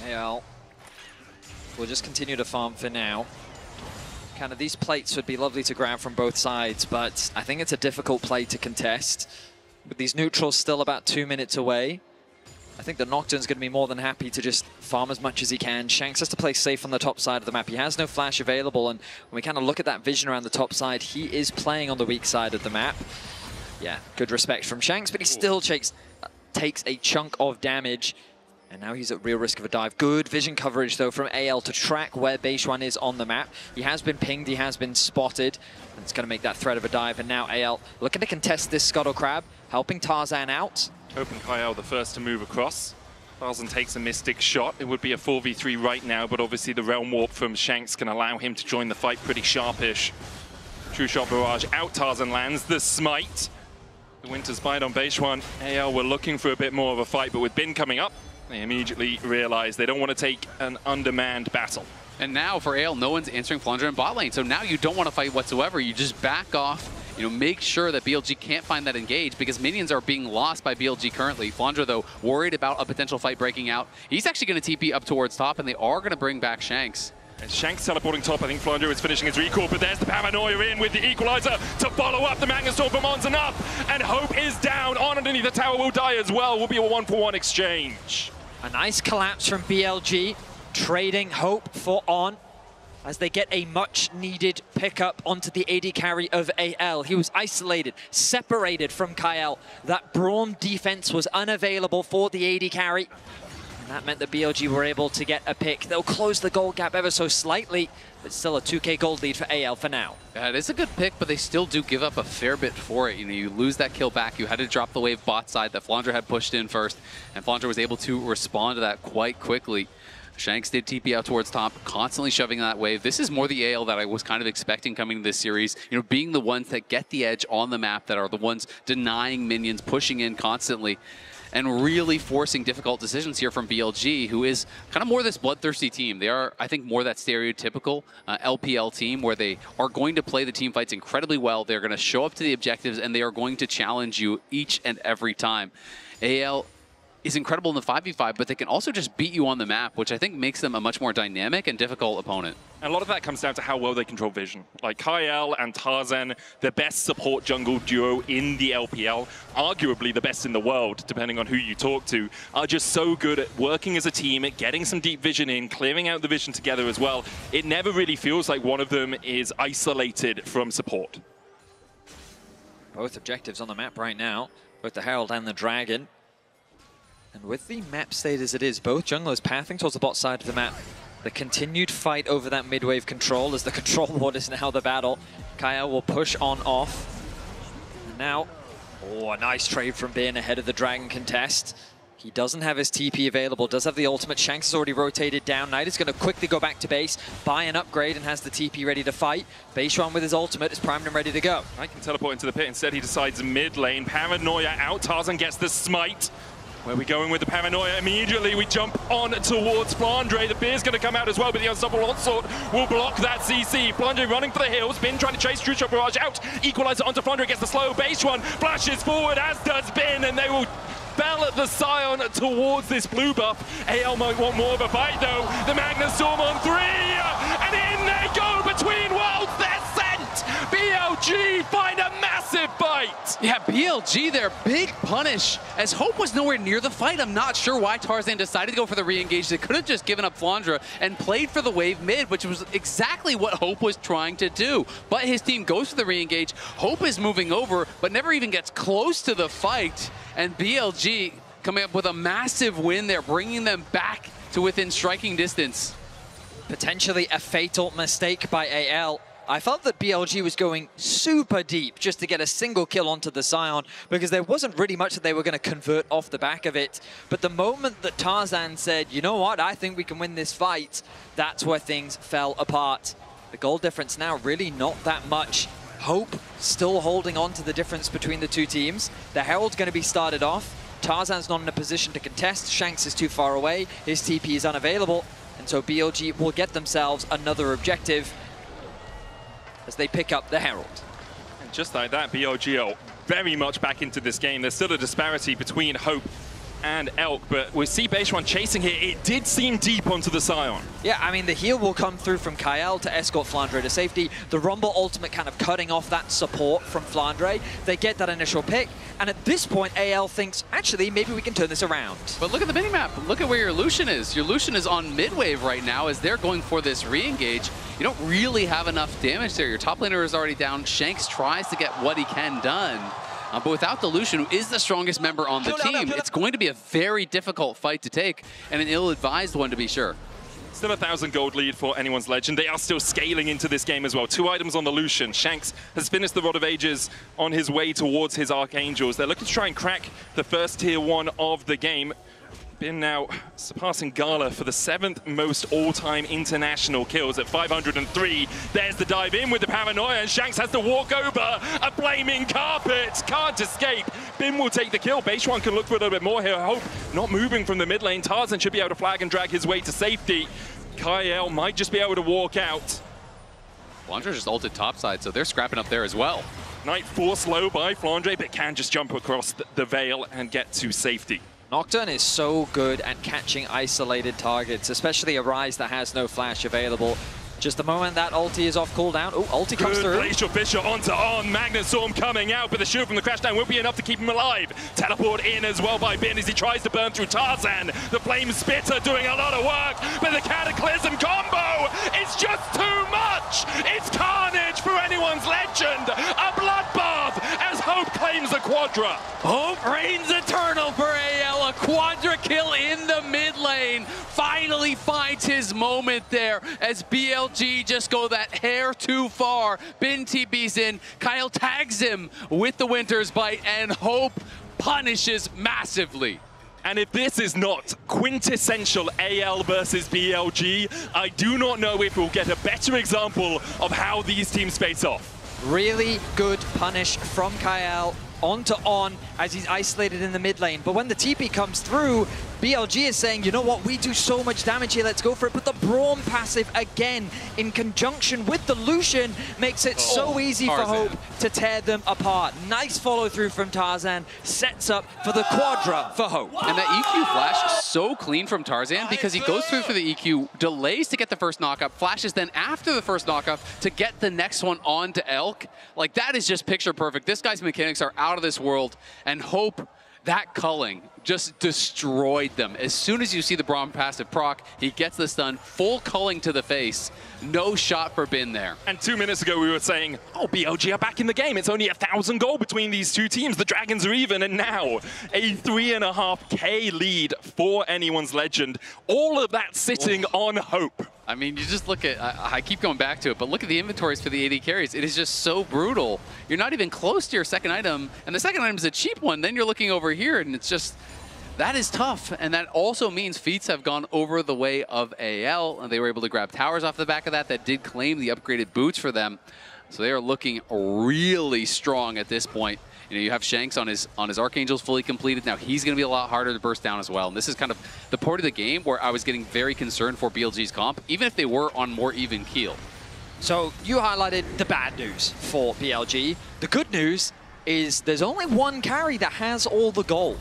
AL will just continue to farm for now. Kind of these plates would be lovely to grab from both sides, but I think it's a difficult play to contest. With these neutrals still about 2 minutes away, I think the Nocturne's going to be more than happy to just farm as much as he can. Shanks has to play safe on the top side of the map. He has no flash available, and when we kind of look at that vision around the top side, he is playing on the weak side of the map. Yeah, good respect from Shanks, but he still takes a chunk of damage. And now he's at real risk of a dive. Good vision coverage, though, from AL to track where Beishuan is on the map. He has been pinged, he has been spotted. And it's going to make that threat of a dive. And now AL looking to contest this Scuttle Crab, helping Tarzan out.
Open Kyle the first to move across. Tarzan takes a Mystic shot. It would be a 4v3 right now, but obviously the Realm Warp from Shanks can allow him to join the fight pretty sharpish. True Shot Barrage out, Tarzan lands the Smite. The Winter's Bite on Beishuan. AL were looking for a bit more of a fight, but with Bin coming up, they immediately realize they don't want to take an undermanned battle.
And now for AL, no one's answering Flandre in bot lane. So now you don't want to fight whatsoever. You just back off, make sure that BLG can't find that engage because minions are being lost by BLG currently. Flandre, though, worried about a potential fight breaking out. He's actually going to TP up towards top, and they are going to bring back Shanks.
And Shanks teleporting top. I think Flandre is finishing his recall, but there's the Paranoia in with the Equalizer to follow up. The Magnus Storm from On's enough, and Hope is down. On underneath the tower will die as well. Will be a 1-for-1 exchange.
A nice collapse from BLG, trading Hope for On as they get a much-needed pickup onto the AD carry of AL. He was isolated, separated from Kyle. That Braum defense was unavailable for the AD carry. And that meant that BLG were able to get a pick. They'll close the gold gap ever so slightly, but still a 2K gold lead for AL for now.
Yeah, it is a good pick, but they still do give up a fair bit for it. You lose that kill back. You had to drop the wave bot side that Flandre had pushed in first, and Flandre was able to respond to that quite quickly. Shanks did TP out towards top, constantly shoving that wave. This is more the AL that I was kind of expecting coming to this series. Being the ones that get the edge on the map, that are the ones denying minions, pushing in constantly, and really forcing difficult decisions here from BLG, who is kind of more this bloodthirsty team. They are, I think, more that stereotypical LPL team where they are going to play the team fights incredibly well. They're going to show up to the objectives, and they are going to challenge you each and every time. AL is incredible in the 5v5, but they can also just beat you on the map, which I think makes them a much more dynamic and difficult opponent.
And a lot of that comes down to how well they control vision. Like Kyle and Tarzan, the best support jungle duo in the LPL, arguably the best in the world, depending on who you talk to, are just so good at working as a team, at getting some deep vision in, clearing out the vision together as well. It never really feels like one of them is isolated from support.
Both objectives on the map right now, both the Herald and the Dragon. And with the map state as it is, both junglers pathing towards the bot side of the map. The continued fight over that mid-wave control as the control ward is now the battle. Kyle will push on off. And now, a nice trade from Bin ahead of the Dragon contest. He doesn't have his TP available, does have the ultimate. Shanks has already rotated down. Knight is going to quickly go back to base, buy an upgrade, and has the TP ready to fight. Beishuan with his ultimate is primed and ready to go.
Knight can teleport into the pit. Instead, he decides mid lane. Paranoia out. Tarzan gets the smite. Where are we going with the Paranoia? Immediately we jump on towards Flandre. The Beer's going to come out as well, but the Unstoppable Onslaught will block that CC. Flandre running for the hills. Bin trying to chase True Shot Barrage out. Equalizer onto Flandre, gets the slow. Beishuan flashes forward, as does Bin, and they will bell at the Scion towards this blue buff. AL might want more of a fight, though. The Magnus Storm on 3, and in they go between worlds. They're sent. BLG find a massive fight.
Yeah, BLG there, big punish. As Hope was nowhere near the fight, I'm not sure why Tarzan decided to go for the re-engage. They could have just given up Flandre and played for the wave mid, which was exactly what Hope was trying to do. But his team goes for the re-engage. Hope is moving over, but never even gets close to the fight. And BLG coming up with a massive win there, bringing them back to within striking distance.
Potentially a fatal mistake by AL. I felt that BLG was going super deep just to get a single kill onto the Scion because there wasn't really much that they were going to convert off the back of it. But the moment that Tarzan said, you know what, I think we can win this fight, that's where things fell apart. The goal difference now really not that much. Hope still holding on to the difference between the two teams. The Herald's going to be started off. Tarzan's not in a position to contest. Shanks is too far away. His TP is unavailable. And so BLG will get themselves another objective as they pick up the Herald.
And just like that, BLG are very much back into this game. There's still a disparity between Hope and Elk, but we see Beishuan chasing here. It did seem deep onto the Scion.
Yeah, I mean, the heal will come through from Kyle to escort Flandre to safety. The Rumble ultimate kind of cutting off that support from Flandre. They get that initial pick, and at this point, AL thinks, actually, maybe we can turn this around.
But look at the minimap. Look at where your Lucian is. Your Lucian is on mid-wave right now as they're going for this re-engage. You don't really have enough damage there. Your top laner is already down. Shanks tries to get what he can done. But without the Lucian, who is the strongest member on the team, it's going to be a very difficult fight to take, and an ill-advised one to be sure.
Still 1,000 gold lead for Anyone's Legend. They are still scaling into this game as well. 2 items on the Lucian. Shanks has finished the Rod of Ages on his way towards his Archangels. They're looking to try and crack the first tier 1 of the game. Bin now surpassing Gala for the 7th most all-time international kills at 503. There's the dive in with the paranoia, and Shanks has to walk over a flaming carpet. Can't escape. Bin will take the kill. Beishuan can look for a little bit more here. Hope not moving from the mid lane. Tarzan should be able to flag and drag his way to safety. Kyle might just be able to walk out.
Flandre just ulted topside, so they're scrapping up there as well.
Knight forced low by Flandre, but can just jump across the veil and get to safety.
Nocturne is so good at catching isolated targets, especially a Ryze that has no flash available. Just the moment that ulti is off cooldown. Oh, ulti comes through.
Glacial Fissure onto on. Magnet Storm coming out, but the shield from the Crashdown won't be enough to keep him alive. Teleport in as well by Bin as he tries to burn through Tarzan. The Flame Spitter doing a lot of work, but the Cataclysm combo is just too much. It's carnage for Anyone's Legend. A bloodbath as Hope claims the Quadra.
Hope reigns eternal for AL. A Quadra kill in the mid lane. Finally finds his moment there as BLG just go that hair too far. Bin TB's in. Kyle tags him with the Winter's Bite, and Hope punishes massively.
And if this is not quintessential AL versus BLG, I do not know if we'll get a better example of how these teams face off.
Really good punish from Kyle onto On as he's isolated in the mid lane. But when the TP comes through, BLG is saying, you know what, we do so much damage here, let's go for it. But the Braum passive, again, in conjunction with the Lucian, makes it so easy for Hope to tear them apart. Nice follow through from Tarzan, sets up for the Quadra for Hope.
And that EQ flash so clean from Tarzan because he goes through for the EQ, delays to get the first knockup, flashes then after the first knockup to get the next one on to Elk. Like, that is just picture perfect. This guy's mechanics are out of this world, and Hope, that culling just destroyed them. As soon as you see the Braum passive proc, he gets the stun, full culling to the face. No shot for Bin there.
And 2 minutes ago we were saying, oh, BLG are back in the game. It's only 1,000 gold between these two teams. The Dragons are even, and now a 3.5K lead for Anyone's Legend. All of that sitting on Hope.
I mean, you just look at, I keep going back to it, but look at the inventories for the AD carries. It is just so brutal. You're not even close to your second item, and the second item is a cheap one. Then you're looking over here, and it's just, that is tough. And that also means feats have gone over the way of AL, and they were able to grab towers off the back of that did claim the upgraded boots for them. So they are looking really strong at this point. You know, you have Shanks on his Archangels fully completed. Now he's going to be a lot harder to burst down as well. And this is kind of the part of the game where I was getting very concerned for BLG's comp, even if they were on more even keel.
So you highlighted the bad news for BLG. The good news is there's only one carry that has all the gold.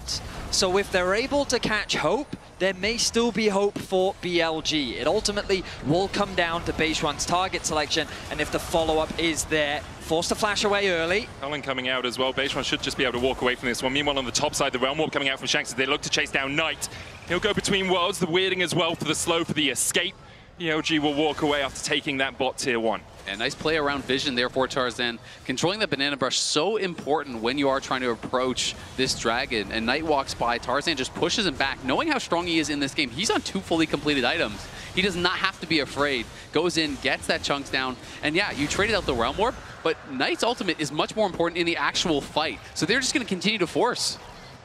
So if they're able to catch Hope, there may still be hope for BLG. It ultimately will come down to Beishuan's target selection, and if the follow-up is there, forced to flash away early.
Cullen coming out as well. Beishuan should just be able to walk away from this one. Meanwhile, on the top side, the Realm Warp coming out from Shanks as they look to chase down Knight. He'll go between worlds, the weirding as well for the slow for the escape. BLG will walk away after taking that bot tier 1.
And nice play around vision there for Tarzan. Controlling the banana brush, so important when you are trying to approach this dragon. And Knight walks by, Tarzan just pushes him back. Knowing how strong he is in this game, he's on 2 fully completed items. He does not have to be afraid. Goes in, gets that chunks down. And yeah, you traded out the Realm Warp, but Knight's ultimate is much more important in the actual fight. So they're just going to continue to force.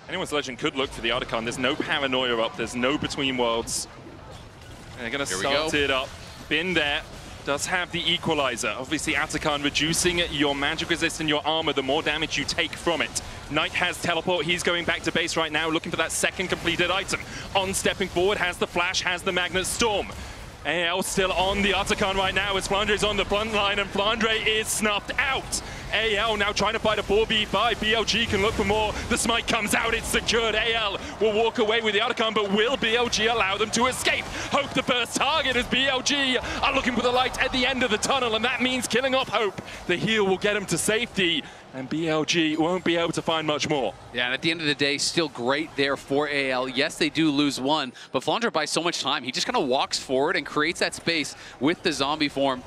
Anyone's Legend could look for the Archon. There's no paranoia up. There's no between worlds. And they're going to start it up. Bin there. Does have the equalizer. Obviously, Atakan reducing your magic resist and your armor, the more damage you take from it. Knight has teleport. He's going back to base right now, looking for that second completed item. On stepping forward, has the flash, has the Magnet Storm. AL still on the Atakan right now as Flandre is on the front line, and Flandre is snuffed out. AL now trying to fight a 4v5. BLG can look for more. The smite comes out. It's secured. AL will walk away with the Archon, but will BLG allow them to escape? Hope the first target as BLG are looking for the light at the end of the tunnel, and that means killing off Hope. The heal will get him to safety, and BLG won't be able to find much more.
Yeah, and at the end of the day, still great there for AL. Yes, they do lose one, but Flandre buys so much time. He just kind of walks forward and creates that space with the zombie form.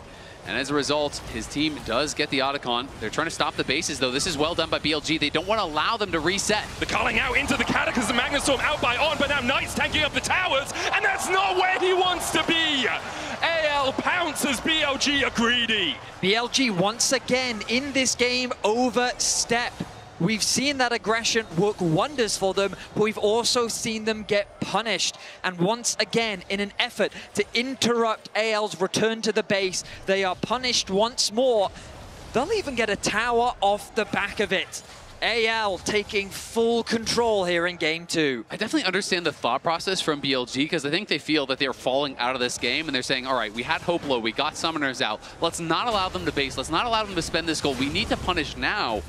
And as a result, his team does get the Otacon. They're trying to stop the bases, though. This is well done by BLG. They don't want to allow them to reset.
They're calling out into the Cataclysm Magnustorm out by On, but now Knight's tanking up the towers, and that's not where he wants to be. AL pounces, BLG are greedy.
BLG once again in this game overstep. We've seen that aggression work wonders for them, but we've also seen them get punished. And once again, in an effort to interrupt AL's return to the base, they are punished once more. They'll even get a tower off the back of it. AL taking full control here in game 2.
I definitely understand the thought process from BLG, because I think they feel that they're falling out of this game and they're saying, all right, we had hope low, we got summoners out. Let's not allow them to base. Let's not allow them to spend this gold. We need to punish now.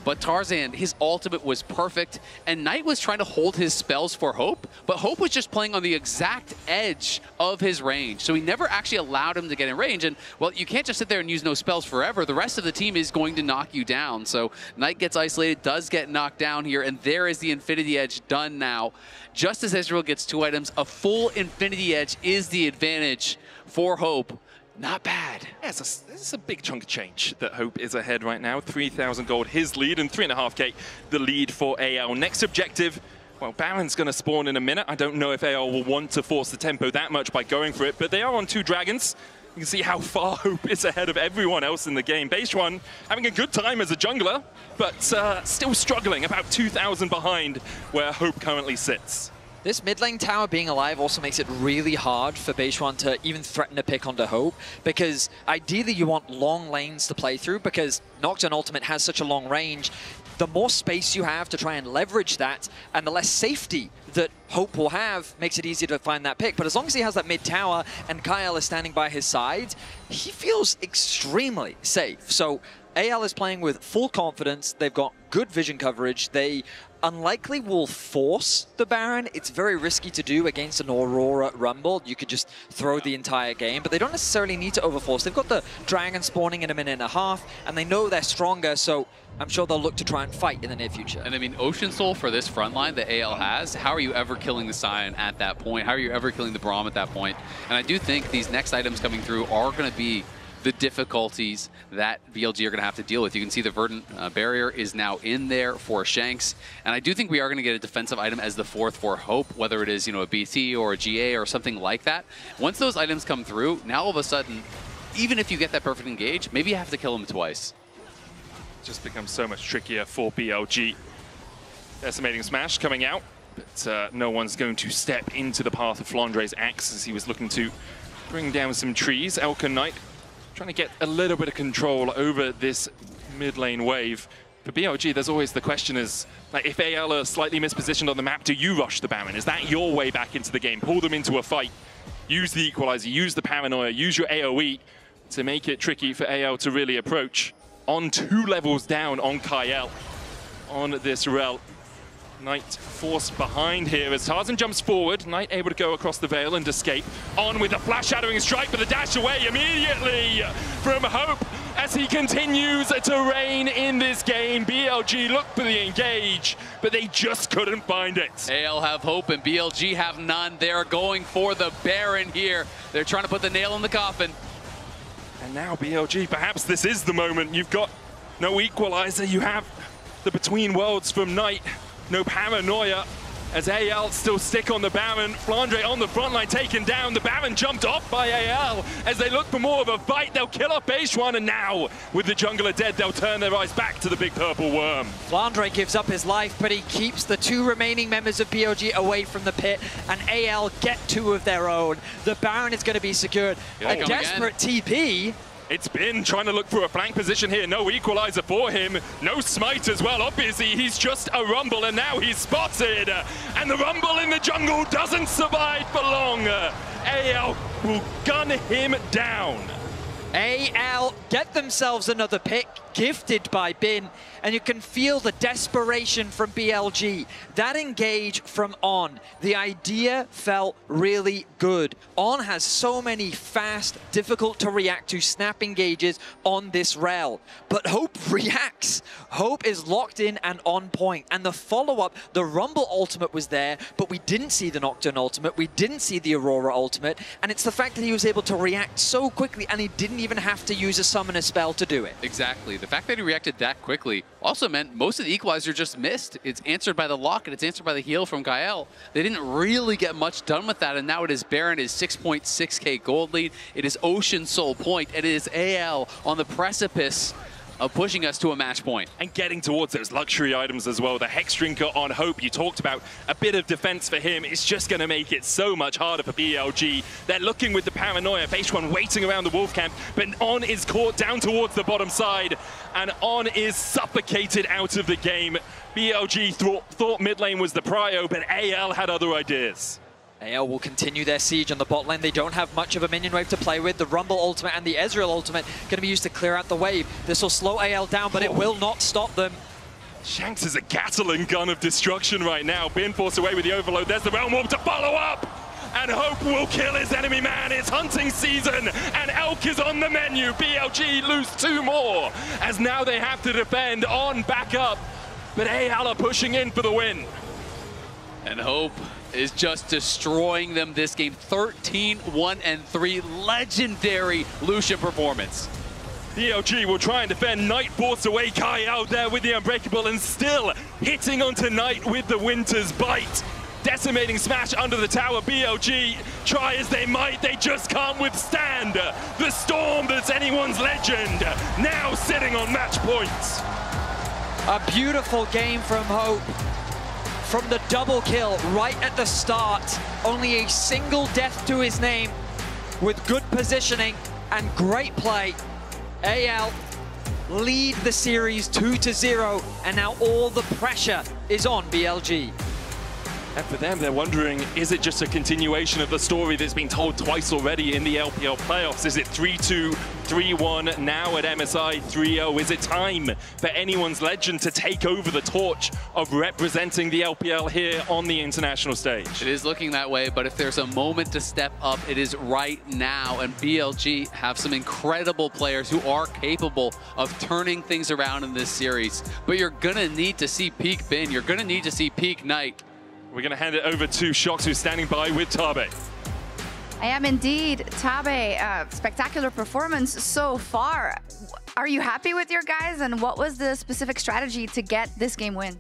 But Tarzan, his ultimate was perfect, and Knight was trying to hold his spells for Hope, but Hope was just playing on the exact edge of his range, so he never actually allowed him to get in range. And, well, you can't just sit there and use no spells forever. The rest of the team is going to knock you down. So Knight gets isolated, does get knocked down here, and there is the Infinity Edge done now. Just as Israel gets 2 items, a full Infinity Edge is the advantage for Hope. Not bad.
Yeah, it's a big chunk of change that Hope is ahead right now. 3,000 gold, his lead, and 3.5k the lead for AL. Next objective, well, Baron's going to spawn in a minute. I don't know if AL will want to force the tempo that much by going for it, but they are on 2 dragons. You can see how far Hope is ahead of everyone else in the game. Basejuan having a good time as a jungler, but still struggling, about 2,000 behind where Hope currently sits.
This mid lane tower being alive also makes it really hard for Basejuan to even threaten to pick onto Hope, because ideally you want long lanes to play through, because Nocturne Ultimate has such a long range. The more space you have to try and leverage that, and the less safety that Hope will have, makes it easier to find that pick. But as long as he has that mid tower and Kyle is standing by his side, he feels extremely safe. So AL is playing with full confidence. They've got good vision coverage. They unlikely will force the Baron. It's very risky to do against an Aurora Rumble. You could just throw the entire game, but they don't necessarily need to overforce. They've got the Dragon spawning in a minute and a half, and they know they're stronger, so I'm sure they'll look to try and fight in the near future.
And I mean, Ocean Soul for this front line that AL has, how are you ever killing the Scion at that point? How are you ever killing the Braum at that point? And I do think these next items coming through are going to be the difficulties that BLG are going to have to deal with. You can see the Verdant barrier is now in there for Shanks, and I do think we are going to get a defensive item as the 4th for Hope, whether it is, you know, a BT or a GA or something like that. Once those items come through, now all of a sudden, even if you get that perfect engage, maybe you have to kill him twice.
It just becomes so much trickier for BLG. Decimating Smash coming out, but no one's going to step into the path of Flandre's axe as he was looking to bring down some trees. Elka Knight trying to get a little bit of control over this mid lane wave. For BLG, there's always the question is, like, if AL are slightly mispositioned on the map, do you rush the Baron? Is that your way back into the game? Pull them into a fight, use the equalizer, use the paranoia, use your AoE to make it tricky for AL to really approach. On 2 levels down on Kyle on this Rel. Knight forced behind here as Tarzan jumps forward. Knight able to go across the veil and escape. On with the flash shadowing strike, but the dash away immediately from Hope as he continues to reign in this game. BLG look for the engage, but they just couldn't find it.
AL have Hope and BLG have none. They're going for the Baron here. They're trying to put the nail in the coffin.
And now BLG, perhaps this is the moment. You've got no equalizer. You have the Between Worlds from Knight. No paranoia as AL still stick on the Baron. Flandre on the front line taken down. The Baron jumped off by AL as they look for more of a fight. They'll kill off Basejuan, and now with the jungler dead, they'll turn their eyes back to the big purple worm.
Flandre gives up his life, but he keeps the 2 remaining members of BLG away from the pit, and AL get 2 of their own. The Baron is going to be secured. A desperate TP.
It's been trying to look for a flank position here. No equalizer for him. No smite as well. Obviously, he's just a Rumble, and now he's spotted. And the Rumble in the jungle doesn't survive for long. AL will gun him down.
AL get themselves another pick, gifted by Bin, and you can feel the desperation from BLG. That engage from On, the idea felt really good. On has so many fast, difficult to react to snap engages on this rail, but Hope reacts. Hope is locked in and on point, and the follow-up, the Rumble ultimate was there, but we didn't see the Nocturne ultimate, we didn't see the Aurora ultimate, and it's the fact that he was able to react so quickly and he didn't even have to use a summoner spell to do it.
Exactly. The fact that he reacted that quickly also meant most of the equalizer just missed. It's answered by the lock and it's answered by the heal from Gael. They didn't really get much done with that, and now it is Baron his 6.6k gold lead. It is Ocean Soul point. It is AL on the precipice of pushing us to a match point.
And getting towards those luxury items as well. The Hex Drinker on Hope, you talked about a bit of defense for him. It's just going to make it so much harder for BLG. They're looking with the paranoia. Phase one waiting around the Wolf Camp, but On is caught down towards the bottom side, and On is suffocated out of the game. BLG thought mid lane was the prio, but AL had other ideas.
AL will continue their siege on the bot lane. They don't have much of a minion wave to play with. The Rumble ultimate and the Ezreal ultimate going to be used to clear out the wave. This will slow AL down, but it will not stop them.
Shanks is a Gatling gun of destruction right now. Being forced away with the overload. There's the Realm Warp to follow up. And Hope will kill his enemy man. It's hunting season, and Elk is on the menu. BLG lose 2 more, as now they have to defend. On back up, but AL are pushing in for the win.
And Hope is just destroying them this game. 13-1-3, legendary Lucian performance.
BLG will try and defend. Knight forced away. Kai out there with the Unbreakable and still hitting onto Knight with the Winter's Bite. Decimating smash under the tower. BLG try as they might, they just can't withstand the storm that's anyone's legend. Now sitting on match points.
A beautiful game from Hope. From the double kill right at the start, only a single death to his name with good positioning and great play. AL lead the series 2-0, and now all the pressure is on BLG.
And for them, they're wondering, is it just a continuation of the story that's been told twice already in the LPL playoffs? Is it 3-2, 3-1, now at MSI 3-0? Is it time for anyone's legend to take over the torch of representing the LPL here on the international stage?
It is looking that way, but if there's a moment to step up, it is right now. And BLG have some incredible players who are capable of turning things around in this series. But you're gonna need to see peak Bin. You're gonna need to see peak Knight.
We're going to hand it over to Shox, who's standing by with Tabe.
I am indeed. Tabe, spectacular performance so far. Are you happy with your guys, and what was the specific strategy to get this game win?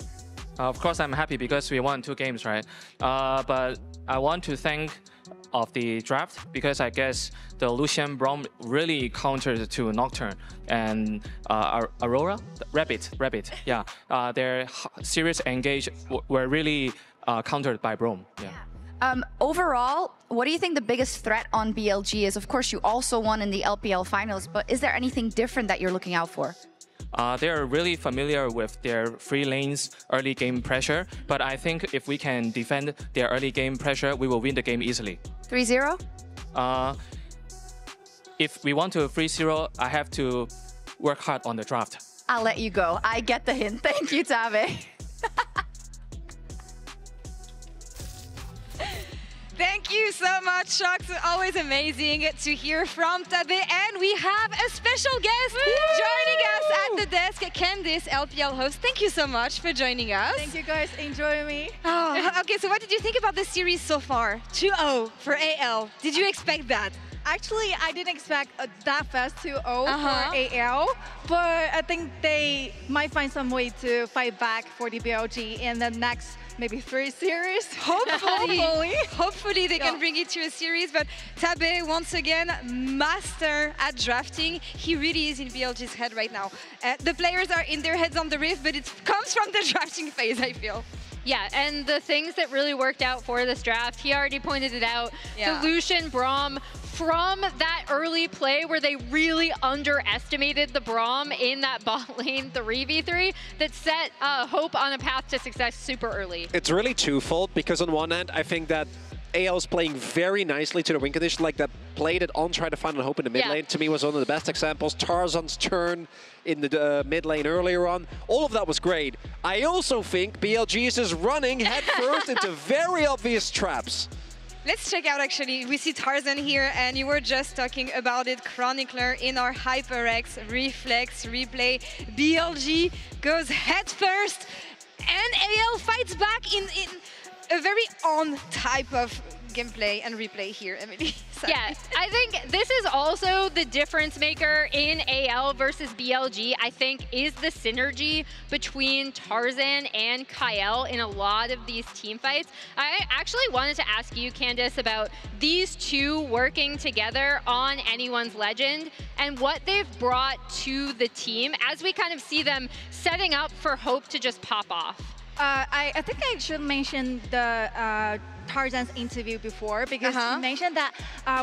Of course, I'm happy because we won 2 games, right? But I want to thank of the draft, because I guess the Lucian Braum really countered to Nocturne and Aurora, Rabbit, yeah. Their serious engage were really countered by Braum. Yeah.
Overall, what do you think the biggest threat on BLG is? Of course, you also won in the LPL finals, but is there anything different that you're looking out for?
They're really familiar with their free lanes early game pressure, but I think if we can defend their early game pressure, we will win the game easily.
3-0?
If we want to 3-0, I have to work hard on the draft.
I'll let you go. I get the hint. Thank you, Tabe.
Thank you so much, Shox. Always amazing to hear from Tabe. And we have a special guest joining us at the desk, Candice, LPL host. Thank you so much for joining us.
Thank you guys, enjoy me.
Oh, okay, so what did you think about this series so far? 2-0 for AL. Did you expect that?
Actually, I didn't expect that fast 2-0 for AL, but I think they might find some way to fight back for the BLG in the next maybe 3 series.
Hopefully they can bring it to a series, but Tabe, once again, master at drafting. He really is in BLG's head right now. The players are in their heads on the riff, but it comes from the drafting phase, I feel.
Yeah, and the things that really worked out for this draft, he already pointed it out. The Lucian Braum, from that early play where they really underestimated the Braum in that bot lane 3v3, that set Hope on a path to success super early.
It's really twofold, because on one end, I think that AL's playing very nicely to the win condition, like that play that On tried to find a hope in the mid lane, to me was one of the best examples. Tarzan's turn in the mid lane earlier on, all of that was great. I also think BLG is just running headfirst into very obvious traps.
Let's check out, actually. We see Tarzan here, and you were just talking about it. Chronicler in our HyperX, Reflex, Replay. BLG goes head first, and AL fights back in a very on type of gameplay and replay here, Emily.
Yeah, I think this is also the difference maker in AL versus BLG, I think, is the synergy between Tarzan and Kyle in a lot of these team fights. I actually wanted to ask you, Candace, about these two working together on Anyone's Legend and what they've brought to the team as we kind of see them setting up for Hope to just pop off.
I think I should mention the Tarzan's interview before, because he mentioned that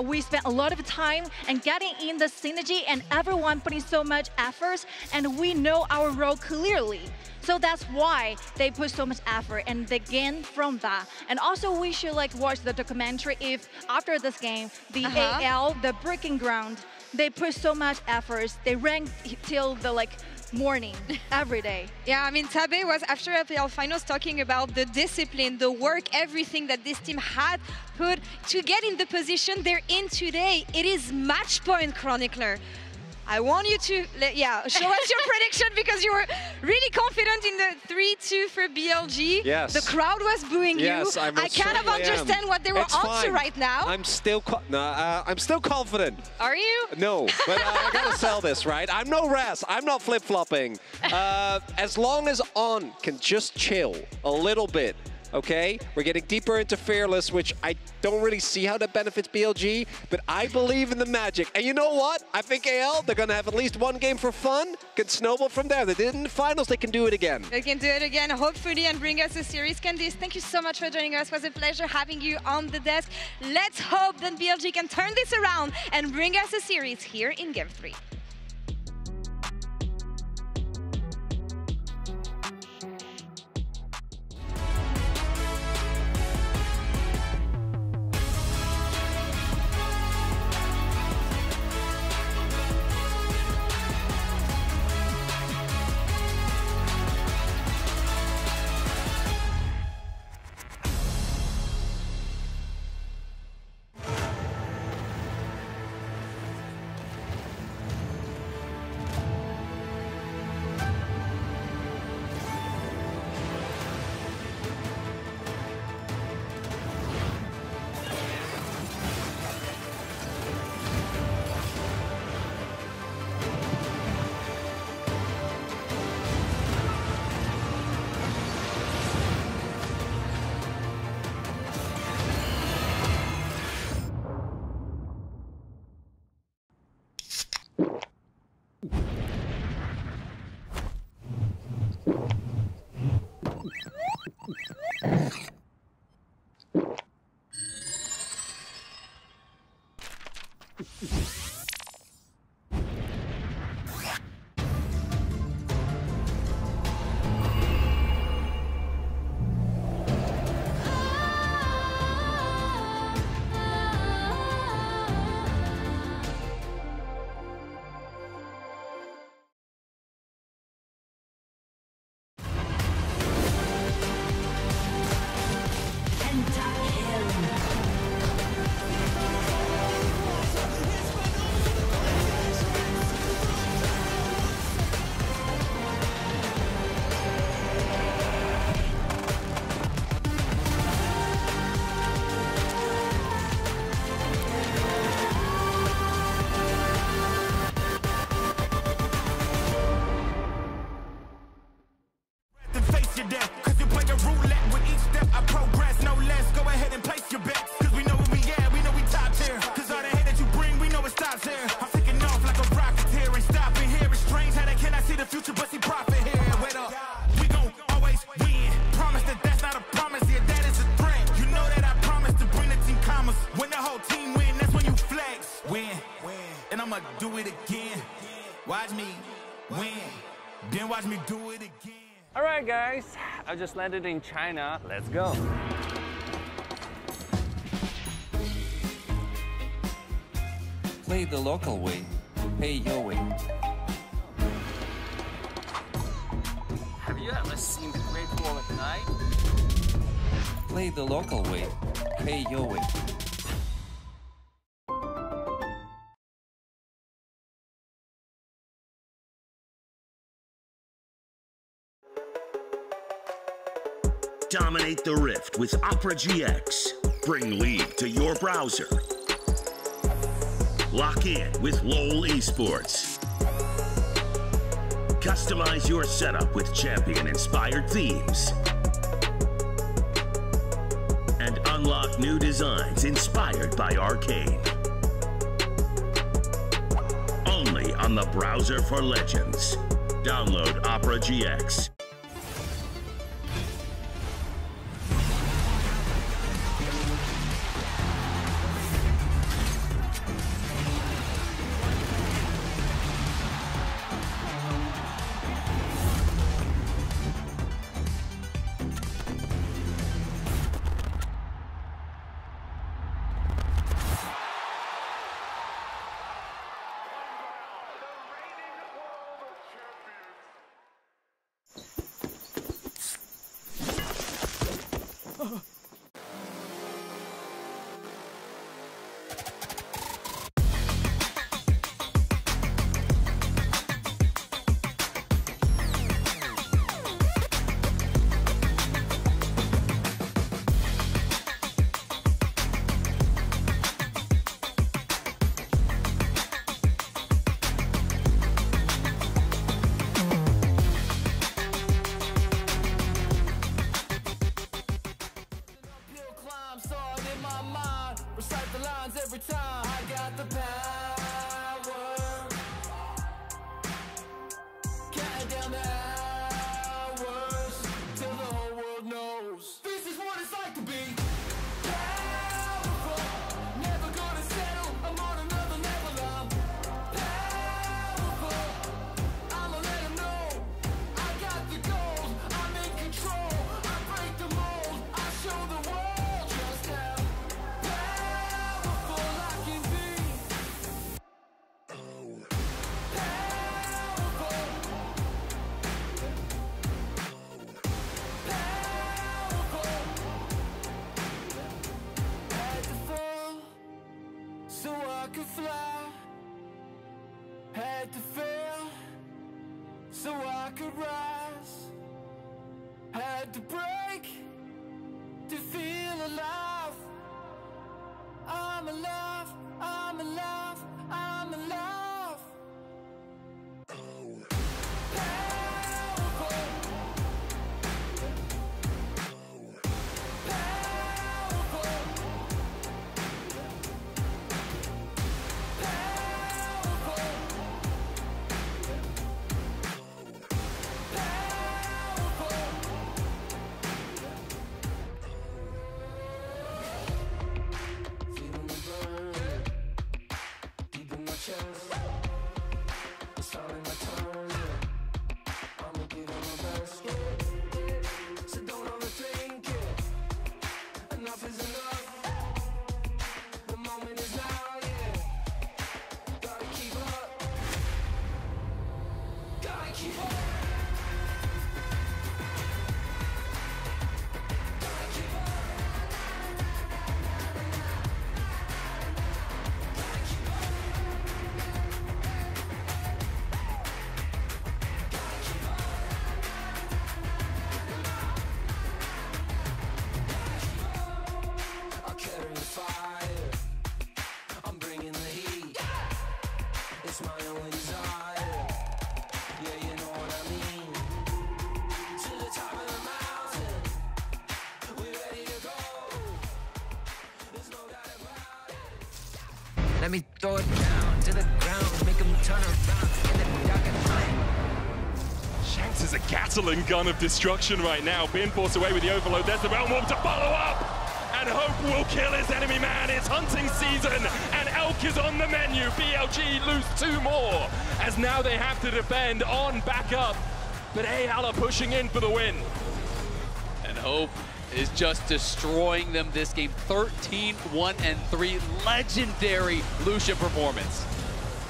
we spent a lot of time and getting in the synergy and everyone putting so much effort, and we know our role clearly. So that's why they put so much effort and they gain from that. And also we should like watch the documentary if after this game, the AL, the Breaking Ground, they put so much effort. They ranked till the like morning, every day.
Yeah, I mean, Tabe was after LPL Finals talking about the discipline, the work, everything that this team had put to get in the position they're in today. It is match point, Chronicler. I want you to, show us your prediction, because you were really confident in the 3-2 for BLG.
Yes.
The crowd was booing you. I kind of understand what they were on to right now.
I'm still confident.
Are you?
No, but I gotta sell this, right? I'm no Raz. I'm not flip-flopping. As long as On can just chill a little bit, okay? We're getting deeper into Fearless, which I don't really see how that benefits BLG, but I believe in the magic. And you know what? I think AL, they're gonna have at least one game for fun, can snowball from there. They did it in the finals, they can do it again.
They can do it again, hopefully, and bring us a series. Candice, thank you so much for joining us. It was a pleasure having you on the desk. Let's hope that BLG can turn this around and bring us a series here in Game 3.
do it again. Watch me win, then watch me do it again.
All right, guys, I just landed in China. Let's go.
Play the local way, pay your way.
Have you ever seen the Great Wall at night?
Play the local way, pay your way.
Dominate the Rift with Opera GX. Bring League to your browser. Lock in with LoL Esports. Customize your setup with champion-inspired themes. And unlock new designs inspired by Arcane. Only on the browser for legends. Download Opera GX.
Recite the lines every time. I got the power. Counting down the hours till the whole world knows this is what it's like to be powerful. Never gonna settle. I'm on another level. I'm powerful. I'ma let 'em know I got the gold. I'm in control. I break the mold. I show the world just how powerful I can be. Had to fall so I could fly. Had to fail so I could rise. Had to break to feel alive. I'm alive, I'm alive, I'm alive. Feeling the burn deep in my chest. It's all in my turn. I'ma give it my best. So don't overthink it. Enough is enough. The moment is now, yeah. Gotta keep up. Gotta keep up. I carry the fire. I'm bringing the heat. It's my only desire. Yeah, you know what I mean. To the top of the mountain. We're ready to go. There's no doubt about it.
Let me throw it down to the ground, make them turn around in the dark at night.
Shanks is a Gatling gun of destruction right now. Being forced away with the overload. There's the Realm Warp to follow up. And Hope will kill his enemy man. It's hunting season. And Elk is on the menu. BLG lose 2 more. As now they have to defend on backup. But AL are pushing in for the win.
And Hope is just destroying them this game. 13-1-3, legendary Lucian performance.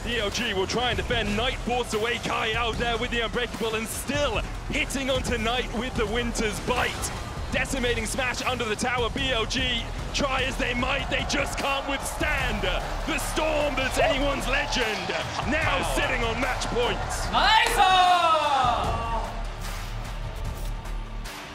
BLG will try and defend. Knight forced away Kai out there with the Unbreakable and still hitting onto Knight with the Winter's Bite. Decimating smash under the tower. BLG, try as they might, they just can't withstand the storm that's anyone's legend. Now sitting on match points.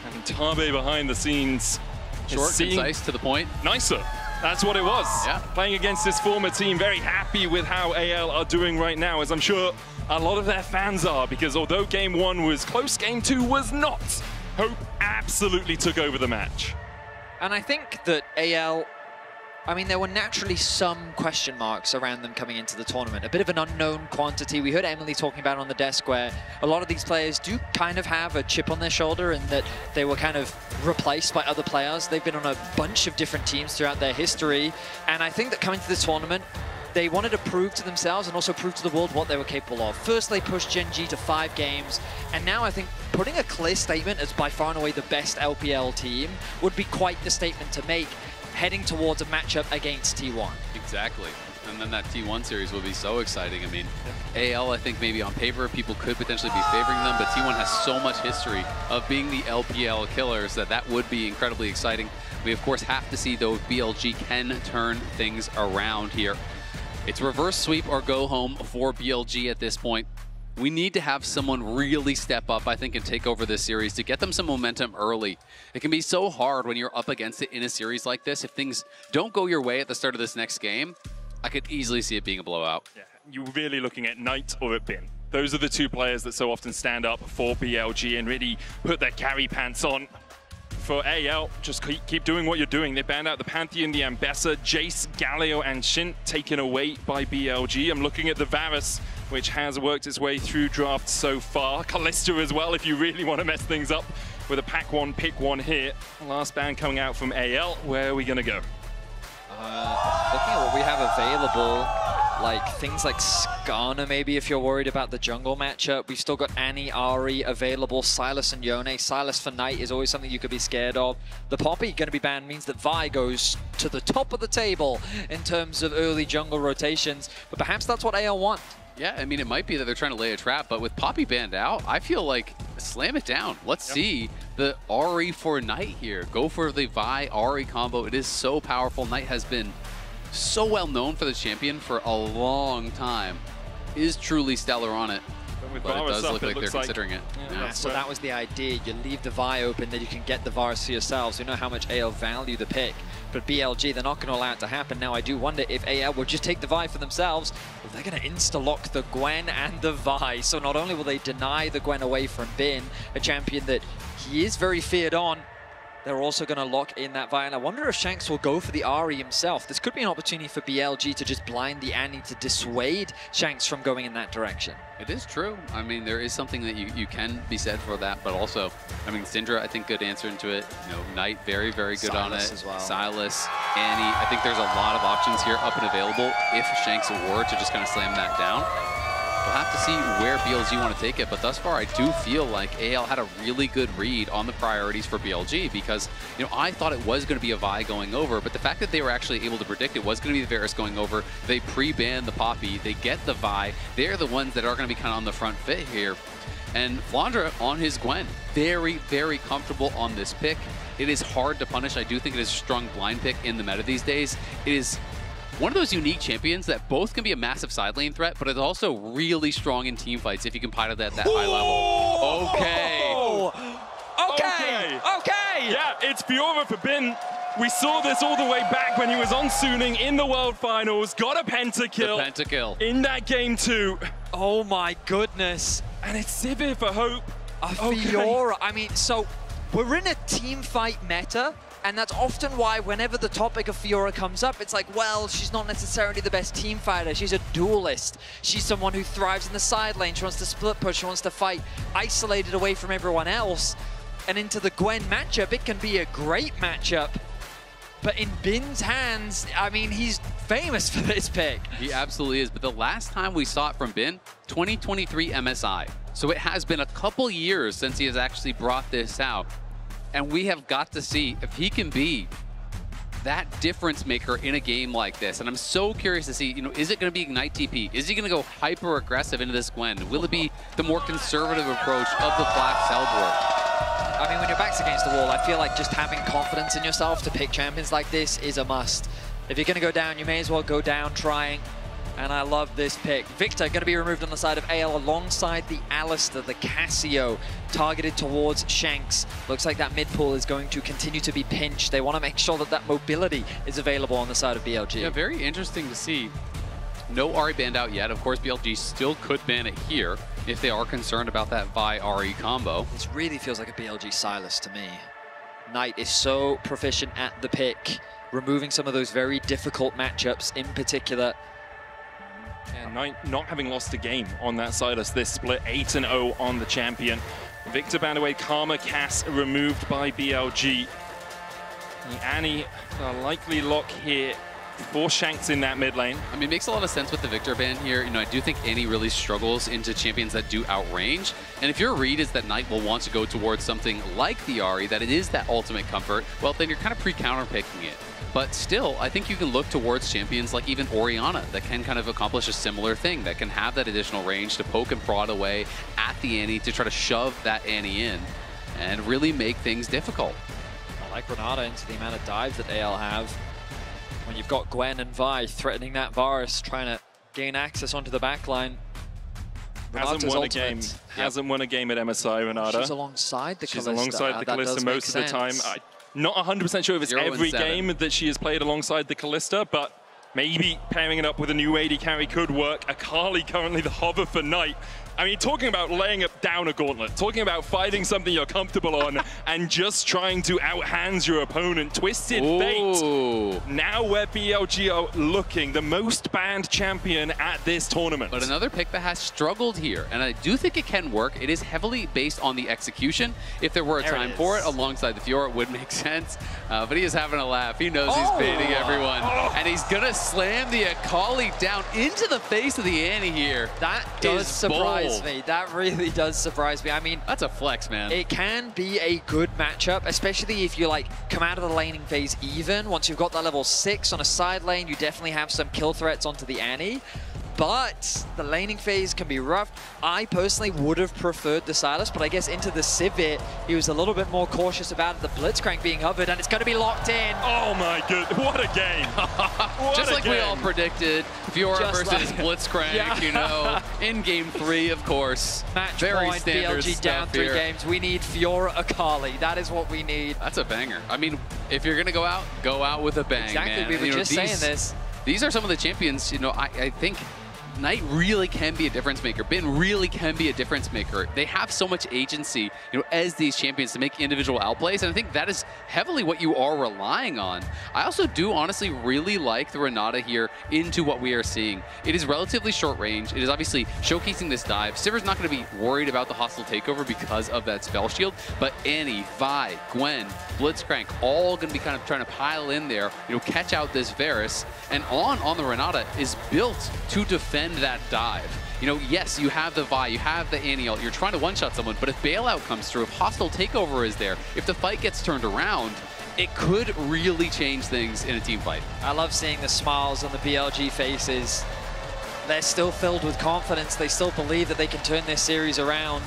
And Tabe behind the scenes.
Short, concise, to the point.
Nicer. That's what it was.
Yeah.
Playing against this former team, very happy with how AL are doing right now, as I'm sure a lot of their fans are, because although game 1 was close, game 2 was not. Hope absolutely took over the match.
And I think that AL, I mean, there were naturally some question marks around them coming into the tournament. A bit of an unknown quantity. We heard Emily talking about on the desk where a lot of these players do kind of have a chip on their shoulder and that they were kind of replaced by other players. They've been on a bunch of different teams throughout their history. And I think that coming to this tournament, they wanted to prove to themselves and also prove to the world what they were capable of. First, they pushed Gen G to 5 games, and now I think putting a clear statement as by far and away the best LPL team would be quite the statement to make, heading towards a matchup against T1.
Exactly. And then that T1 series will be so exciting. I mean, AL, I think maybe on paper, people could potentially be favoring them, but T1 has so much history of being the LPL killers that would be incredibly exciting. We, of course, have to see, though, if BLG can turn things around here. It's reverse sweep or go home for BLG at this point. We need to have someone really step up, I think, and take over this series to get them some momentum early. It can be so hard when you're up against it in a series like this. If things don't go your way at the start of this next game, I could easily see it being a blowout.
Yeah, you're really looking at Knight or at Bin. Those are the two players that so often stand up for BLG and really put their carry pants on. For AL, just keep doing what you're doing. They banned out the Pantheon, the Ambessa, Jace, Galio, and Shin taken away by BLG. I'm looking at the Varus, which has worked its way through drafts so far. Callista as well, if you really want to mess things up with a pack one, pick one here. Last ban coming out from AL. Where are we going to go?
Looking at what we have available, like things like Skarner maybe if you're worried about the jungle matchup. We've still got Annie, Ari available, Silas and Yone. Silas for Knight is always something you could be scared of. The Poppy going to be banned means that Vi goes to the top of the table in terms of early jungle rotations, but perhaps that's what AL want.
Yeah, I mean, it might be that they're trying to lay a trap, but with Poppy banned out, I feel like slam it down. Let's see the Ari for Knight here. Go for the Vi-Ari combo. It is so powerful. Knight has been so well known for the champion for a long time. Is truly stellar on it. But it does look like they're considering it.
Yeah, so that was the idea. You leave the Vi open, then you can get the Varus for yourselves. We know how much AL value the pick. But BLG, they're not going to allow it to happen. Now, I do wonder if AL will just take the Vi for themselves. Well, they're going to insta-lock the Gwen and the Vi. So not only will they deny the Gwen away from Bin, a champion that he is very feared on, they're also going to lock in that Vi. And I wonder if Shanks will go for the Ari himself. This could be an opportunity for BLG to just blind the Annie to dissuade Shanks from going in that direction.
It is true. I mean, there is something that you can be said for that, but also, I mean, Syndra, I think, good answer into it. You know, Knight, very, very good on it.
As well.
Silas, Annie, I think there's a lot of options here up and available if Shanks were to just kind of slam that down. We'll have to see where BLG want to take it, but thus far I do feel like AL had a really good read on the priorities for BLG because, you know, I thought it was going to be a Vi going over, but the fact that they were actually able to predict it was going to be the Varus going over, they pre-banned the Poppy, they get the Vi, they're the ones that are going to be kind of on the front foot here. And Flandre on his Gwen, very, very comfortable on this pick. It is hard to punish. I do think it is a strong blind pick in the meta these days. It is one of those unique champions that both can be a massive side lane threat, but it's also really strong in team fights if you can pilot at that high level.
Okay.
Yeah, it's Fiora for Bin. We saw this all the way back when he was on Suning in the World Finals, got a pentakill.
The pentakill.
In that game too.
Oh my goodness.
And it's Sivir for Hope.
Fiora, I mean, so we're in a team fight meta, and that's often why whenever the topic of Fiora comes up, it's like, well, she's not necessarily the best team fighter. She's a duelist. She's someone who thrives in the side lane. She wants to split push. She wants to fight isolated away from everyone else. And into the Gwen matchup, it can be a great matchup. But in Bin's hands, I mean, he's famous for this pick.
He absolutely is. But the last time we saw it from Bin, 2023 MSI. So it has been a couple years since he has actually brought this out. And we have got to see if he can be that difference maker in a game like this. And I'm so curious to see, is it going to be Ignite TP? Is he going to go hyper aggressive into this Gwen? Will it be the more conservative approach of the Black Cell board?
I mean, when your back's against the wall, I feel like just having confidence in yourself to pick champions like this is a must. If you're going to go down, you may as well go down trying. And I love this pick. Victor going to be removed on the side of AL alongside the Alistair, the Casio, targeted towards Shanks. Looks like that mid pool is going to continue to be pinched. They want to make sure that that mobility is available on the side of BLG.
Yeah, very interesting to see. No Ahri banned out yet. Of course, BLG still could ban it here if they are concerned about that Vi Ahri combo.
This really feels like a BLG Silas to me. Knight is so proficient at the pick, removing some of those very difficult matchups in particular.
And Knight not having lost a game on that Silas this split, 8-0 on the champion. Victor banned away, Karma, Cass removed by BLG. The Annie, a likely lock here for Shanks in that mid lane.
I mean, it makes a lot of sense with the Victor ban here. I do think Annie really struggles into champions that do outrange. And if your read is that Knight will want to go towards something like the Ahri, that it is that ultimate comfort, well, then you're kind of pre-counter picking it. But still, I think you can look towards champions like even Orianna that can kind of accomplish a similar thing, that can have that additional range to poke and prod away at the Annie to try to shove that Annie in and really make things difficult.
I like Renata into the amount of dives that AL have. When you've got Gwen and Vi threatening that Varus, trying to gain access onto the backline.
Hasn't won a game. Hasn't won a game at MSI, Renata.
She's alongside the Kalista.
She's alongside the Kalista most of the time. Not 100% sure if it's every game that she has played alongside the Kalista, but maybe pairing it up with a new AD carry could work. Akali currently the hover for Knight. I mean, talking about laying down a gauntlet, talking about fighting something you're comfortable on and just trying to outhands your opponent. Twisted Fate. Now where BLG are looking, the most banned champion at this tournament.
But another pick that has struggled here, and I do think it can work. It is heavily based on the execution. If there were a time for it, alongside the Fiora, it would make sense. But he is having a laugh. He knows he's baiting everyone. And he's going to slam the Akali down into the face of the Annie here.
That does surprise me. That really does surprise me. I mean,
that's a flex, man.
It can be a good matchup, especially if you come out of the laning phase even. Once you've got that level 6 on a side lane, you definitely have some kill threats onto the Annie. But the laning phase can be rough. I personally would have preferred the Silas, but I guess into the Sivir, he was a little bit more cautious about it. The Blitzcrank being hovered, and it's going to be locked in.
Oh my goodness, what a game.
Just like we all predicted, Fiora versus Blitzcrank, in game 3, of course.
Match
very
point,
standard
BLG down 3
here.
games. We need Fiora Akali. That is what we need.
That's a banger. I mean, if you're going to go out with a bang,
exactly,
man.
we were just saying this.
These are some of the champions, I think Knight really can be a difference maker. Bin really can be a difference maker. They have so much agency, as these champions to make individual outplays, and I think that is heavily what you are relying on. I also do honestly really like the Renata here into what we are seeing. It is relatively short range. It is obviously showcasing this dive. Sivir's not going to be worried about the hostile takeover because of that spell shield, but Annie, Vi, Gwen, Blitzcrank, all going to be kind of trying to pile in there, catch out this Varus, and on the Renata is built to defend that dive. Yes, you have the Vi, you have the Annie ult, you're trying to one-shot someone, but if bailout comes through, if hostile takeover is there, if the fight gets turned around, it could really change things in a team fight.
I love seeing the smiles on the BLG faces. They're still filled with confidence. They still believe that they can turn this series around.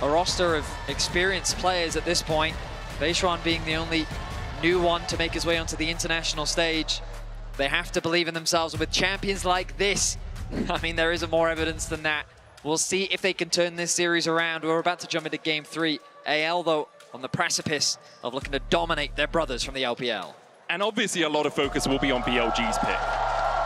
A roster of experienced players at this point, Vaishwan being the only new one to make his way onto the international stage. They have to believe in themselves, and with champions like this, I mean, there isn't more evidence than that. We'll see if they can turn this series around. We're about to jump into game 3. AL, though, on the precipice of looking to dominate their brothers from the LPL.
And obviously a lot of focus will be on BLG's pick.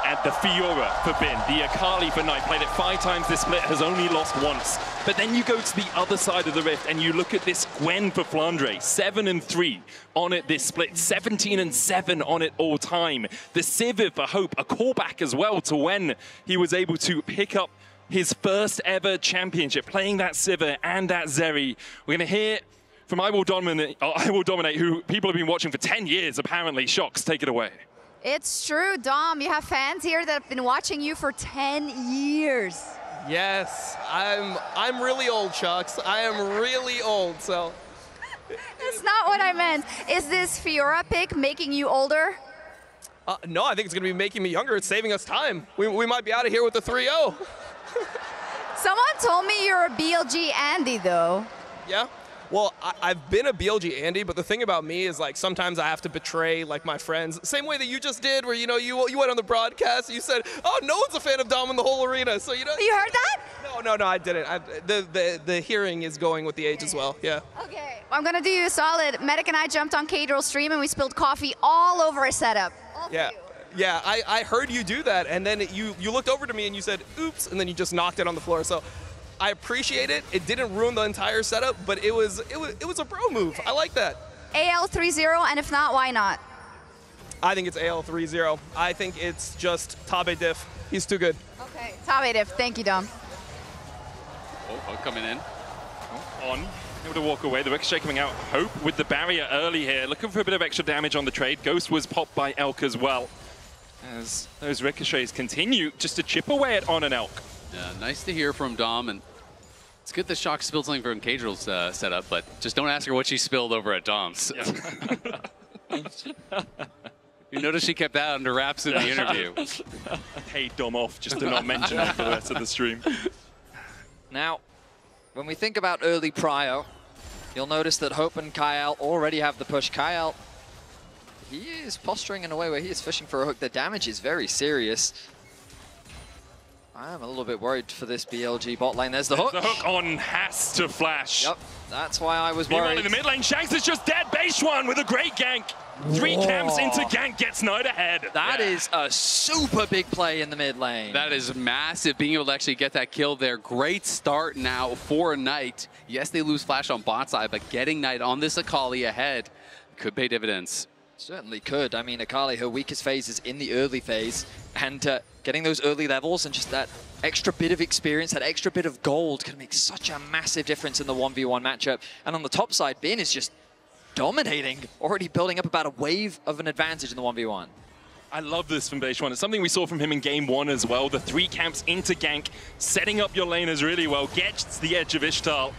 And the Fiora for Bin, the Akali for Knight, played it 5 times this split, has only lost once. But then you go to the other side of the rift and you look at this Gwen for Flandre, 7-3 on it this split, 17-7 on it all time. The Sivir for Hope, a callback as well to when he was able to pick up his first ever championship, playing that Sivir and that Zeri. We're gonna hear from I Will Dominate, who people have been watching for 10 years apparently. Shox, take it away.
It's true, Dom. You have fans here that have been watching you for 10 years.
Yes, I'm really old, Chucks. I am really old, so
That's not what I meant. Is this Fiora pick making you older?
No, I think it's going to be making me younger. It's saving us time. We might be out of here with the 3-0.
Someone told me you're a BLG Andy, though.
Yeah? Well, I've been a BLG Andy, but the thing about me is, like, sometimes I have to betray, like, my friends. Same way that you just did, where, you know, you went on the broadcast, you said, oh, no one's a fan of Dom in the whole arena. So, you know.
You heard that?
No, I didn't. The hearing is going with the age as well, yeah.
Okay, well, I'm going to do you a solid. Medic and I jumped on Cadral's stream, and we spilled coffee all over his setup.
Yeah. Yeah, I heard you do that, and then you looked over to me and you said, oops, and then you just knocked it on the floor. So I appreciate it. It didn't ruin the entire setup, but it was a bro move. I like that.
AL 3-0, and if not, why not?
I think it's AL 3-0. I think it's just Tabe Diff. He's too good.
Okay, Tabe Diff. Thank you, Dom.
Oh, coming in.
On. Able to walk away. The Ricochet coming out. Hope with the barrier early here. Looking for a bit of extra damage on the trade. Ghost was popped by Elk as well. As those Ricochets continue just to chip away at On and Elk.
Yeah, nice to hear from Dom. And it's good that Shock spilled something from Cadral's setup, but just don't ask her what she spilled over at Dom's. Yeah. You notice she kept that under wraps in the interview.
Paid Dom off just to not mention it for the rest of the stream.
Now, when we think about early prio, you'll notice that Hope and Kyle already have the push. Kyle, he is posturing in a way where he is fishing for a hook. The damage is very serious. I'm a little bit worried for this BLG bot lane. There's the hook.
The hook on has to flash.
Yep, that's why I was
Meanwhile,
worried.
in the mid lane, Shanks is just dead. Baseone with a great gank. 3 camps into gank, gets Knight ahead.
That is a super big play in the mid lane.
That is massive, being able to actually get that kill there. Great start now for Knight. Yes, they lose flash on bot side, but getting Knight on this Akali ahead could pay dividends.
Certainly could. I mean, Akali, her weakest phase is in the early phase, and getting those early levels and just that extra bit of experience, that extra bit of gold can make such a massive difference in the 1v1 matchup. And on the top side, Bin is just dominating, already building up about a wave of an advantage in the 1v1.
I love this from Baseone. It's something we saw from him in game 1 as well. The 3 camps into gank, setting up your laners really well, gets the edge of Ishtar,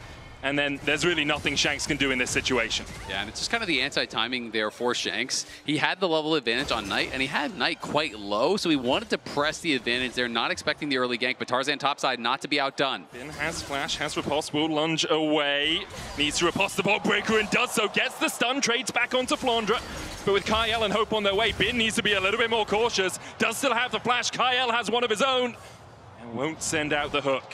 and then there's really nothing Shanks can do in this situation.
Yeah, and it's just kind of the anti-timing there for Shanks. He had the level advantage on Knight, and he had Knight quite low, so he wanted to press the advantage there, not expecting the early gank, but Tarzan topside not to be outdone.
Bin has flash, has riposte, will lunge away. Needs to riposte the bot breaker and does so. Gets the stun, trades back onto Flandre. But with Kyle and Hope on their way, Bin needs to be a little bit more cautious. Does still have the flash. Kyle has one of his own and won't send out the hook.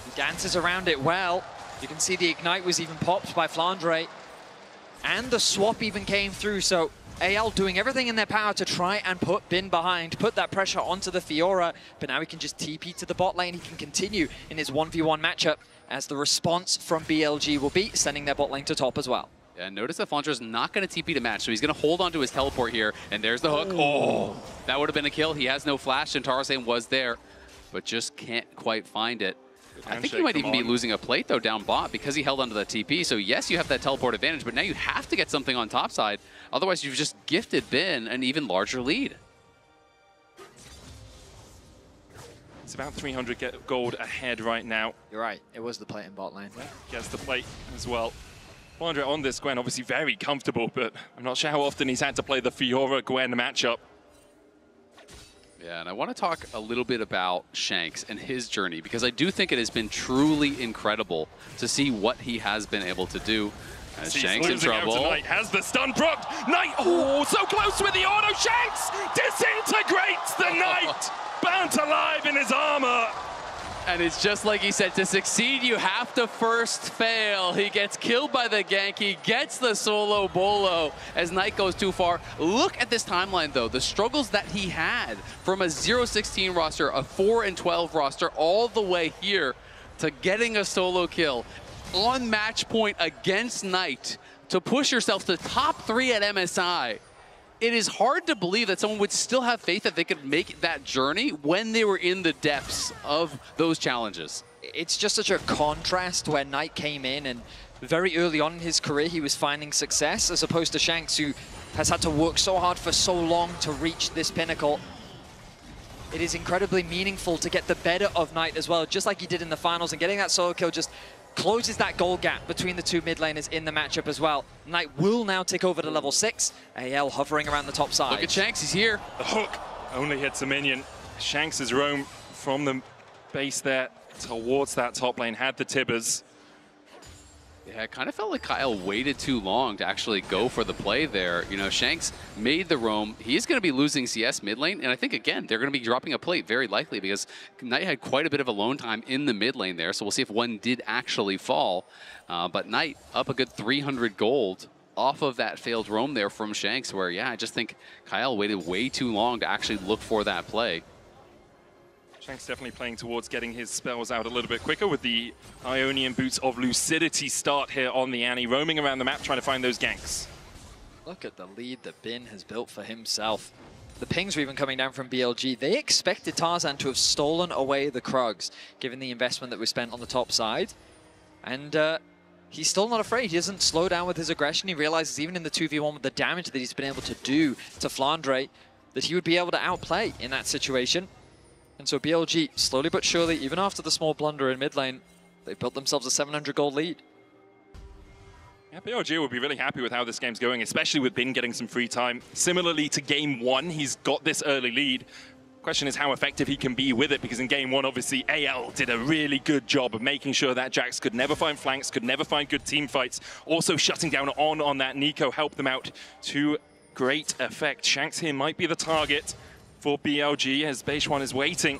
He dances around it well. You can see the Ignite was even popped by Flandre. And the swap even came through, so AL doing everything in their power to try and put Bin behind, put that pressure onto the Fiora, but now he can just TP to the bot lane. He can continue in his 1v1 matchup, as the response from BLG will be sending their bot lane to top as well.
Yeah, notice that Flandre's not going to TP to match, so he's going to hold on to his teleport here, and there's the hook. Oh, that would have been a kill. He has no flash, and Tarzan was there, but just can't quite find it. I think he might even be losing a plate, though, down bot because he held onto the TP. So, yes, you have that teleport advantage, but now you have to get something on top side. Otherwise, you've just gifted Bin an even larger lead.
It's about 300 gold ahead right now.
You're right. It was the plate in bot lane.
Gets the plate as well. Flandre on this Gwen, obviously very comfortable, but I'm not sure how often he's had to play the Fiora-Gwen matchup.
Yeah, and I want to talk a little bit about Shanks and his journey, because I do think it has been truly incredible to see what he has been able to do. As Shanks in trouble.
Knight has the stun proc. Knight, oh, so close with the auto. Shanks disintegrates the Knight. Burnt alive in his armor.
And it's just like he said, to succeed, you have to first fail. He gets killed by the gank. He gets the solo bolo as Knight goes too far. Look at this timeline, though. The struggles that he had from a 0-16 roster, a 4-12 roster, all the way here to getting a solo kill on match point against Knight to push yourself to top 3 at MSI. It is hard to believe that someone would still have faith that they could make that journey when they were in the depths of those challenges.
It's just such a contrast where Knight came in and very early on in his career he was finding success, as opposed to Shanks, who has had to work so hard for so long to reach this pinnacle. It is incredibly meaningful to get the better of Knight as well, just like he did in the finals, and getting that solo kill just closes that goal gap between the two mid laners in the matchup as well. Knight will now take over to level 6. AL hovering around the top side.
Look at Shanks, he's here.
The hook only hits a minion. Shanks has roamed from the base there towards that top lane, had the Tibbers.
Yeah, it kind of felt like Kyle waited too long to actually go for the play there. You know, Shanks made the roam. He's going to be losing CS mid lane, and I think, again, they're going to be dropping a plate very likely because Knight had quite a bit of alone time in the mid lane there, so we'll see if one did actually fall. But Knight up a good 300 gold off of that failed roam there from Shanks, where, yeah, I just think Kyle waited way too long to actually look for that play.
Shanks definitely playing towards getting his spells out a little bit quicker with the Ionian Boots of Lucidity start here on the Annie, roaming around the map trying to find those ganks.
Look at the lead that Bin has built for himself. The pings were even coming down from BLG. They expected Tarzan to have stolen away the Krugs, given the investment that was spent on the top side. And he's still not afraid. He doesn't slow down with his aggression. He realizes even in the 2v1 with the damage that he's been able to do to Flandre, that he would be able to outplay in that situation. And so BLG, slowly but surely, even after the small blunder in mid lane, they've built themselves a 700 gold lead.
Yeah, BLG will be really happy with how this game's going, especially with Bin getting some free time. Similarly to game 1, he's got this early lead. Question is how effective he can be with it, because in game 1, obviously, AL did a really good job of making sure that Jax could never find flanks, could never find good team fights. Also shutting down on that Nico helped them out to great effect. Shanks here might be the target for BLG as Beishwan is waiting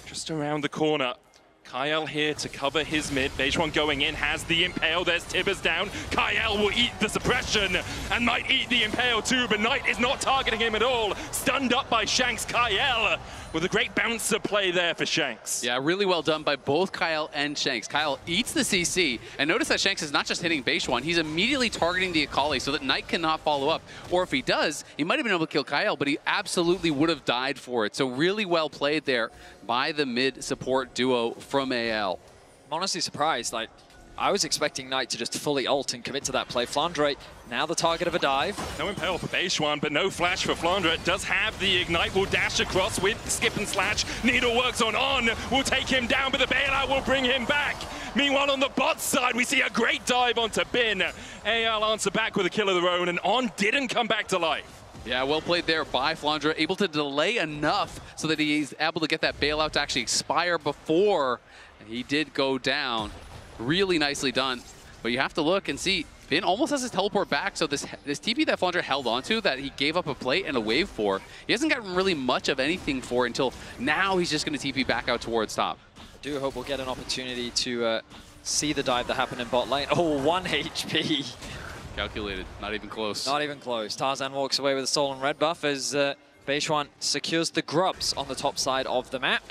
just around the corner. Kyle here to cover his mid. Beishwan going in, has the Impale. There's Tibbers down. Kyle will eat the suppression and might eat the Impale too, but Knight is not targeting him at all. Stunned up by Shanks. Kyle with a great bouncer play there for Shanks.
Yeah, really well done by both Kyle and Shanks. Kyle eats the CC, and notice that Shanks is not just hitting Beishwan, he's immediately targeting the Akali so that Knight cannot follow up. Or if he does, he might have been able to kill Kyle, but he absolutely would have died for it. So really well played there by the mid support duo from AL.
I'm honestly surprised. Like, I was expecting Knight to just fully ult and commit to that play. Flandre, now the target of a dive.
No Impale for Beishwan, but no flash for Flandre. Does have the Ignite, will dash across with skip and slash. Needle works on, will take him down, but the bailout will bring him back. Meanwhile, on the bot side, we see a great dive onto Bin. AL answer back with a kill of their own, and On didn't come back to life.
Yeah, well played there by Flandre, able to delay enough so that he's able to get that bailout to actually expire before he did go down. Really nicely done. But you have to look and see, Bin almost has his teleport back, so this TP that Flandre held onto, that he gave up a plate and a wave for, he hasn't gotten really much of anything for until now he's just going to TP back out towards top.
I do hope we'll get an opportunity to see the dive that happened in bot lane. Oh, 1 HP.
Calculated, not even close.
Not even close. Tarzan walks away with a stolen red buff as Beishwan secures the grubs on the top side of the map.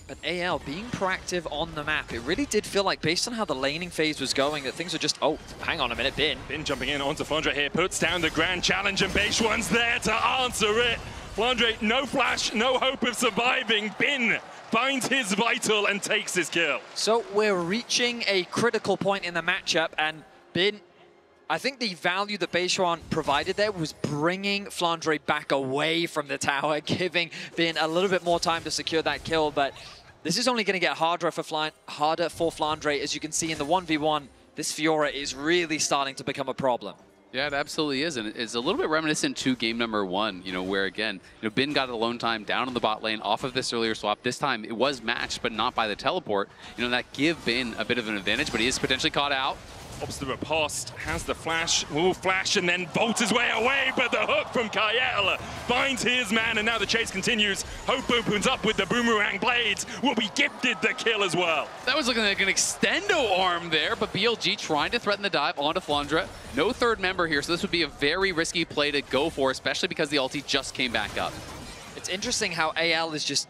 But AL being proactive on the map, it really did feel like, based on how the laning phase was going, that things were just, oh, hang on a minute, Bin.
Bin jumping in onto Flandre here, puts down the grand challenge, and Beishwan's there to answer it. Flandre, no flash, no hope of surviving. Bin finds his vital and takes his kill.
So we're reaching a critical point in the matchup, and Bin, I think the value that Beishwan provided there was bringing Flandre back away from the tower, giving Bin a little bit more time to secure that kill, but this is only going to get harder for Flandre. As you can see in the 1v1, this Fiora is really starting to become a problem.
Yeah, it absolutely is, and it's a little bit reminiscent to game number 1, where again, Bin got alone time down on the bot lane off of this earlier swap. This time it was matched, but not by the teleport. That give Bin a bit of an advantage, but he is potentially caught out.
Pops the riposte, has the flash, will flash and then bolt his way away, but the hook from Kyle finds his man, and now the chase continues. Hope opens up with the boomerang blades, will be gifted the kill as well.
That was looking like an extendo arm there, but BLG trying to threaten the dive onto Flandre. No third member here, so this would be a very risky play to go for, especially because the ulti just came back up.
It's interesting how AL is just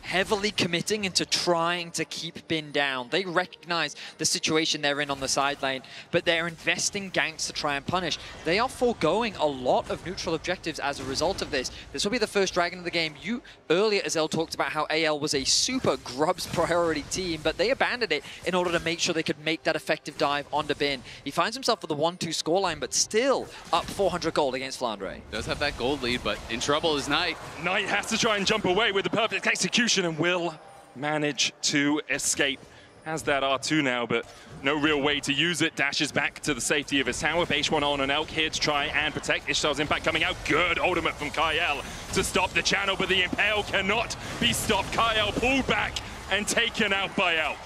heavily committing into trying to keep Bin down. They recognize the situation they're in on the side lane, but they're investing ganks to try and punish. They are foregoing a lot of neutral objectives as a result of this. This will be the first dragon of the game. You earlier, Azel, talked about how AL was a super grubs priority team, but they abandoned it in order to make sure they could make that effective dive onto Bin. He finds himself with a 1-2 scoreline, but still up 400 gold against Flandre.
Does have that gold lead, but in trouble is Knight.
Knight has to try and jump away with the perfect execution and will manage to escape. Has that R2 now, but No real way to use it. Dashes back to the safety of his tower. Base one on an Elk here to try and protect. Ishtar's impact coming out. Good ultimate from Kyle to stop the channel, but the Impale cannot be stopped. Kyle pulled back and taken out by Elk.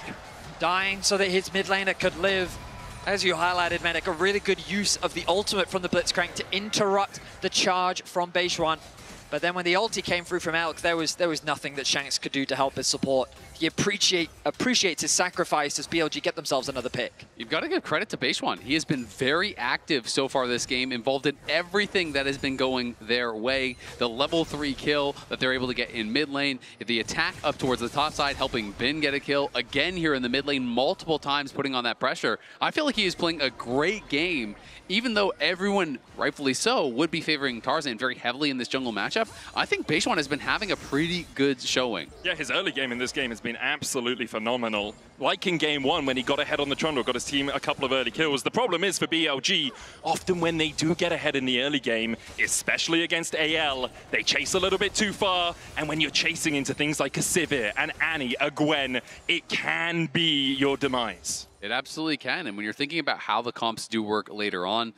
Dying so that his mid laner could live. As you highlighted, Medic, a really good use of the ultimate from the Blitzcrank to interrupt the charge from Base One. But then when the ulti came through from Elk, there was nothing that Shanks could do to help his support. He appreciates his sacrifice as BLG get themselves another pick.
You've got to give credit to Base One. He has been very active so far this game, involved in everything that has been going their way. The level 3 kill that they're able to get in mid lane, the attack up towards the top side, helping Bin get a kill. Again here in the mid lane, multiple times putting on that pressure. I feel like he is playing a great game, even though everyone, rightfully so, would be favoring Tarzan very heavily in this jungle matchup. I think Base One has been having a pretty good showing.
Yeah, his early game in this game has been absolutely phenomenal. Like in game one, when he got ahead on the Trundle, got his team a couple of early kills. The problem is for BLG, often when they do get ahead in the early game, especially against AL, they chase a little bit too far. And when you're chasing into things like a Sivir, an Annie, a Gwen, it can be your demise.
It absolutely can. And when you're thinking about how the comps do work later on,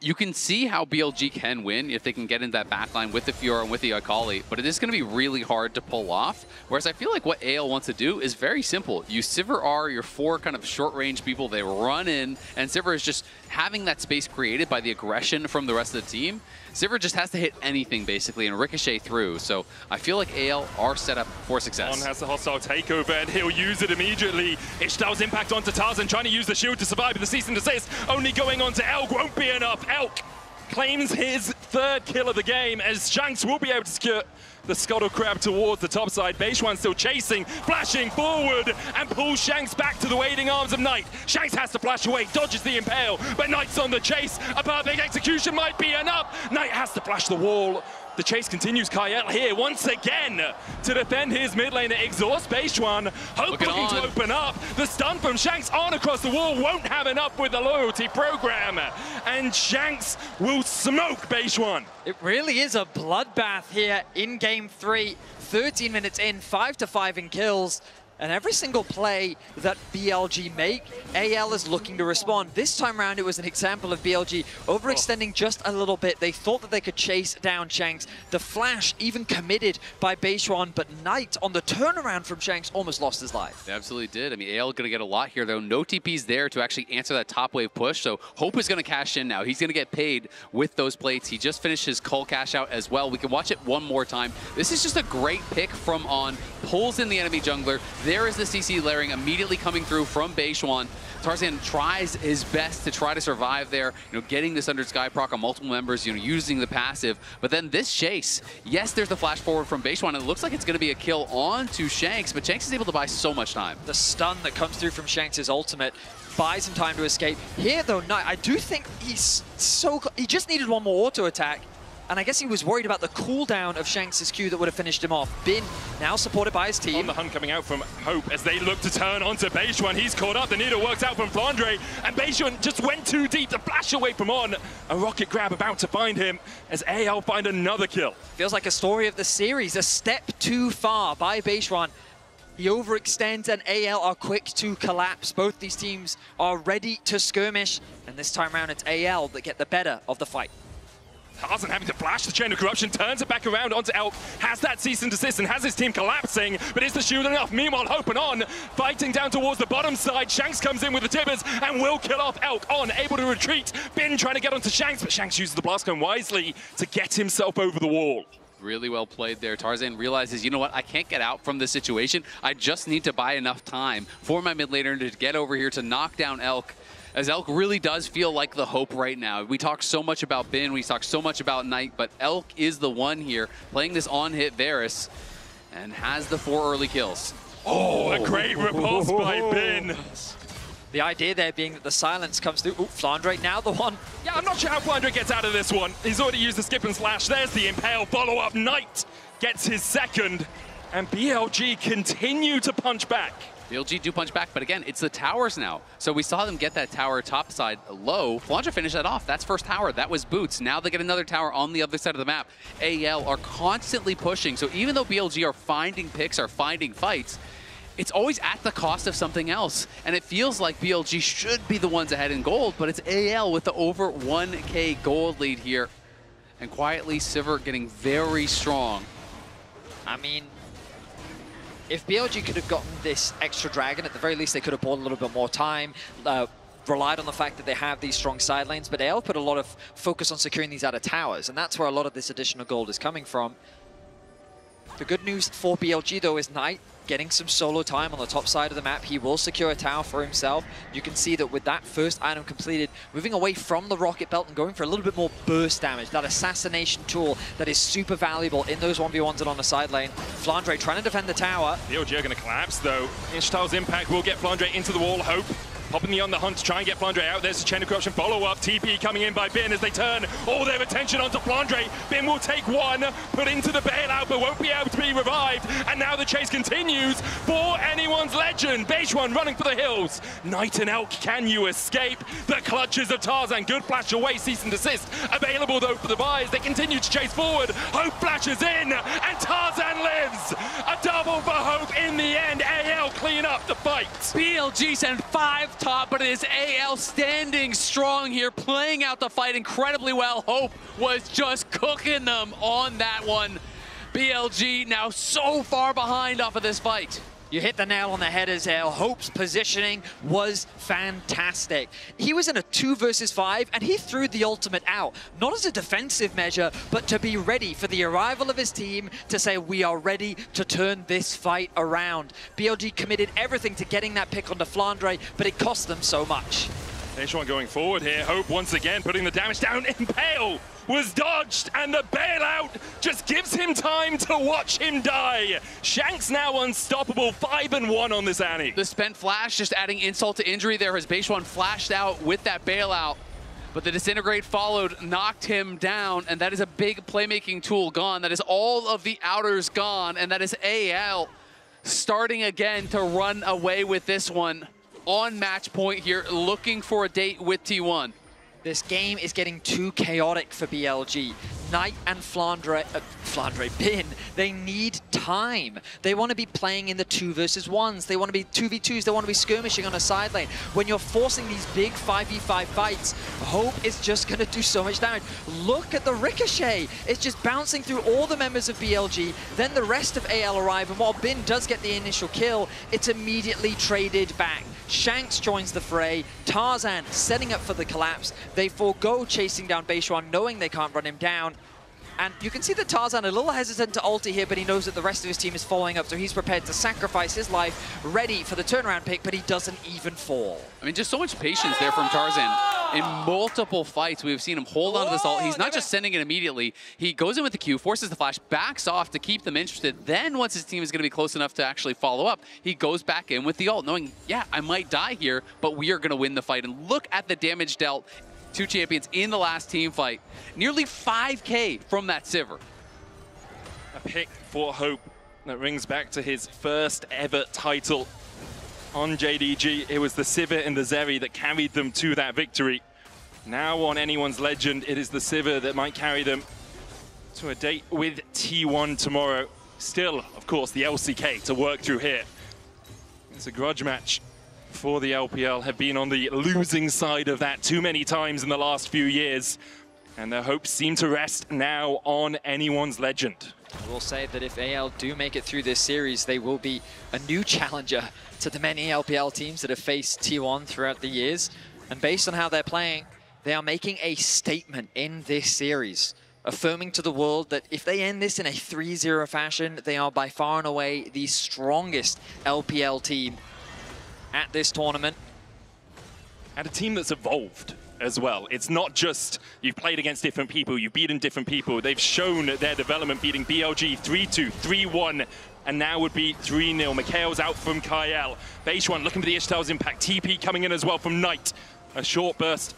you can see how BLG can win if they can get into that backline with the Fiora and with the Akali, but it is going to be really hard to pull off. Whereas I feel like what AL wants to do is very simple. You Sivir R, your 4 kind of short-range people, they run in, and Sivir is just having that space created by the aggression from the rest of the team. Sivir just has to hit anything, basically, and ricochet through. So I feel like AL are set up for success.
On has the hostile takeover, and he'll use it immediately. Ishtar's impact onto Tarzan, trying to use the shield to survive, but the cease and desist only going on to Elk won't be enough. Elk claims his 3rd kill of the game, as Shanks will be able to secure the Scuttle Crab towards the top side. Base One still chasing, flashing forward, and pulls Shanks back to the waiting arms of Knight. Shanks has to flash away, dodges the Impale, but Knight's on the chase. A perfect execution might be enough. Knight has to flash the wall. The chase continues. Kyle here once again to defend his mid lane. Exhaust Base One. Hope looking to open up. The stun from Shanks on across the wall won't have enough with the loyalty program. And Shanks will smoke Base One.
It really is a bloodbath here in game 3. 13 minutes in, 5-5 in kills. And every single play that BLG make, AL is looking to respond. This time around, it was an example of BLG overextending just a little bit. They thought that they could chase down Shanks. The flash even committed by Base One, but Knight on the turnaround from Shanks almost lost his life.
They absolutely did. I mean, AL going to get a lot here, though. No TPs there to actually answer that top wave push, so Hope is going to cash in now. He's going to get paid with those plates. He just finished his Cull cash out as well. We can watch it one more time. This is just a great pick from On. Pulls in the enemy jungler. There is the CC layering immediately coming through from Base One. Tarzan tries his best to try to survive there, getting this under Sky proc on multiple members, using the passive. But then this chase, yes, there's the flash forward from Base One. It looks like it's going to be a kill onto Shanks, but Shanks is able to buy so much time.
The stun that comes through from Shanks' ultimate buys him time to escape. Here, though, Knight, I do think he just needed one more auto attack. And I guess he was worried about the cooldown of Shanks' Q that would have finished him off. Bin now supported by his team.
On the hunt coming out from Hope as they look to turn onto Base One. He's caught up. The needle works out from Flandre. And Base One just went too deep to flash away from On. A rocket grab about to find him as AL find another kill.
Feels like a story of the series. A step too far by Base One. He overextends and AL are quick to collapse. Both these teams are ready to skirmish. And this time around, it's AL that get the better of the fight.
Tarzan having to flash the Chain of Corruption, turns it back around onto Elk, has that cease and desist and has his team collapsing, but is the shield enough? Meanwhile, Hope and On fighting down towards the bottom side. Shanks comes in with the Tibbers and will kill off Elk. On able to retreat. Bin trying to get onto Shanks, but Shanks uses the blast cone wisely to get himself over the wall.
Really well played there. Tarzan realizes, you know what, I can't get out from this situation. I just need to buy enough time for my mid laner to get over here to knock down Elk. As Elk really does feel like the hope right now. We talk so much about Bin, we talk so much about Knight, but Elk is the one here playing this on-hit Varus and has the 4 early kills.
Oh, a great repulse by Bin.
The idea there being that the silence comes through. Ooh, Flandre now the one.
Yeah, I'm not sure how Flandre gets out of this one. He's already used the skip and slash. There's the Impale follow-up. Knight gets his 2nd, and BLG continue to punch back.
BLG do punch back, but again, it's the towers now. So we saw them get that tower top side low. Flandre finished that off. That's first tower. That was Boots. Now they get another tower on the other side of the map. AL are constantly pushing. So even though BLG are finding picks, are finding fights, it's always at the cost of something else. And it feels like BLG should be the ones ahead in gold, but it's AL with the over 1K gold lead here. And quietly, Sivert getting very strong.
I mean, if BLG could have gotten this extra dragon, at the very least they could have bought a little bit more time, relied on the fact that they have these strong side lanes, but AL put a lot of focus on securing these outer towers, and that's where a lot of this additional gold is coming from. The good news for BLG, though, is Knight getting some solo time on the top side of the map. He will secure a tower for himself. You can see that with that first item completed, moving away from the rocket belt and going for a little bit more burst damage, that assassination tool that is super valuable in those 1v1s and on the side lane. Flandre trying to defend the tower.
BLG are going to collapse, though. Ishtal's impact will get Flandre into the wall. Hope popping the on the hunt to try and get Flandre out. There's a chain of corruption follow-up. TP coming in by Bin as they turn all their attention onto Flandre. Bin will take one, put into the bailout, but won't be able to be revived. And now the chase continues for anyone's legend. Beige1 running for the hills. Knight and Elk, can you escape the clutches of Tarzan? Good flash away, cease and desist. Available, though, for the buys. They continue to chase forward. Hope flashes in, and Tarzan lives. A double for Hope in the end. AL clean up the fight.
BLG send 5 top, but it is AL standing strong here, playing out the fight incredibly well. Hope was just cooking them on that one. BLG now so far behind off of this fight.
You hit the nail on the head, Azale. Hope's positioning was fantastic. He was in a 2 versus 5, and he threw the ultimate out. Not as a defensive measure, but to be ready for the arrival of his team to say, we are ready to turn this fight around. BLG committed everything to getting that pick onto Flandre, but it cost them so much.
Beige1 going forward here. Hope once again putting the damage down. Impale was dodged, and the bailout just gives him time to watch him die. Shanks now unstoppable, 5-1 on this Annie.
The spent flash just adding insult to injury there as Beige1 flashed out with that bailout. But the disintegrate followed, knocked him down, and that is a big playmaking tool gone. That is all of the outers gone, and that is AL starting again to run away with this one. On match point here, looking for a date with T1.
This game is getting too chaotic for BLG. Knight and Flandre, Bin, they need time. They want to be playing in the 2 versus 1s. They want to be 2v2s. They want to be skirmishing on a side lane. When you're forcing these big 5v5 fights, Hope is just going to do so much damage. Look at the ricochet. It's just bouncing through all the members of BLG. Then the rest of AL arrive, and while Bin does get the initial kill, it's immediately traded back. Shanks joins the fray. Tarzan setting up for the collapse. They forego chasing down Beige1, knowing they can't run him down. And you can see that Tarzan a little hesitant to ulti here, but he knows that the rest of his team is following up, so he's prepared to sacrifice his life, ready for the turnaround pick, but he doesn't even fall.
I mean, just so much patience there from Tarzan. In multiple fights, we've seen him hold on to this ult. He's not just sending it immediately. He goes in with the Q, forces the flash, backs off to keep them interested. Then once his team is going to be close enough to actually follow up, he goes back in with the ult, knowing, yeah, I might die here, but we are going to win the fight. And look at the damage dealt. 2 champions in the last team fight. Nearly 5K from that Sivert.
A pick for Hope that rings back to his first ever title on JDG. It was the Sivert and the Zeri that carried them to that victory. Now on anyone's legend, it is the Sivert that might carry them to a date with T1 tomorrow. Still, of course, the LCK to work through here. It's a grudge match for the LPL, have been on the losing side of that too many times in the last few years. And their hopes seem to rest now on anyone's legend.
I will say that if AL do make it through this series, they will be a new challenger to the many LPL teams that have faced T1 throughout the years. And based on how they're playing, they are making a statement in this series, affirming to the world that if they end this in a 3-0 fashion, they are by far and away the strongest LPL team at this tournament.
And a team that's evolved as well. It's not just you've played against different people, you've beaten different people. They've shown their development, beating BLG 3-2, 3-1, and now would be 3-0. Mikhail's out from Kyle. Beige1 looking for the Ishtal's impact. TP coming in as well from Knight. A short burst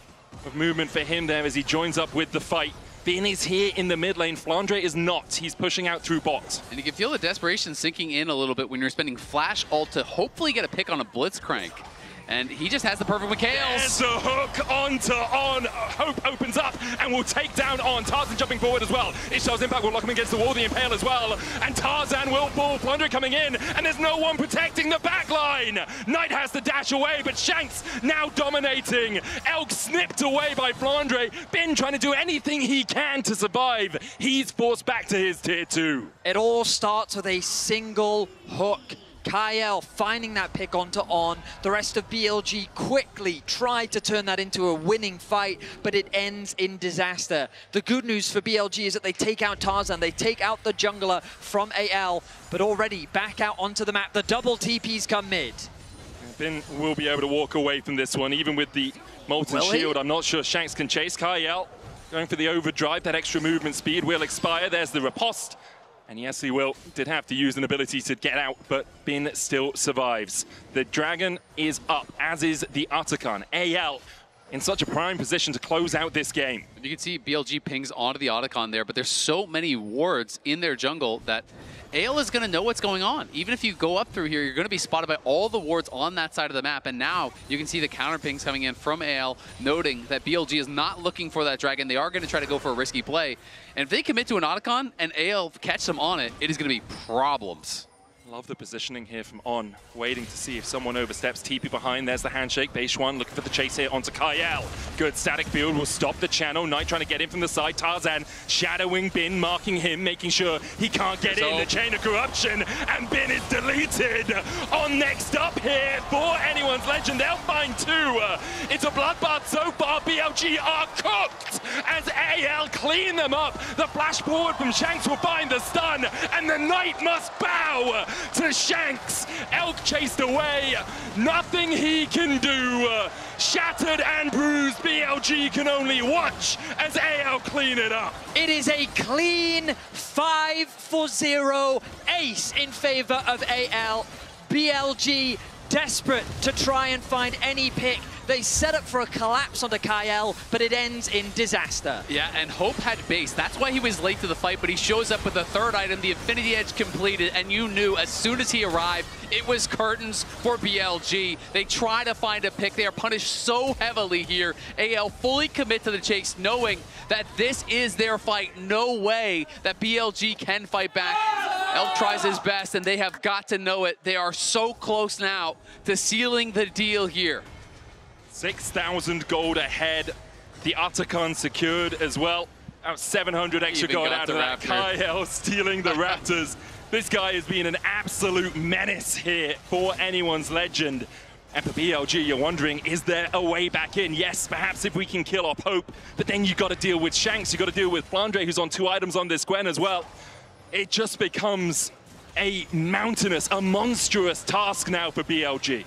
of movement for him there as he joins up with the fight. Bin is here in the mid lane. Flandre is not. He's pushing out through bot.
And you can feel the desperation sinking in a little bit when you're spending flash ult to hopefully get a pick on a Blitzcrank. and he just has the perfect McHales.
There's a hook onto On. Hope opens up and will take down On. Tarzan jumping forward as well. Ishar's impact will lock him against the wall, the Impale as well. And Tarzan will fall. Flandre coming in, and there's no one protecting the back line. Knight has to dash away, but Shanks now dominating. Elk snipped away by Flandre. Bin trying to do anything he can to survive. He's forced back to his tier 2.
It all starts with a single hook. Kyle finding that pick onto On. The rest of BLG quickly tried to turn that into a winning fight, but it ends in disaster. The good news for BLG is that they take out Tarzan, they take out the jungler from AL, but already back out onto the map. The double TPs come mid.
Bin will be able to walk away from this one, even with the Molten Shield. I'm not sure Shanks can chase. Kyle going for the overdrive. That extra movement speed will expire. There's the riposte. And yes, he will. Did have to use an ability to get out, but Bin still survives. The Dragon is up, as is the Otacon. AL in such a prime position to close out this game.
You can see BLG pings onto the Otacon there, but there's so many wards in their jungle that AL is going to know what's going on. Even if you go up through here, you're going to be spotted by all the wards on that side of the map. And now you can see the counter pings coming in from AL, noting that BLG is not looking for that Dragon. They are going to try to go for a risky play. And if they commit to an Otacon and AL catch them on it, it is going to be problems.
Love the positioning here from On, waiting to see if someone oversteps. TP behind, there's the handshake. Beishuan looking for the chase here onto Kyle. Good static field will stop the channel. Knight trying to get in from the side. Tarzan shadowing Bin, marking him, making sure he can't get in. The chain of corruption, and Bin is deleted. On next up here for anyone's legend. They'll find 2. It's a bloodbath so far. BLG are cooked as AL clean them up. The flash forward from Shanks will find the stun, and the Knight must bow to Shanks. Elk chased away. Nothing he can do. Shattered and bruised. BLG can only watch as AL clean it up.
It is a clean 5-0 ace in favor of AL. BLG desperate to try and find any pick. They set up for a collapse onto Kyle, but it ends in disaster.
Yeah, and Hope had base. That's why he was late to the fight, but he shows up with the third item, the Infinity Edge completed, and you knew as soon as he arrived, it was curtains for BLG. They try to find a pick. They are punished so heavily here. AL fully commit to the chase, knowing that this is their fight. No way that BLG can fight back. Elk tries his best, and they have got to know it. They are so close now to sealing the deal here.
6,000 gold ahead. The Otacon secured as well. 700 extra gold out of that. Kyle stealing the Raptors. This guy has been an absolute menace here for anyone's legend. And for BLG, you're wondering, is there a way back in? Yes, perhaps if we can kill off Hope, but then you've got to deal with Shanks, you've got to deal with Flandre, who's on 2 items on this Gwen as well. It just becomes a mountainous, a monstrous task now for BLG.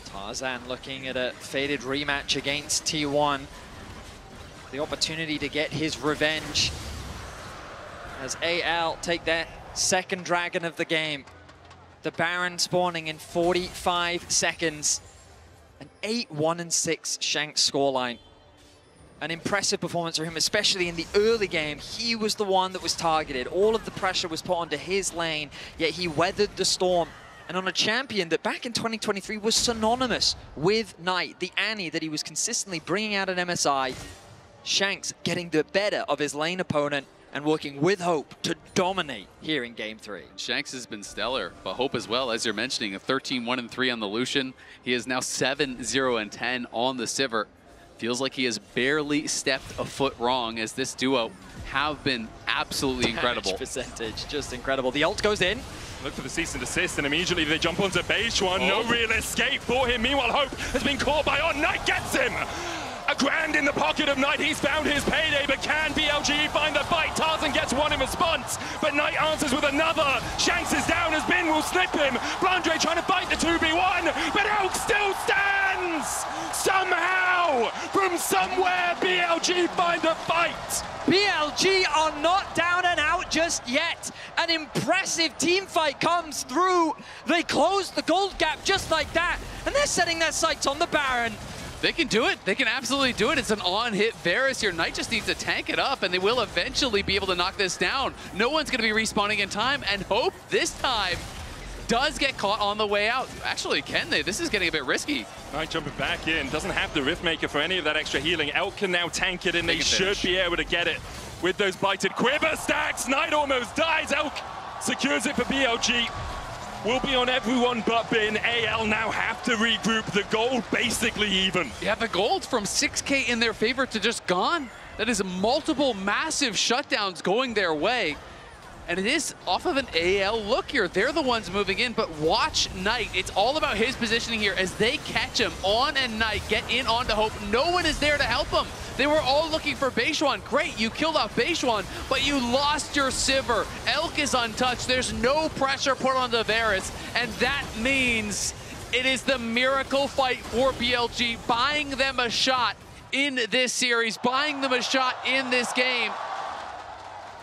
Tarzan looking at a faded rematch against T1. The opportunity to get his revenge as AL take their second Dragon of the game. The Baron spawning in 45 seconds. An 8-1-6 Shanks scoreline. An impressive performance for him, especially in the early game. He was the one that was targeted. All of the pressure was put onto his lane, yet he weathered the storm. And on a champion that back in 2023 was synonymous with Knight, the Annie that he was consistently bringing out at MSI. Shanks getting the better of his lane opponent and working with Hope to dominate here in Game 3.
Shanks has been stellar, but Hope as well, as you're mentioning, a 13-1-3 on the Lucian. He is now 7-0-10 on the Sivert. Feels like he has barely stepped a foot wrong, as this duo have been absolutely incredible.
Damage percentage, just incredible. The ult goes in.
Look for the cease and desist, and immediately they jump onto Beishuan. No real escape for him. Meanwhile, Hope has been caught by On. Knight gets him! A grand in the pocket of Knight. He's found his payday, but can BLG find the fight? Tarzan gets one in response, but Knight answers with another. Shanks is down as Bin will snip him. Flandre trying to fight the 2v1, but Elk still stands! Somehow, from somewhere, BLG find the fight!
BLG are not down and out just yet. An impressive team fight comes through. They close the gold gap just like that, and they're setting their sights on the Baron.
They can do it. They can absolutely do it. It's an on-hit Varus here. Knight just needs to tank it up, and they will eventually be able to knock this down. No one's going to be respawning in time, and Hope this time does get caught on the way out. Actually, can they? This is getting a bit risky.
Knight jumping back in. Doesn't have the Riftmaker for any of that extra healing. Elk can now tank it, and they should be able to get it with those blighted quiver stacks. Knight almost dies. Elk secures it for BLG. Will be on everyone but Bin. AL now have to regroup. The gold basically even.
Yeah, the gold from 6K in their favor to just gone. That is multiple massive shutdowns going their way. And it is off of an AL look here. They're the ones moving in, but watch Knight. It's all about his positioning here as they catch him on and Knight get in onto Hope. No one is there to help him. They were all looking for Beishuan. Great, you killed off Beishuan, but you lost your Sivir. Elk is untouched. There's no pressure put on the Varus, and that means it is the miracle fight for BLG, buying them a shot in this series, buying them a shot in this game.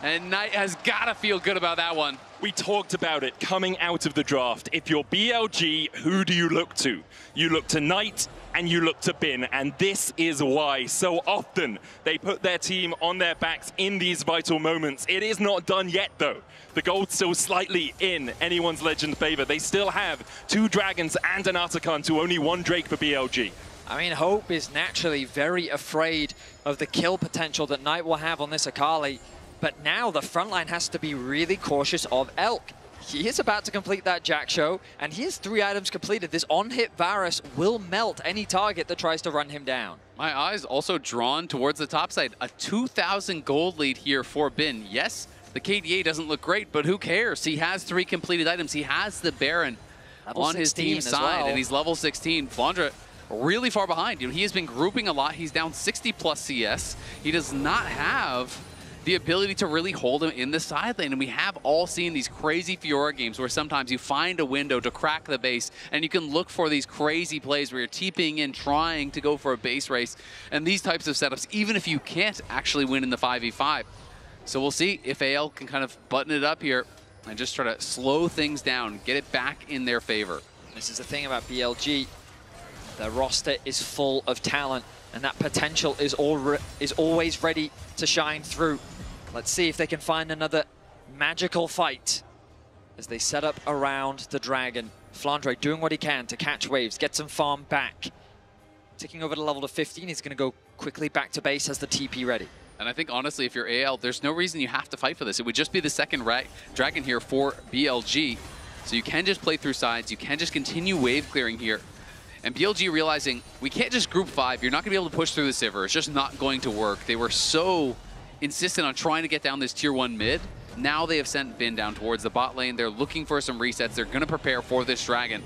And Knight has got to feel good about that one.
We talked about it coming out of the draft. If you're BLG, who do you look to? You look to Knight and you look to Bin, and this is why so often they put their team on their backs in these vital moments. It is not done yet, though. The gold's still slightly in anyone's Legend favor. They still have 2 Dragons and an Artican to only 1 Drake for BLG.
I mean, Hope is naturally very afraid of the kill potential that Knight will have on this Akali. But now the front line has to be really cautious of Elk. He is about to complete that Jack Show, and he has 3 items completed. This on-hit Varus will melt any target that tries to run him down.
My eyes also drawn towards the top side. A 2,000 gold lead here for Bin. Yes, the KDA doesn't look great, but who cares? He has 3 completed items. He has the Baron on his team side, and he's level 16. Flandre really far behind. You know, he has been grouping a lot. He's down 60+ CS. He does not have the ability to really hold him in the side lane. And we have all seen these crazy Fiora games where sometimes you find a window to crack the base and you can look for these crazy plays where you're TPing in, trying to go for a base race. And these types of setups, even if you can't actually win in the 5v5. So we'll see if AL can kind of button it up here and just try to slow things down, get it back in their favor.
This is the thing about BLG. The roster is full of talent, and that potential is always ready to shine through. Let's see if they can find another magical fight as they set up around the Dragon. Flandre doing what he can to catch waves, get some farm back. Ticking over to level to 15, he's going to go quickly back to base as the TP ready.
And I think, honestly, if you're AL, there's no reason you have to fight for this. It would just be the second Dragon here for BLG. So you can just play through sides. You can just continue wave clearing here. And BLG realizing we can't just group 5. You're not going to be able to push through the Sivir. It's just not going to work. They were so insistent on trying to get down this tier 1 mid. Now they have sent Bin down towards the bot lane. They're looking for some resets. They're going to prepare for this Dragon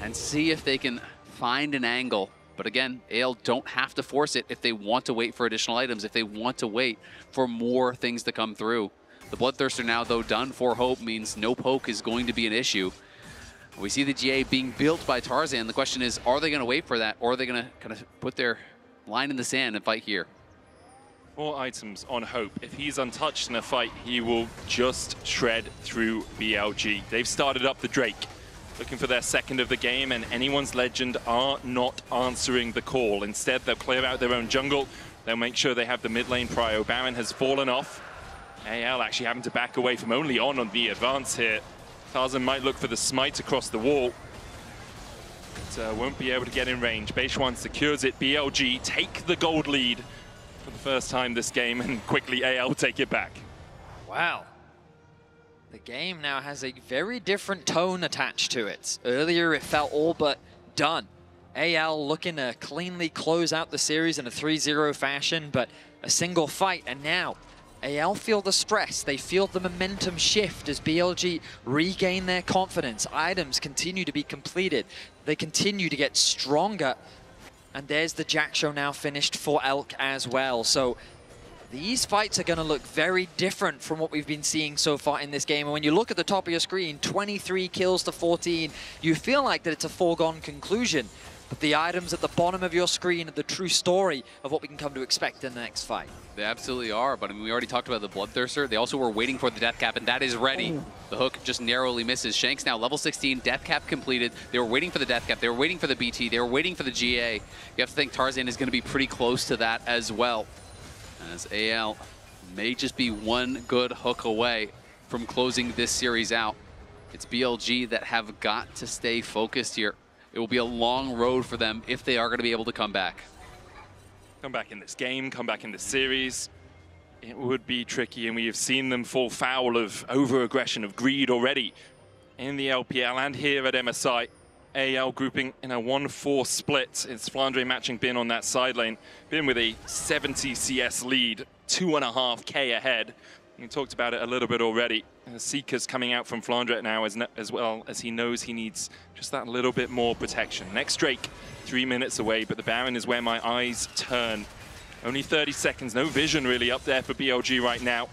and see if they can find an angle. But again, AL don't have to force it if they want to wait for additional items, if they want to wait for more things to come through. The Bloodthirster now, though, done for Hope means no poke is going to be an issue. We see the GA being built by Tarzan. The question is, are they going to wait for that, or are they going to kind of put their line in the sand and fight here?
4 items on Hope. If he's untouched in a fight, he will just shred through BLG. They've started up the Drake, looking for their second of the game, and anyone's Legend are not answering the call. Instead, they'll clear out their own jungle. They'll make sure they have the mid lane prio. Baron has fallen off. AL actually having to back away from only on the advance here. Tarzan might look for the smite across the wall, but won't be able to get in range. Beishuan secures it. BLG take the gold lead for the first time this game, and quickly AL take it back.
Wow. The game now has a very different tone attached to it. Earlier, it felt all but done. AL looking to cleanly close out the series in a 3-0 fashion, but a single fight, and now AL feel the stress, they feel the momentum shift as BLG regain their confidence. Items continue to be completed. They continue to get stronger. And there's the Jack Show now finished for Elk as well. So these fights are going to look very different from what we've been seeing so far in this game. And when you look at the top of your screen, 23 kills to 14, you feel like that it's a foregone conclusion. But the items at the bottom of your screen are the true story of what we can come to expect in the next fight.
They absolutely are, but I mean, we already talked about the Bloodthirster. They also were waiting for the Death Cap, and that is ready. Ooh. The hook just narrowly misses. Shanks now level 16, Death Cap completed. They were waiting for the Death Cap. They were waiting for the BT. They were waiting for the GA. You have to think Tarzan is going to be pretty close to that as well, as AL may just be one good hook away from closing this series out. It's BLG that have got to stay focused here. It will be a long road for them if they are going to be able to come back.
Come back in this game, come back in this series. It would be tricky, and we have seen them fall foul of over-aggression, of greed already in the LPL and here at MSI. AL grouping in a 1-4 split. It's Flandre matching Bin on that side lane. Bin with a 70 CS lead, 2.5K ahead. We talked about it a little bit already. Seekers coming out from Flandre now as well as he knows he needs just that little bit more protection. Next Drake, 3 minutes away, but the Baron is where my eyes turn. Only 30 seconds, no vision really up there for BLG right now.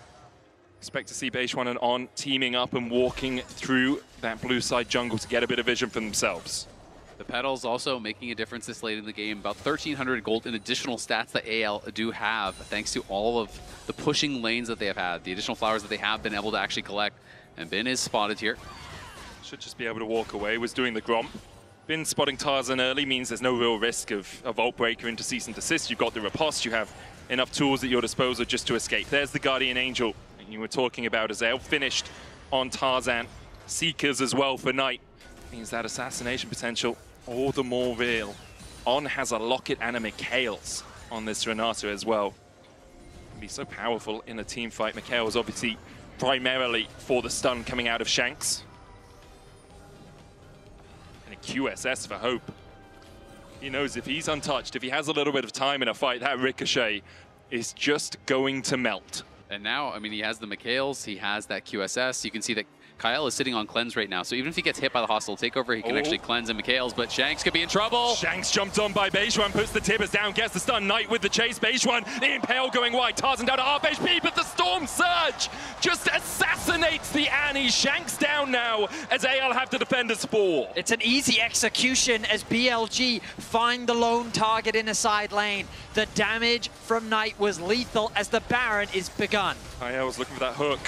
Expect to see Beishwan and On teaming up and walking through that blue side jungle to get a bit of vision for themselves.
The Petals also making a difference this late in the game. About 1,300 gold in additional stats that AL do have, thanks to all of the pushing lanes that they have had, the additional flowers that they have been able to actually collect. And Bin is spotted here.
Should just be able to walk away, was doing the Gromp. Bin spotting Tarzan early means there's no real risk of a Vault Breaker into cease and desist. You've got the riposte, you have enough tools at your disposal just to escape. There's the Guardian Angel you were talking about as AL finished on Tarzan. Seekers as well for Knight. Means that assassination potential all the more real. On has a Locket and a Mikhails on this Renata as well. Can be so powerful in a team fight. Mikhails obviously primarily for the stun coming out of Shanks. And a QSS for Hope. He knows if he's untouched, if he has a little bit of time in a fight, that Ricochet is just going to melt.
And now, I mean, he has the Mikhails, he has that QSS. You can see that Kyle is sitting on cleanse right now, so even if he gets hit by the hostile takeover, he can actually cleanse and Mikhails, but Shanks could be in trouble.
Shanks jumped on by Beishwan, puts the Tibbers down, gets the stun. Knight with the chase. Beishwan, the Impale going wide. Tarzan down to half HP, but the Storm Surge just assassinates the Annie. Shanks down now as AL have to defend us 4.
It's an easy execution as BLG find the lone target in a side lane. The damage from Knight was lethal as the Baron is begun.
I was looking for that hook.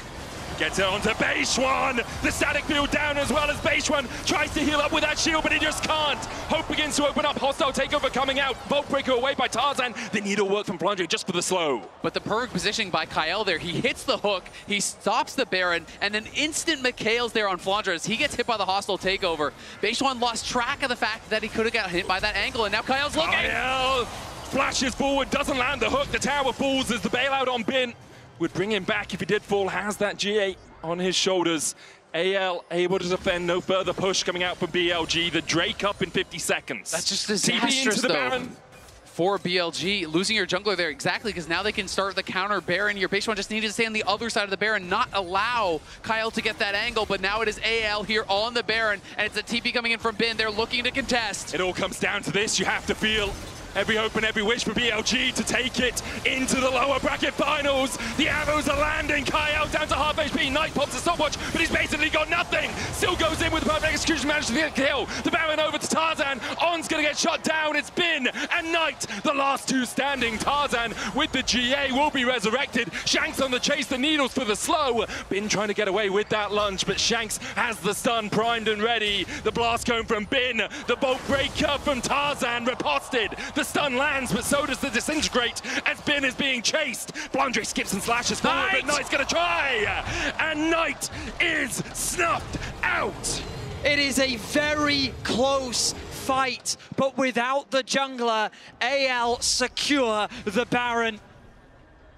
Gets it onto Beishwan. The static field down as well as Beishwan tries to heal up with that shield, but he just can't. Hope begins to open up. Hostile takeover coming out. Vault Breaker away by Tarzan. The needle work from Flandre just for the slow.
But the perfect positioning by Kyle there. He hits the hook, he stops the Baron, and then instant Mikhails there on Flandre as he gets hit by the hostile takeover. Beishwan lost track of the fact that he could have got hit by that angle, and now Kyle's looking.
Kyle flashes forward, doesn't land the hook. The tower falls as the bailout on Bin would bring him back if he did fall. Has that G8 on his shoulders. AL able to defend, no further push coming out for BLG. The Drake up in 50 seconds.
That's just disastrous
into the Baron.
For BLG, losing your jungler there, exactly, because now they can start the counter Baron here. Beishwan just needed to stay on the other side of the Baron, not allow Kyle to get that angle, but now it is AL here on the Baron, and it's a TP coming in from Bin. They're looking to contest.
It all comes down to this. You have to feel every hope and every wish for BLG to take it into the lower bracket finals. The arrows are landing. Kyle down to half HP. Knight pops a stopwatch, but he's basically got nothing. Still goes in with the perfect execution, manages to get a kill. The Baron over to Tarzan. On's going to get shot down. It's Bin and Knight, the last two standing. Tarzan with the GA will be resurrected. Shanks on the chase, the needles for the slow. Bin trying to get away with that lunge, but Shanks has the stun primed and ready. The blast cone from Bin. The Bolt Breaker from Tarzan riposted. The stun lands, but so does the disintegrate as Bin is being chased. Flandre skips and slashes forward, but Knight's gonna try! And Knight is snuffed out!
It is a very close fight, but without the jungler, AL secure the Baron.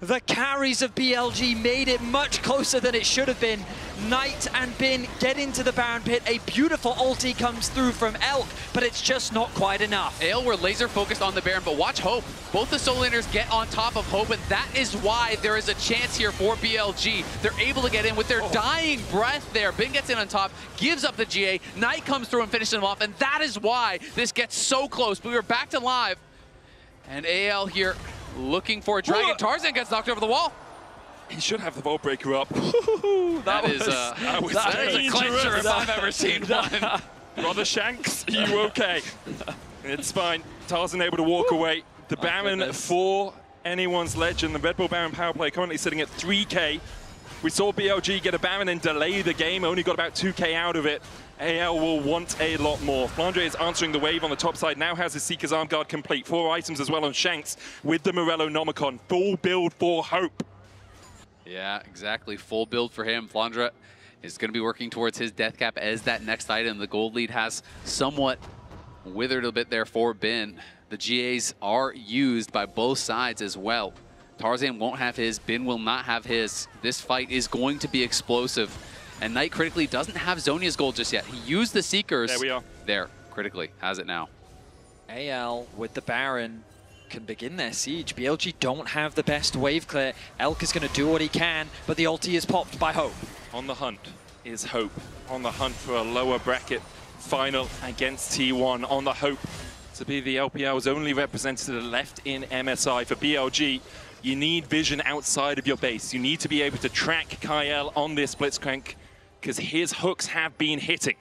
The carries of BLG made it much closer than it should have been. Knight and Bin get into the Baron pit. A beautiful ulti comes through from Elk, but it's just not quite enough.
AL were laser focused on the Baron, but watch Hope. Both the solo laners get on top of Hope, and that is why there is a chance here for BLG. They're able to get in with their dying breath there. Bin gets in on top, gives up the GA. Knight comes through and finishes him off, and that is why this gets so close. But we are back to live, and AL here looking for a dragon. Tarzan gets knocked over the wall.
He should have the Vault Breaker up.
that is a clincher if I've ever seen one.
Brother Shanks, you okay? It's fine. Tarzan able to walk away. The Baron for anyone's legend. The Red Bull Baron power play currently sitting at 3K. We saw BLG get a Baron and delay the game. Only got about 2K out of it. AL will want a lot more. Flandre is answering the wave on the top side. Now has his Seeker's Arm Guard complete. 4 items as well on Shanks with the Morello Nomicon. Full build for Hope.
Yeah, exactly. Full build for him. Flandre is going to be working towards his death cap as that next item. The gold lead has somewhat withered a bit there for Bin. The GAs are used by both sides as well. Tarzan won't have his, Bin will not have his. This fight is going to be explosive. And Knight critically doesn't have Zhonya's gold just yet. He used the Seekers.
There we are.
There, critically, has it now.
AL with the Baron can begin their siege. BLG don't have the best wave clear. Elk is going to do what he can, but the ulti is popped by Hope.
On the hunt is Hope. On the hunt for a lower bracket final against T1. On the hope to be the LPL's only representative left in MSI. For BLG, you need vision outside of your base. You need to be able to track Kyle on this Blitzcrank because his hooks have been hitting.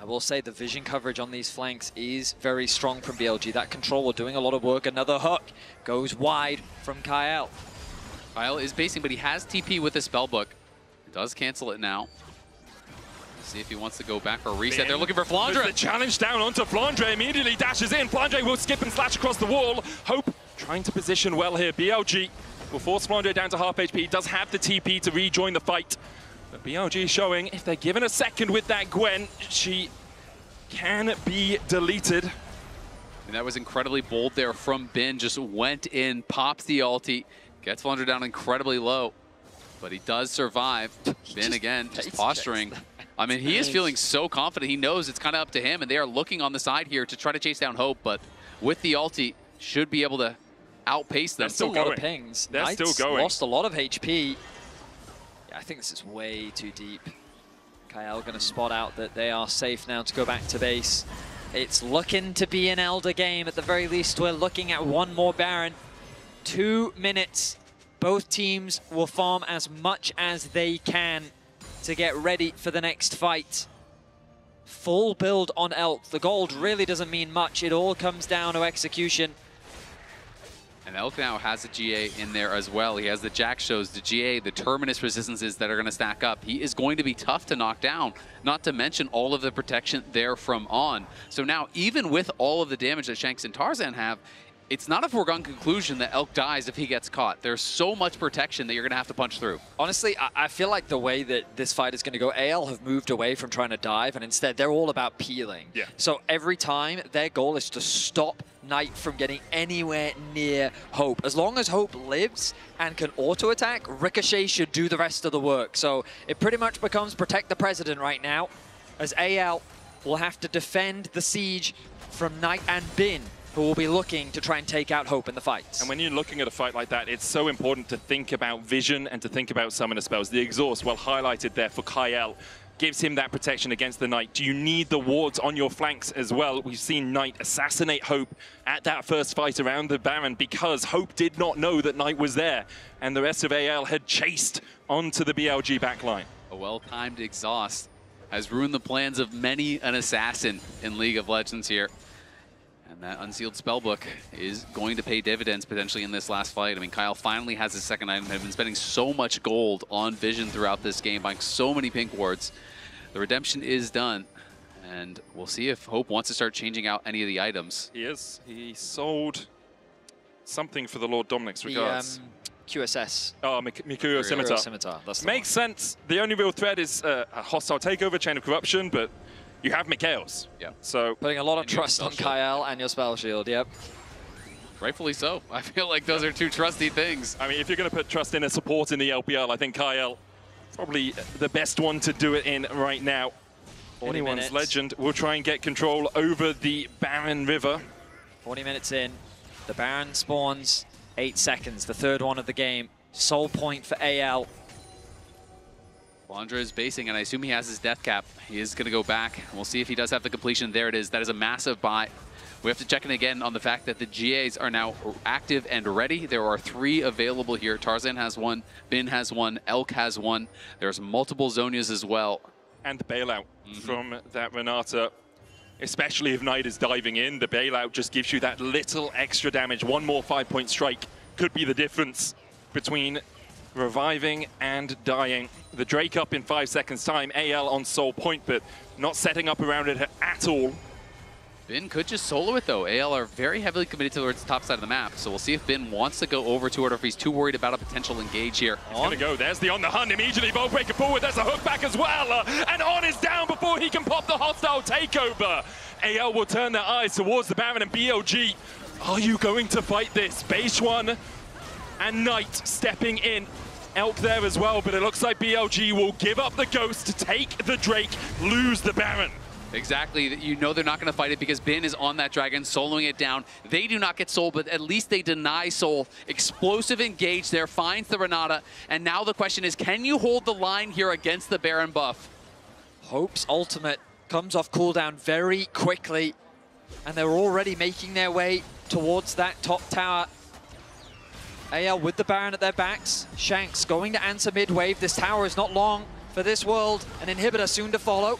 I will say the vision coverage on these flanks is very strong from BLG. That controller doing a lot of work. Another hook goes wide from Kyle.
Kyle is basing, but he has TP with the spellbook. Does cancel it now. See if he wants to go back for a reset. They're looking for Flandre.
The challenge down onto Flandre. Immediately dashes in. Flandre will skip and slash across the wall. Hope trying to position well here. BLG will force Flandre down to half HP. He does have the TP to rejoin the fight. But BLG showing if they're given a second with that Gwen, she can be deleted.
And that was incredibly bold there from Bin. Just went in, pops the ulti, gets Flandre down incredibly low. But he does survive. Bin again, just posturing. I mean, he is feeling so confident. He knows it's kind of up to him, and they are looking on the side here to try to chase down Hope. But with the ulti, should be able to outpace them.
That's still a lot of pings.
They're
Knights
still going.
Lost a lot of HP. Yeah, I think this is way too deep. Kyle going to spot out that they are safe now to go back to base. It's looking to be an Elder game. At the very least, we're looking at one more Baron. 2 minutes. Both teams will farm as much as they can to get ready for the next fight. Full build on Elk. The gold really doesn't mean much. It all comes down to execution.
And Elk now has a GA in there as well. He has the Jack shows, the GA, the Terminus resistances that are going to stack up. He is going to be tough to knock down, not to mention all of the protection there from on. So now, even with all of the damage that Shanks and Tarzan have, it's not a foregone conclusion that Elk dies if he gets caught. There's so much protection that you're going to have to punch through.
Honestly, I feel like the way that this fight is going to go, AL have moved away from trying to dive, and instead they're all about peeling.
Yeah.
So every time, their goal is to stop Knight from getting anywhere near Hope. As long as Hope lives and can auto-attack, Ricochet should do the rest of the work. So it pretty much becomes protect the president right now, as AL will have to defend the siege from Knight and Bin, who will be looking to try and take out Hope in the fights.
And when you're looking at a fight like that, it's so important to think about vision and to think about summoner spells. The exhaust, well highlighted there for Kyle, gives him that protection against the Knight. Do you need the wards on your flanks as well? We've seen Knight assassinate Hope at that first fight around the Baron because Hope did not know that Knight was there, and the rest of AL had chased onto the BLG backline.
A well-timed exhaust has ruined the plans of many an assassin in League of Legends here. And that unsealed spellbook is going to pay dividends potentially in this last fight. I mean, Kyle finally has his second item. They've been spending so much gold on vision throughout this game, buying so many pink wards. The redemption is done. And we'll see if Hope wants to start changing out any of the items.
He is. He sold something for the Lord Dominic's regards.
QSS.
Oh, Mikuro Scimitar.
Scimitar. That's the
Makes sense. The only real threat is a hostile takeover, chain of corruption, but you have Mikhail's.
Yeah.
So
putting a lot of trust on Kyle and your spell shield, yep.
Rightfully so. I feel like those are two trusty things.
I mean, if you're going to put trust in a support in the LPL, I think Kyle probably the best one to do it in right now. Anyone's legend will try and get control over the Baron River.
40 minutes in. The Baron spawns 8 seconds, the third one of the game. Soul point for AL.
Flandre is basing, and I assume he has his death cap. He is going to go back. We'll see if he does have the completion. There it is. That is a massive buy. We have to check in again on the fact that the GAs are now active and ready. There are 3 available here. Tarzan has 1, Bin has 1, Elk has 1. There's multiple Zhonyas as well.
And the bailout from that Renata. Especially if Knight is diving in, the bailout just gives you that little extra damage. One more 5-point strike could be the difference between reviving and dying. The Drake up in 5 seconds time, AL on soul point, but not setting up around it at all.
Bin could just solo it though. AL are very heavily committed towards the top side of the map, so we'll see if Bin wants to go over to it or if he's too worried about a potential engage here.
He's gonna go. There's the on the hunt immediately. Bow breaker forward. There's a hook back as well. And On is down before he can pop the hostile takeover. AL will turn their eyes towards the Baron and BLG. Are you going to fight this? Base one and Knight stepping in. Elk there as well, but it looks like BLG will give up the Ghost, take the Drake, lose the Baron.
Exactly. You know they're not going to fight it because Bin is on that dragon, soloing it down. They do not get Soul, but at least they deny Soul. Explosive engage there, finds the Renata. And now the question is, can you hold the line here against the Baron buff?
Hope's ultimate comes off cooldown very quickly. And they're already making their way towards that top tower. AL with the Baron at their backs. Shanks going to answer mid-wave. This tower is not long for this world. An inhibitor soon to follow.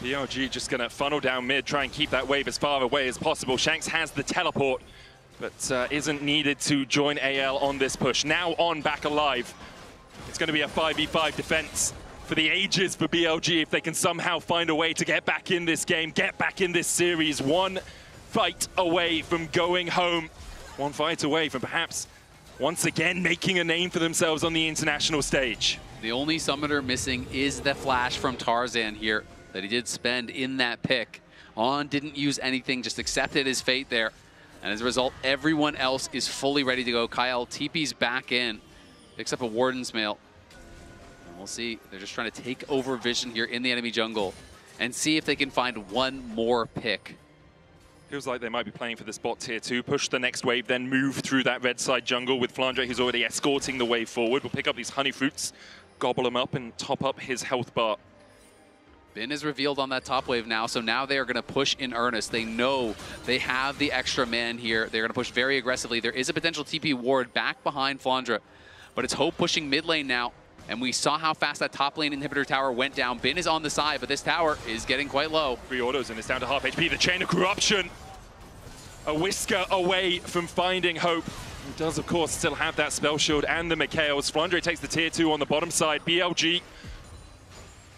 BLG just going to funnel down mid, try and keep that wave as far away as possible. Shanks has the teleport, but isn't needed to join AL on this push. Now On back alive. It's going to be a 5v5 defense for the ages for BLG if they can somehow find a way to get back in this game, get back in this series. One fight away from going home. One fight away from perhaps once again making a name for themselves on the international stage.
The only summoner missing is the flash from Tarzan here that he did spend in that pick. On didn't use anything, just accepted his fate there. And as a result, everyone else is fully ready to go. Kyle TP's back in, picks up a Warden's Mail. And we'll see, they're just trying to take over vision here in the enemy jungle and see if they can find one more pick.
Feels like they might be playing for this bot tier 2, push the next wave, then move through that red side jungle with Flandre, who's already escorting the wave forward. We'll pick up these honey fruits, gobble them up, and top up his health bar.
Bin is revealed on that top wave now, so now they are going to push in earnest. They know they have the extra man here. They're going to push very aggressively. There is a potential TP ward back behind Flandre, but it's Hope pushing mid lane now. And we saw how fast that top lane inhibitor tower went down. Bin is on the side, but this tower is getting quite low.
3 autos and it's down to half HP. The Chain of Corruption, a whisker away from finding Hope. He does, of course, still have that spell shield and the Mikhails. Flandre takes the tier 2 on the bottom side. BLG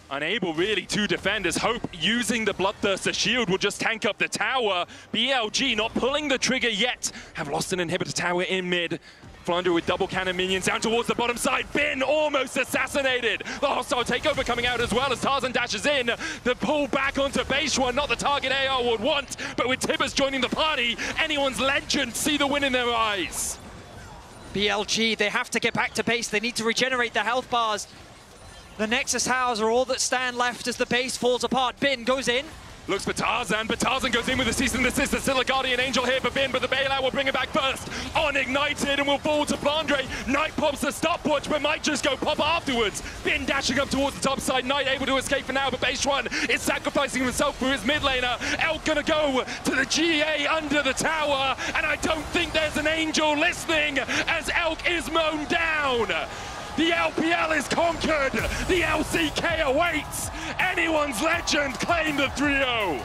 unable really to defend as Hope using the Bloodthirster shield will just tank up the tower. BLG not pulling the trigger yet. Have lost an inhibitor tower in mid. Flandre with double cannon minions down towards the bottom side. Bin almost assassinated. The hostile takeover coming out as well as Tarzan dashes in. The pull back onto base one, not the target AR would want, but with Tibbers joining the party, anyone's legend see the win in their eyes.
BLG, they have to get back to base. They need to regenerate the health bars. The Nexus towers are all that stand left as the base falls apart. Bin goes in.
Looks for Tarzan, but Tarzan goes in with a cease and desist. There's still a Guardian Angel here for Bin, but the bailout will bring it back first. On ignited and will fall to Flandre. Knight pops the stopwatch, but might just go pop afterwards. Bin dashing up towards the top side. Knight able to escape for now, but Base One is sacrificing himself for his mid laner. Elk gonna go to the GA under the tower, and I don't think there's an Angel listening as Elk is mown down. The LPL is conquered. The LCK awaits. Anyone's legend claim the 3-0.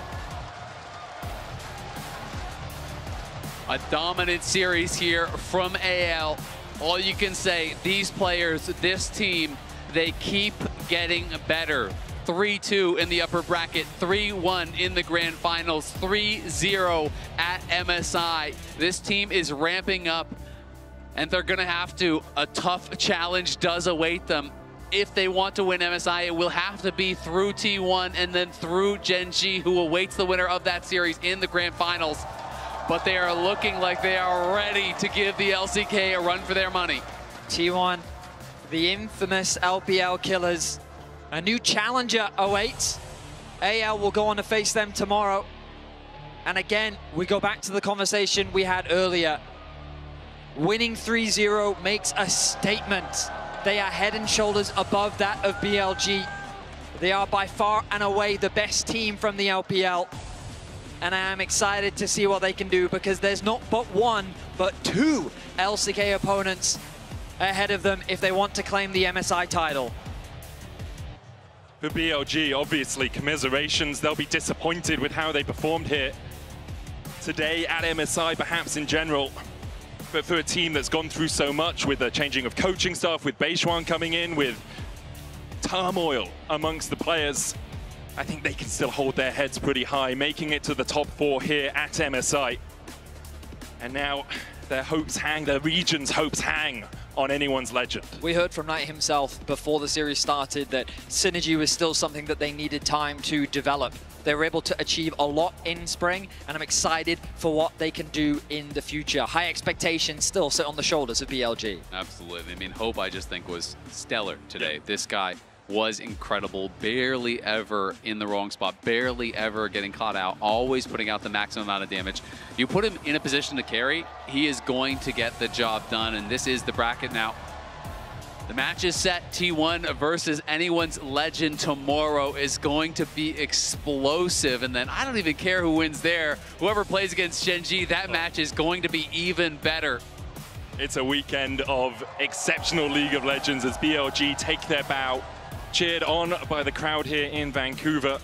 A dominant series here from AL. All you can say, these players, this team, they keep getting better. 3-2 in the upper bracket, 3-1 in the grand finals, 3-0 at MSI. This team is ramping up. And they're going to have to. A tough challenge does await them. If they want to win MSI, it will have to be through T1 and then through Gen G, who awaits the winner of that series in the grand finals. But they are looking like they are ready to give the LCK a run for their money.
T1, the infamous LPL killers. A new challenger awaits. AL will go on to face them tomorrow. And again, we go back to the conversation we had earlier. Winning 3-0 makes a statement. They are head and shoulders above that of BLG. They are by far and away the best team from the LPL. And I am excited to see what they can do because there's not but one, but two LCK opponents ahead of them if they want to claim the MSI title.
For BLG, obviously, commiserations. They'll be disappointed with how they performed here today at MSI, perhaps in general. But for a team that's gone through so much with the changing of coaching staff, with Beishuan coming in, with turmoil amongst the players, I think they can still hold their heads pretty high, making it to the top 4 here at MSI. And now their hopes hang, the region's hopes hang on anyone's legend.
We heard from Knight himself before the series started that synergy was still something that they needed time to develop. They were able to achieve a lot in spring, and I'm excited for what they can do in the future. High expectations still sit on the shoulders of BLG.
Absolutely. I mean, Hope, I just think, was stellar today. This guy was incredible, barely ever in the wrong spot, barely ever getting caught out, always putting out the maximum amount of damage. You put him in a position to carry, he is going to get the job done, and this is the bracket now. The match is set. T1 versus anyone's legend tomorrow is going to be explosive, and then I don't even care who wins there. Whoever plays against Genji, that match is going to be even better.
It's a weekend of exceptional League of Legends as BLG take their bow, cheered on by the crowd here in Vancouver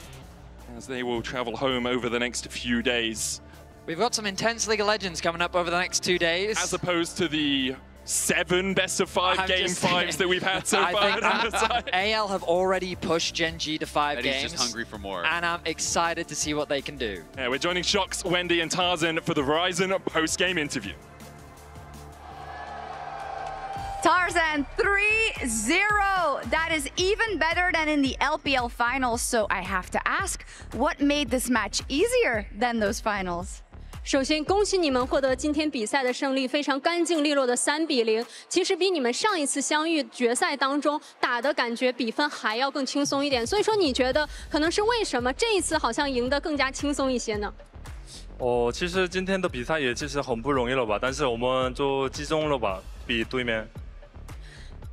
as they will travel home over the next few days.
We've got some intense League of Legends coming up over the next 2 days.
As opposed to the 7 best-of-5 game 5s that we've had so far at MSI.
AL have already pushed Genji to 5 games.
He's just hungry for more.
And I'm excited to see what they can do.
Yeah, we're joining Shox, Wendy, and Tarzan for the Verizon post-game interview.
Tarzan 3-0. That is even better than in the LPL finals. So I have to ask, what made this match easier than those finals?
首先，恭喜你们获得今天比赛的胜利，非常干净利落的3-0。其实比你们上一次相遇决赛当中打的感觉比分还要更轻松一点。所以说，你觉得可能是为什么这一次好像赢得更加轻松一些呢？
其实今天的比赛也其实很不容易了吧，但是我们就集中了吧，比对面。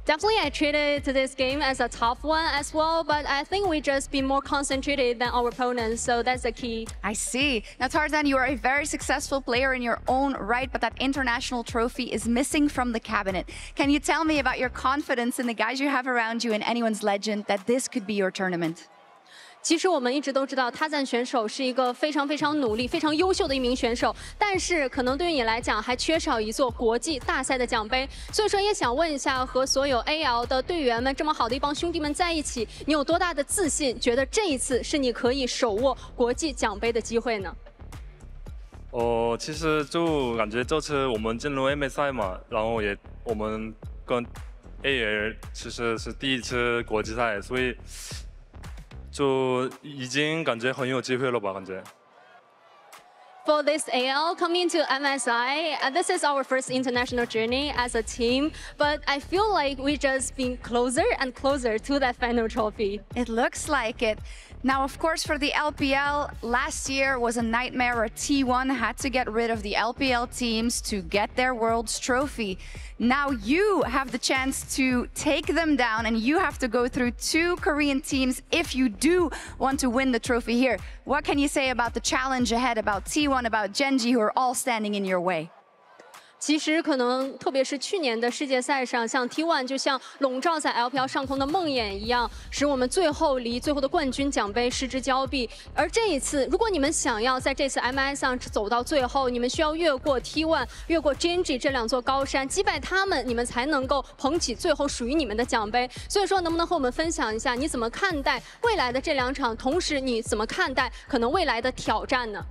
Definitely, I treated this game as a tough one as well, but I think we just be more concentrated than our opponents, so that's the key.
I see. Now, Tarzan, you are a very successful player in your own right, but that international trophy is missing from the cabinet. Can you tell me about your confidence in the guys you have around you and anyone's legend that this could be your tournament?
其实我们一直都知道，他赞选手是一个非常努力、非常优秀的一名选手，但是可能对于你来讲还缺少一座国际大赛的奖杯。所以说，也想问一下，和所有 AL 的队员们这么好的一帮兄弟们在一起，你有多大的自信，觉得这一次是你可以手握国际奖杯的机会呢？
其实就感觉这次我们进入 MSI 嘛，然后我们跟 AL 其实是第一次国际赛，所以。 就已经感觉很有机会了吧？感觉。
For this AL coming to MSI, this is our first international journey as a team, but I feel like we just been closer and closer to that final trophy.
It looks like it. Now, of course, for the LPL, last year was a nightmare where T1 had to get rid of the LPL teams to get their World's Trophy. Now you have the chance to take them down, and you have to go through 2 Korean teams if you do want to win the trophy here. What can you say about the challenge ahead, about T1, about Genji, who are all standing in your way?
其实可能，特别是去年的世界赛上，像 T1 就像笼罩在 LPL 上空的梦魇一样，使我们最后离最后的冠军奖杯失之交臂。而这一次，如果你们想要在这次 MSI 上走到最后，你们需要越过 T1、越过 Genji 这2座高山，击败他们，你们才能够捧起最后属于你们的奖杯。所以说，能不能和我们分享一下，你怎么看待未来的这2场？同时，你怎么看待可能未来的挑战呢？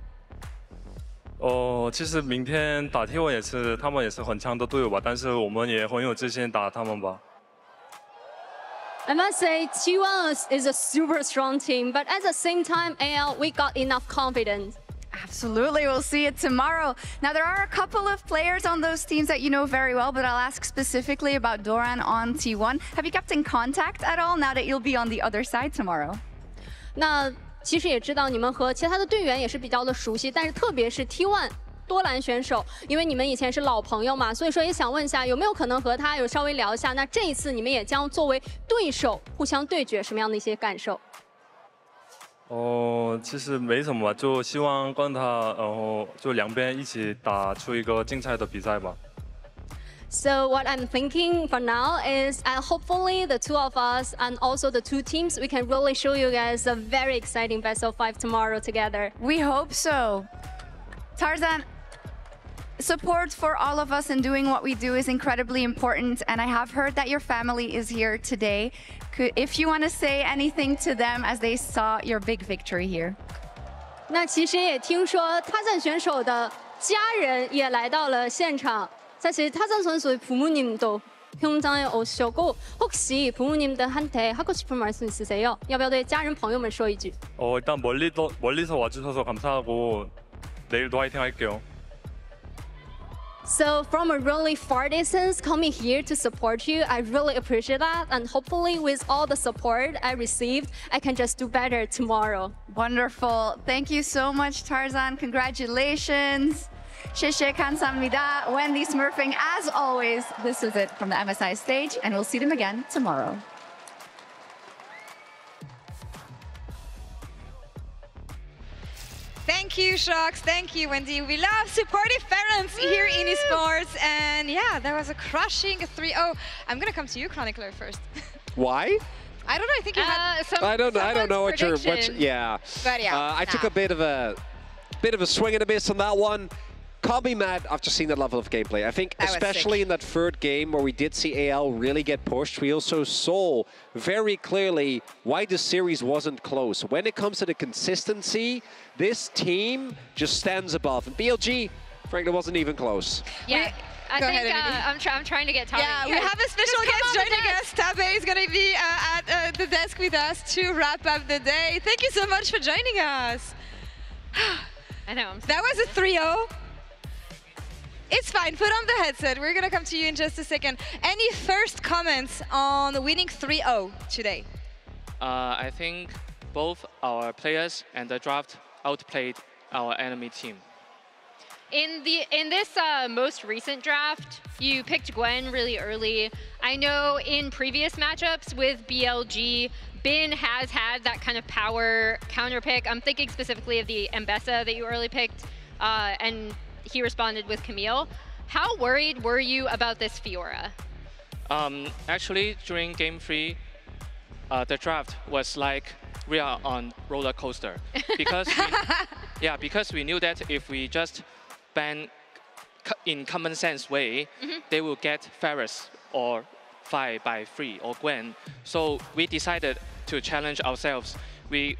其实明天打 T1 也是，他们也是很强的队友吧，但是我们也很有自信打他们吧。
I must say, T1 is a super strong team, but at the same time, AL, we got enough confidence.
Absolutely, we'll see it tomorrow. Now, there are a couple of players on those teams that you know very well, but I'll ask specifically about Doran on T1. Have you kept in contact at all now that you'll be on the other side tomorrow?
那 其实也知道你们和其他的队员也是比较的熟悉，但是特别是 T1 多兰选手，因为你们以前是老朋友嘛，所以说也想问一下，有没有可能和他有稍微聊一下？那这一次你们也将作为对手互相对决，什么样的一些感受？
其实没什么吧，就希望跟他，然后就2边一起打出一个精彩的比赛吧。
So what I'm thinking for now is hopefully the 2 of us and also the 2 teams, we can really show you guys a very exciting best of 5 tomorrow together.
We hope so. Tarzan, support for all of us in doing what we do is incredibly important, and I have heard that your family is here today. If you want to say anything to them as they saw your big victory here.
那其实也听说他战选手的家人也来到了现场. 사실 타잔 선수의 부모님도 평장에 오셨고 혹시 부모님들한테 하고 싶은 말씀 있으세요? 要不要对家人朋友们说一句?
일단 멀리서 와주셔서 감사하고 내일도 화이팅 할게요.
So from a really far distance coming here to support you, I really appreciate that, and hopefully with all the support I received, I can just do better tomorrow.
Wonderful. Thank you so much, Tarzan. Congratulations. 谢谢 감사합니다. Wendy Smurfing, as always, this is it from the MSI stage, and we'll see them again tomorrow.
Thank you, Shox. Thank you, Wendy. We love supportive parents here in esports. And yeah, that was a crushing 3-0. I'm going to come to you, Chronicler, first.
Why?
I don't know. I think you had
I don't know what you're. Yeah.
But yeah,
I took a bit of a swing and a miss on that one. Can't be mad after seeing that level of gameplay. I think especially in that third game where we did see AL really get pushed, we also saw very clearly why the series wasn't close. When it comes to the consistency, this team just stands above. And BLG, frankly, wasn't even close.
Yeah. I think I'm trying to get Tabe.
Yeah, we have a special guest joining us. Tabe is going to be at the desk with us to wrap up the day. Thank you so much for joining us.
I know.
That was a 3-0. It's fine, put on the headset. We're gonna come to you in just a second. Any first comments on winning 3-0 today?
I think both our players and the draft outplayed our enemy team.
In this most recent draft, you picked Gwen really early. I know in previous matchups with BLG, Bin has had that kind of power counter pick. I'm thinking specifically of the Mbessa that you early picked, and he responded with Camille. How worried were you about this Fiora?
Actually, during Game 3, the draft was like we are on roller coaster because because we knew that if we just ban in common sense way, they will get Ferris or Vi by 3 or Gwen. So we decided to challenge ourselves. We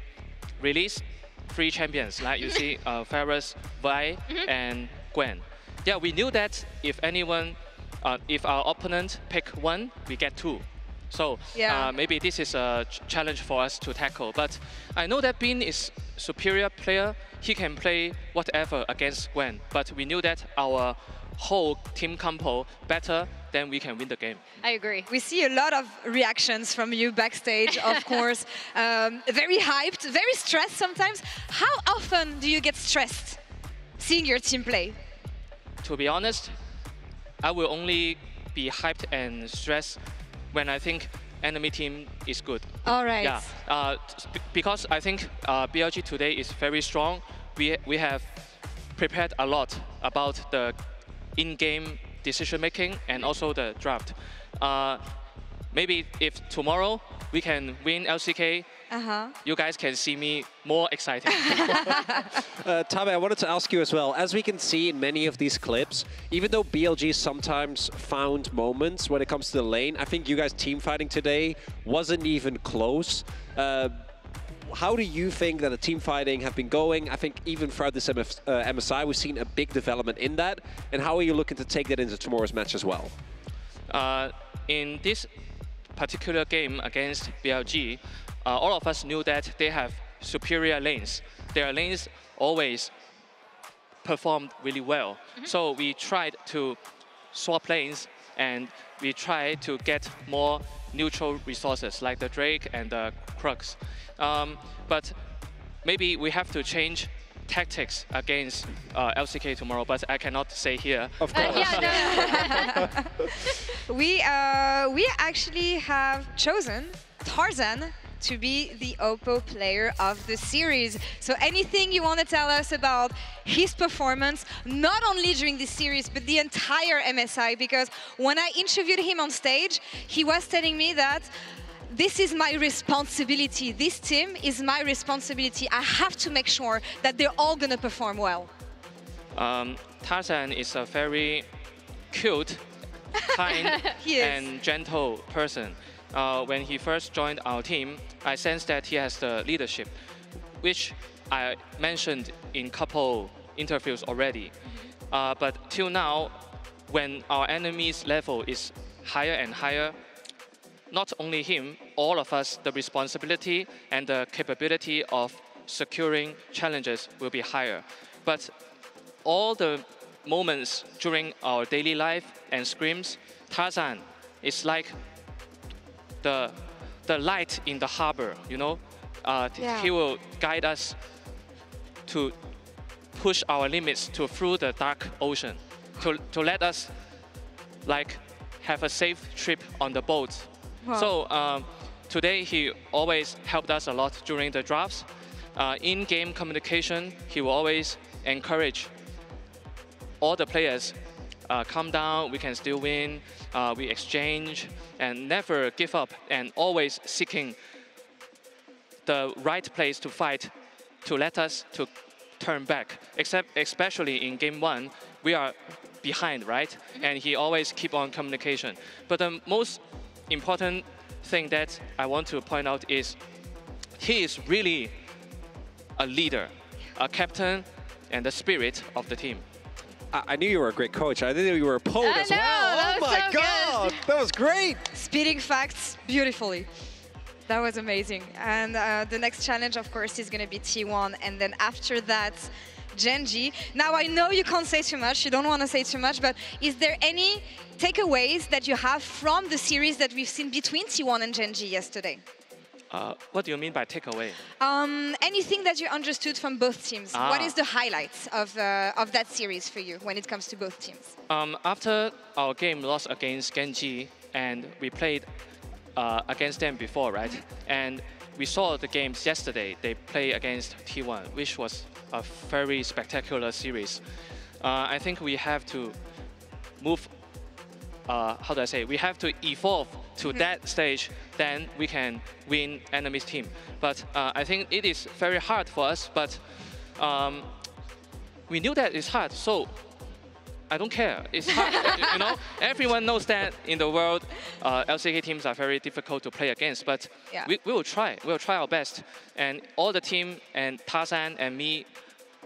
released 3 champions, like you see, Ferris, Vi, and Gwen. Yeah, we knew that if our opponent pick 1, we get 2. So maybe this is a challenge for us to tackle. But I know that Bin is superior player. He can play whatever against Gwen. But we knew that our whole team compo better, then we can win the game.
I agree.
We see a lot of reactions from you backstage, of course. Very hyped, very stressed sometimes. How often do you get stressed seeing your team play?
To be honest, I will only be hyped and stressed when I think enemy team is good.
All right.
Yeah, because I think BLG today is very strong. We have prepared a lot about the in-game decision making and also the draft. Maybe if tomorrow we can win LCK, you guys can see me more excited.
Tabe, I wanted to ask you as well, as we can see in many of these clips, even though BLG sometimes found moments when it comes to the lane, I think you guys team fighting today wasn't even close. How do you think that the team fighting have been going? I think even throughout this MSI, we've seen a big development in that. And how are you looking to take that into tomorrow's match as well?
In this particular game against BLG, all of us knew that they have superior lanes. Their lanes always performed really well. So we tried to swap lanes and we tried to get more neutral resources like the Drake and the Crux. But maybe we have to change tactics against LCK tomorrow, but I cannot say here.
Of course.
We actually have chosen Tarzan to be the Oppo player of the series. So anything you want to tell us about his performance, not only during this series, but the entire MSI, because when I interviewed him on stage, he was telling me that this is my responsibility. This team is my responsibility. I have to make sure that they're all going to perform well.
Tarzan is a very cute, kind, and gentle person. When he first joined our team, I sensed that he has the leadership, which I mentioned in couple interviews already. But till now, when our enemy's level is higher and higher, not only him, all of us, the responsibility and the capability of securing challenges will be higher. But all the moments during our daily life and scrims, Tarzan is like the light in the harbor, you know? He will guide us to push our limits through the dark ocean, to let us like have a safe trip on the boat.
Wow.
So today he always helped us a lot during the drafts. In-game communication, he will always encourage all the players, calm down, we can still win, we exchange, and never give up, and always seeking the right place to fight, to let us to turn back. Especially in game 1, we are behind, right? And he always keep on communication. But the most important thing that I want to point out is he is really a leader, a captain, and the spirit of the team.
I knew you were a great coach. I didn't know you were a poet as well.
That
Oh
was
my
so
God,
good.
that was great.
Spitting facts beautifully. That was amazing. And the next challenge, of course, is going to be T1. And then after that, Genji. Now, I know you can't say too much. You don't want to say too much. But is there any takeaways that you have from the series that we've seen between T1 and Genji yesterday?
What do you mean by takeaway?
Anything that you understood from both teams. What is the highlights of that series for you when it comes to both teams?
After our game lost against Genji, and we played against them before, right? And we saw the games yesterday. They play against T1, which was a very spectacular series. I think we have to move, how do I say, we have to evolve to that stage, then we can win enemy's team. But I think it is very hard for us, but we knew that it's hard, so I don't care. It's hard, you know? Everyone knows that in the world, LCK teams are very difficult to play against, but we will try. We'll try our best. And all the team, and Tarzan and me,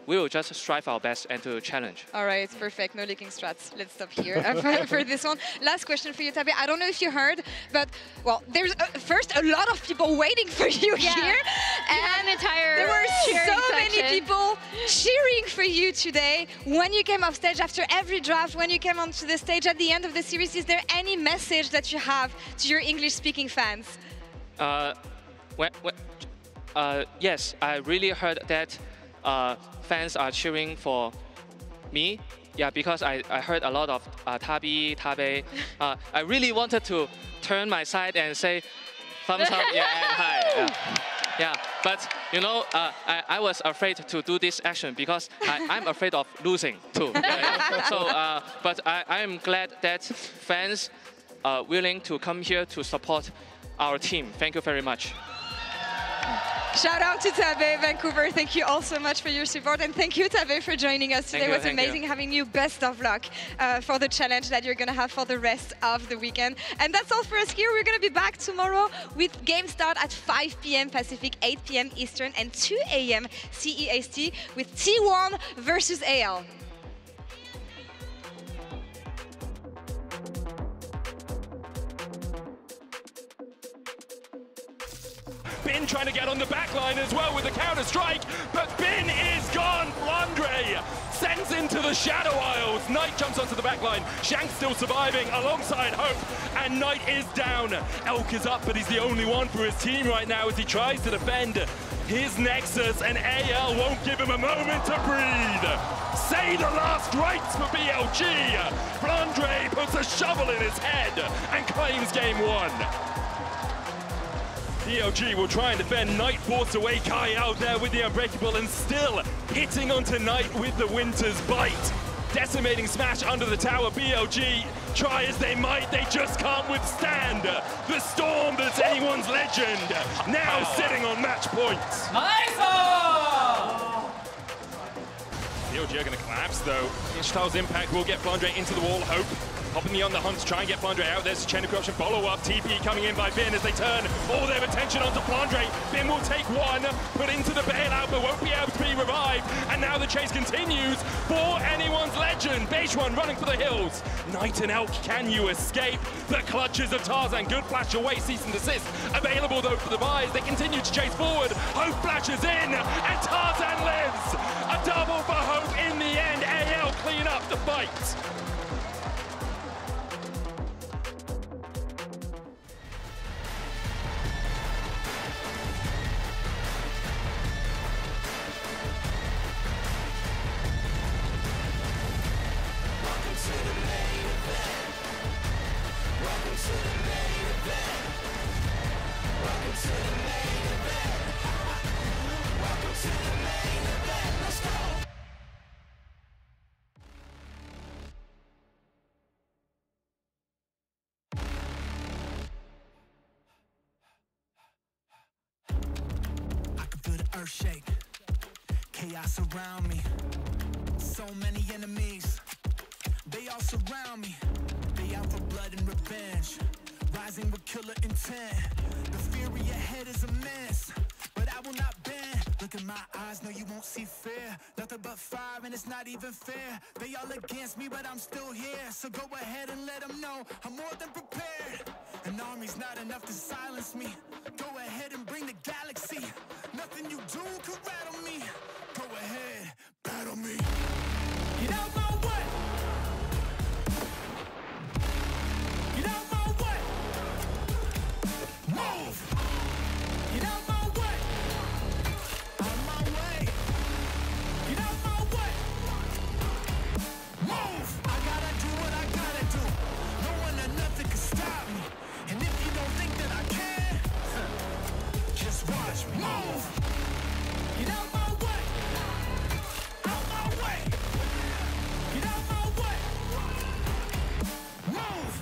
we will just strive our best and to challenge.
All right, perfect. No leaking strats. Let's stop here for this one. Last question for you, Tabe. I don't know if you heard, but, well, there's first a lot of people waiting for you here.
And
there were so many people cheering for you today. When you came off stage after every draft, when you came onto the stage at the end of the series, is there any message that you have to your English-speaking fans?
Yes, I really heard that fans are cheering for me. Yeah, because I heard a lot of Tabe. I really wanted to turn my side and say thumbs up, yeah, and hi. Yeah, but you know, I was afraid to do this action because I'm afraid of losing too. So, but I am glad that fans are willing to come here to support our team. Thank you very much.
Shout out to Tabe, Vancouver. Thank you all so much for your support. And thank you, Tabe, for joining us today. It was amazing having you. Best of luck for the challenge that you're going to have for the rest of the weekend. And that's all for us here. We're going to be back tomorrow with game start at 5 p.m. Pacific, 8 p.m. Eastern, and 2 a.m. CEST with T1 versus AL.
Bin trying to get on the back line as well with the counter strike, but Bin is gone. Blandre sends into the Shadow Isles. Knight jumps onto the back line. Shank's still surviving alongside Hope, and Knight is down. Elk is up, but he's the only one for his team right now as he tries to defend his Nexus, and AL won't give him a moment to breathe. Say the last rites for BLG. Blandre puts a shovel in his head and claims game 1. BLG will try and defend. Knight forced away Kai out there with the Unbreakable and still hitting onto Knight with the Winter's Bite. Decimating smash under the tower. BLG, try as they might, they just can't withstand the storm that's anyone's legend. Now sitting on match points. BLG BLG are going to collapse, though. Ishtal's impact will get Flandre into the wall. Hope hopping on the hunt to try and get Flandre out. There's a chain of corruption follow-up. TP coming in by Bin as they turn all their attention onto Flandre. Bin will take one, put into the bailout, but won't be able to be revived. And now the chase continues for anyone's legend. Bejuan running for the hills. Knight and Elk, can you escape the clutches of Tarzan? Good flash away, cease and desist. Available though for the buys. They continue to chase forward. Hope flashes in, and Tarzan lives. A double for Hope in the end. AL clean up the fight.
Earth shake, chaos around me. So many enemies, they all surround me. They out for blood and revenge, rising with killer intent. The fury ahead is immense, but I will not bend. Look in my eyes, no you won't see fear. Nothing but fire and it's not even fair. They all against me, but I'm still here. So go ahead and let them know I'm more than prepared. An army's not enough to silence me. Go ahead and bring the galaxy. Nothing you do can rattle me. Go ahead, battle me. Get out my way. Get out my way. Move. Get out my way. Out my way. Get out my way. Move. I gotta do what I gotta do. No one or nothing can stop me. And if you don't think that I can, just watch me. Move. Get out my way. Out my way. Get out my way. Move.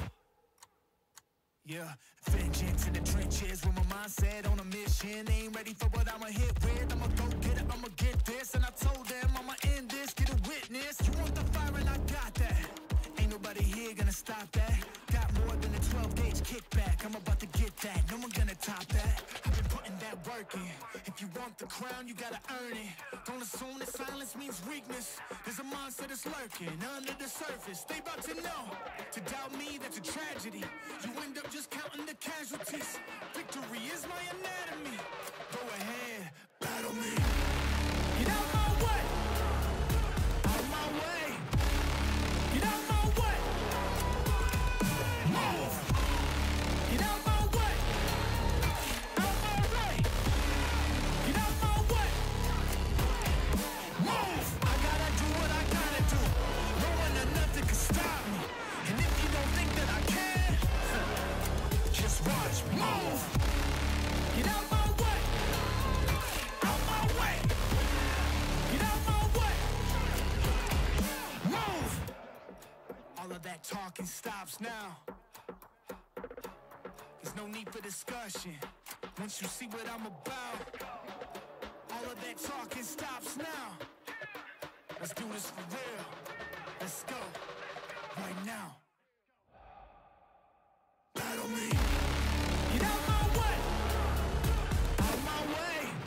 Yeah, vengeance in the trenches with my mindset on a mission. Ain't ready for what I'ma hit with. I'ma go get it, I'ma get this. And I told them I'ma end this, get a witness. You want the fire and I got that. Ain't nobody here gonna stop that. Got more than a 12-gauge kickback. I'm about to get that, no one gonna top that. I've been putting that work in. If you want the crown, you gotta earn it. Don't assume that silence means weakness. There's a monster that's lurking under the surface. They about to know. To doubt me, that's a tragedy. You end up just counting the casualties. Victory is my anatomy. Go ahead, battle me. Get out my way. Out my way. Get out my way. Move. Get out my way. Out my way. Get out my way. Move. I gotta do what I gotta do. No one or nothing can stop me. And if you don't think that I can, just watch me. Move. Get out my way. Out my way. Get out my way. Move. All of that talking stops now. There's no need for discussion. Once you see what I'm about, all of that talking stops now. Let's do this for real. Let's go. Right now. Battle me.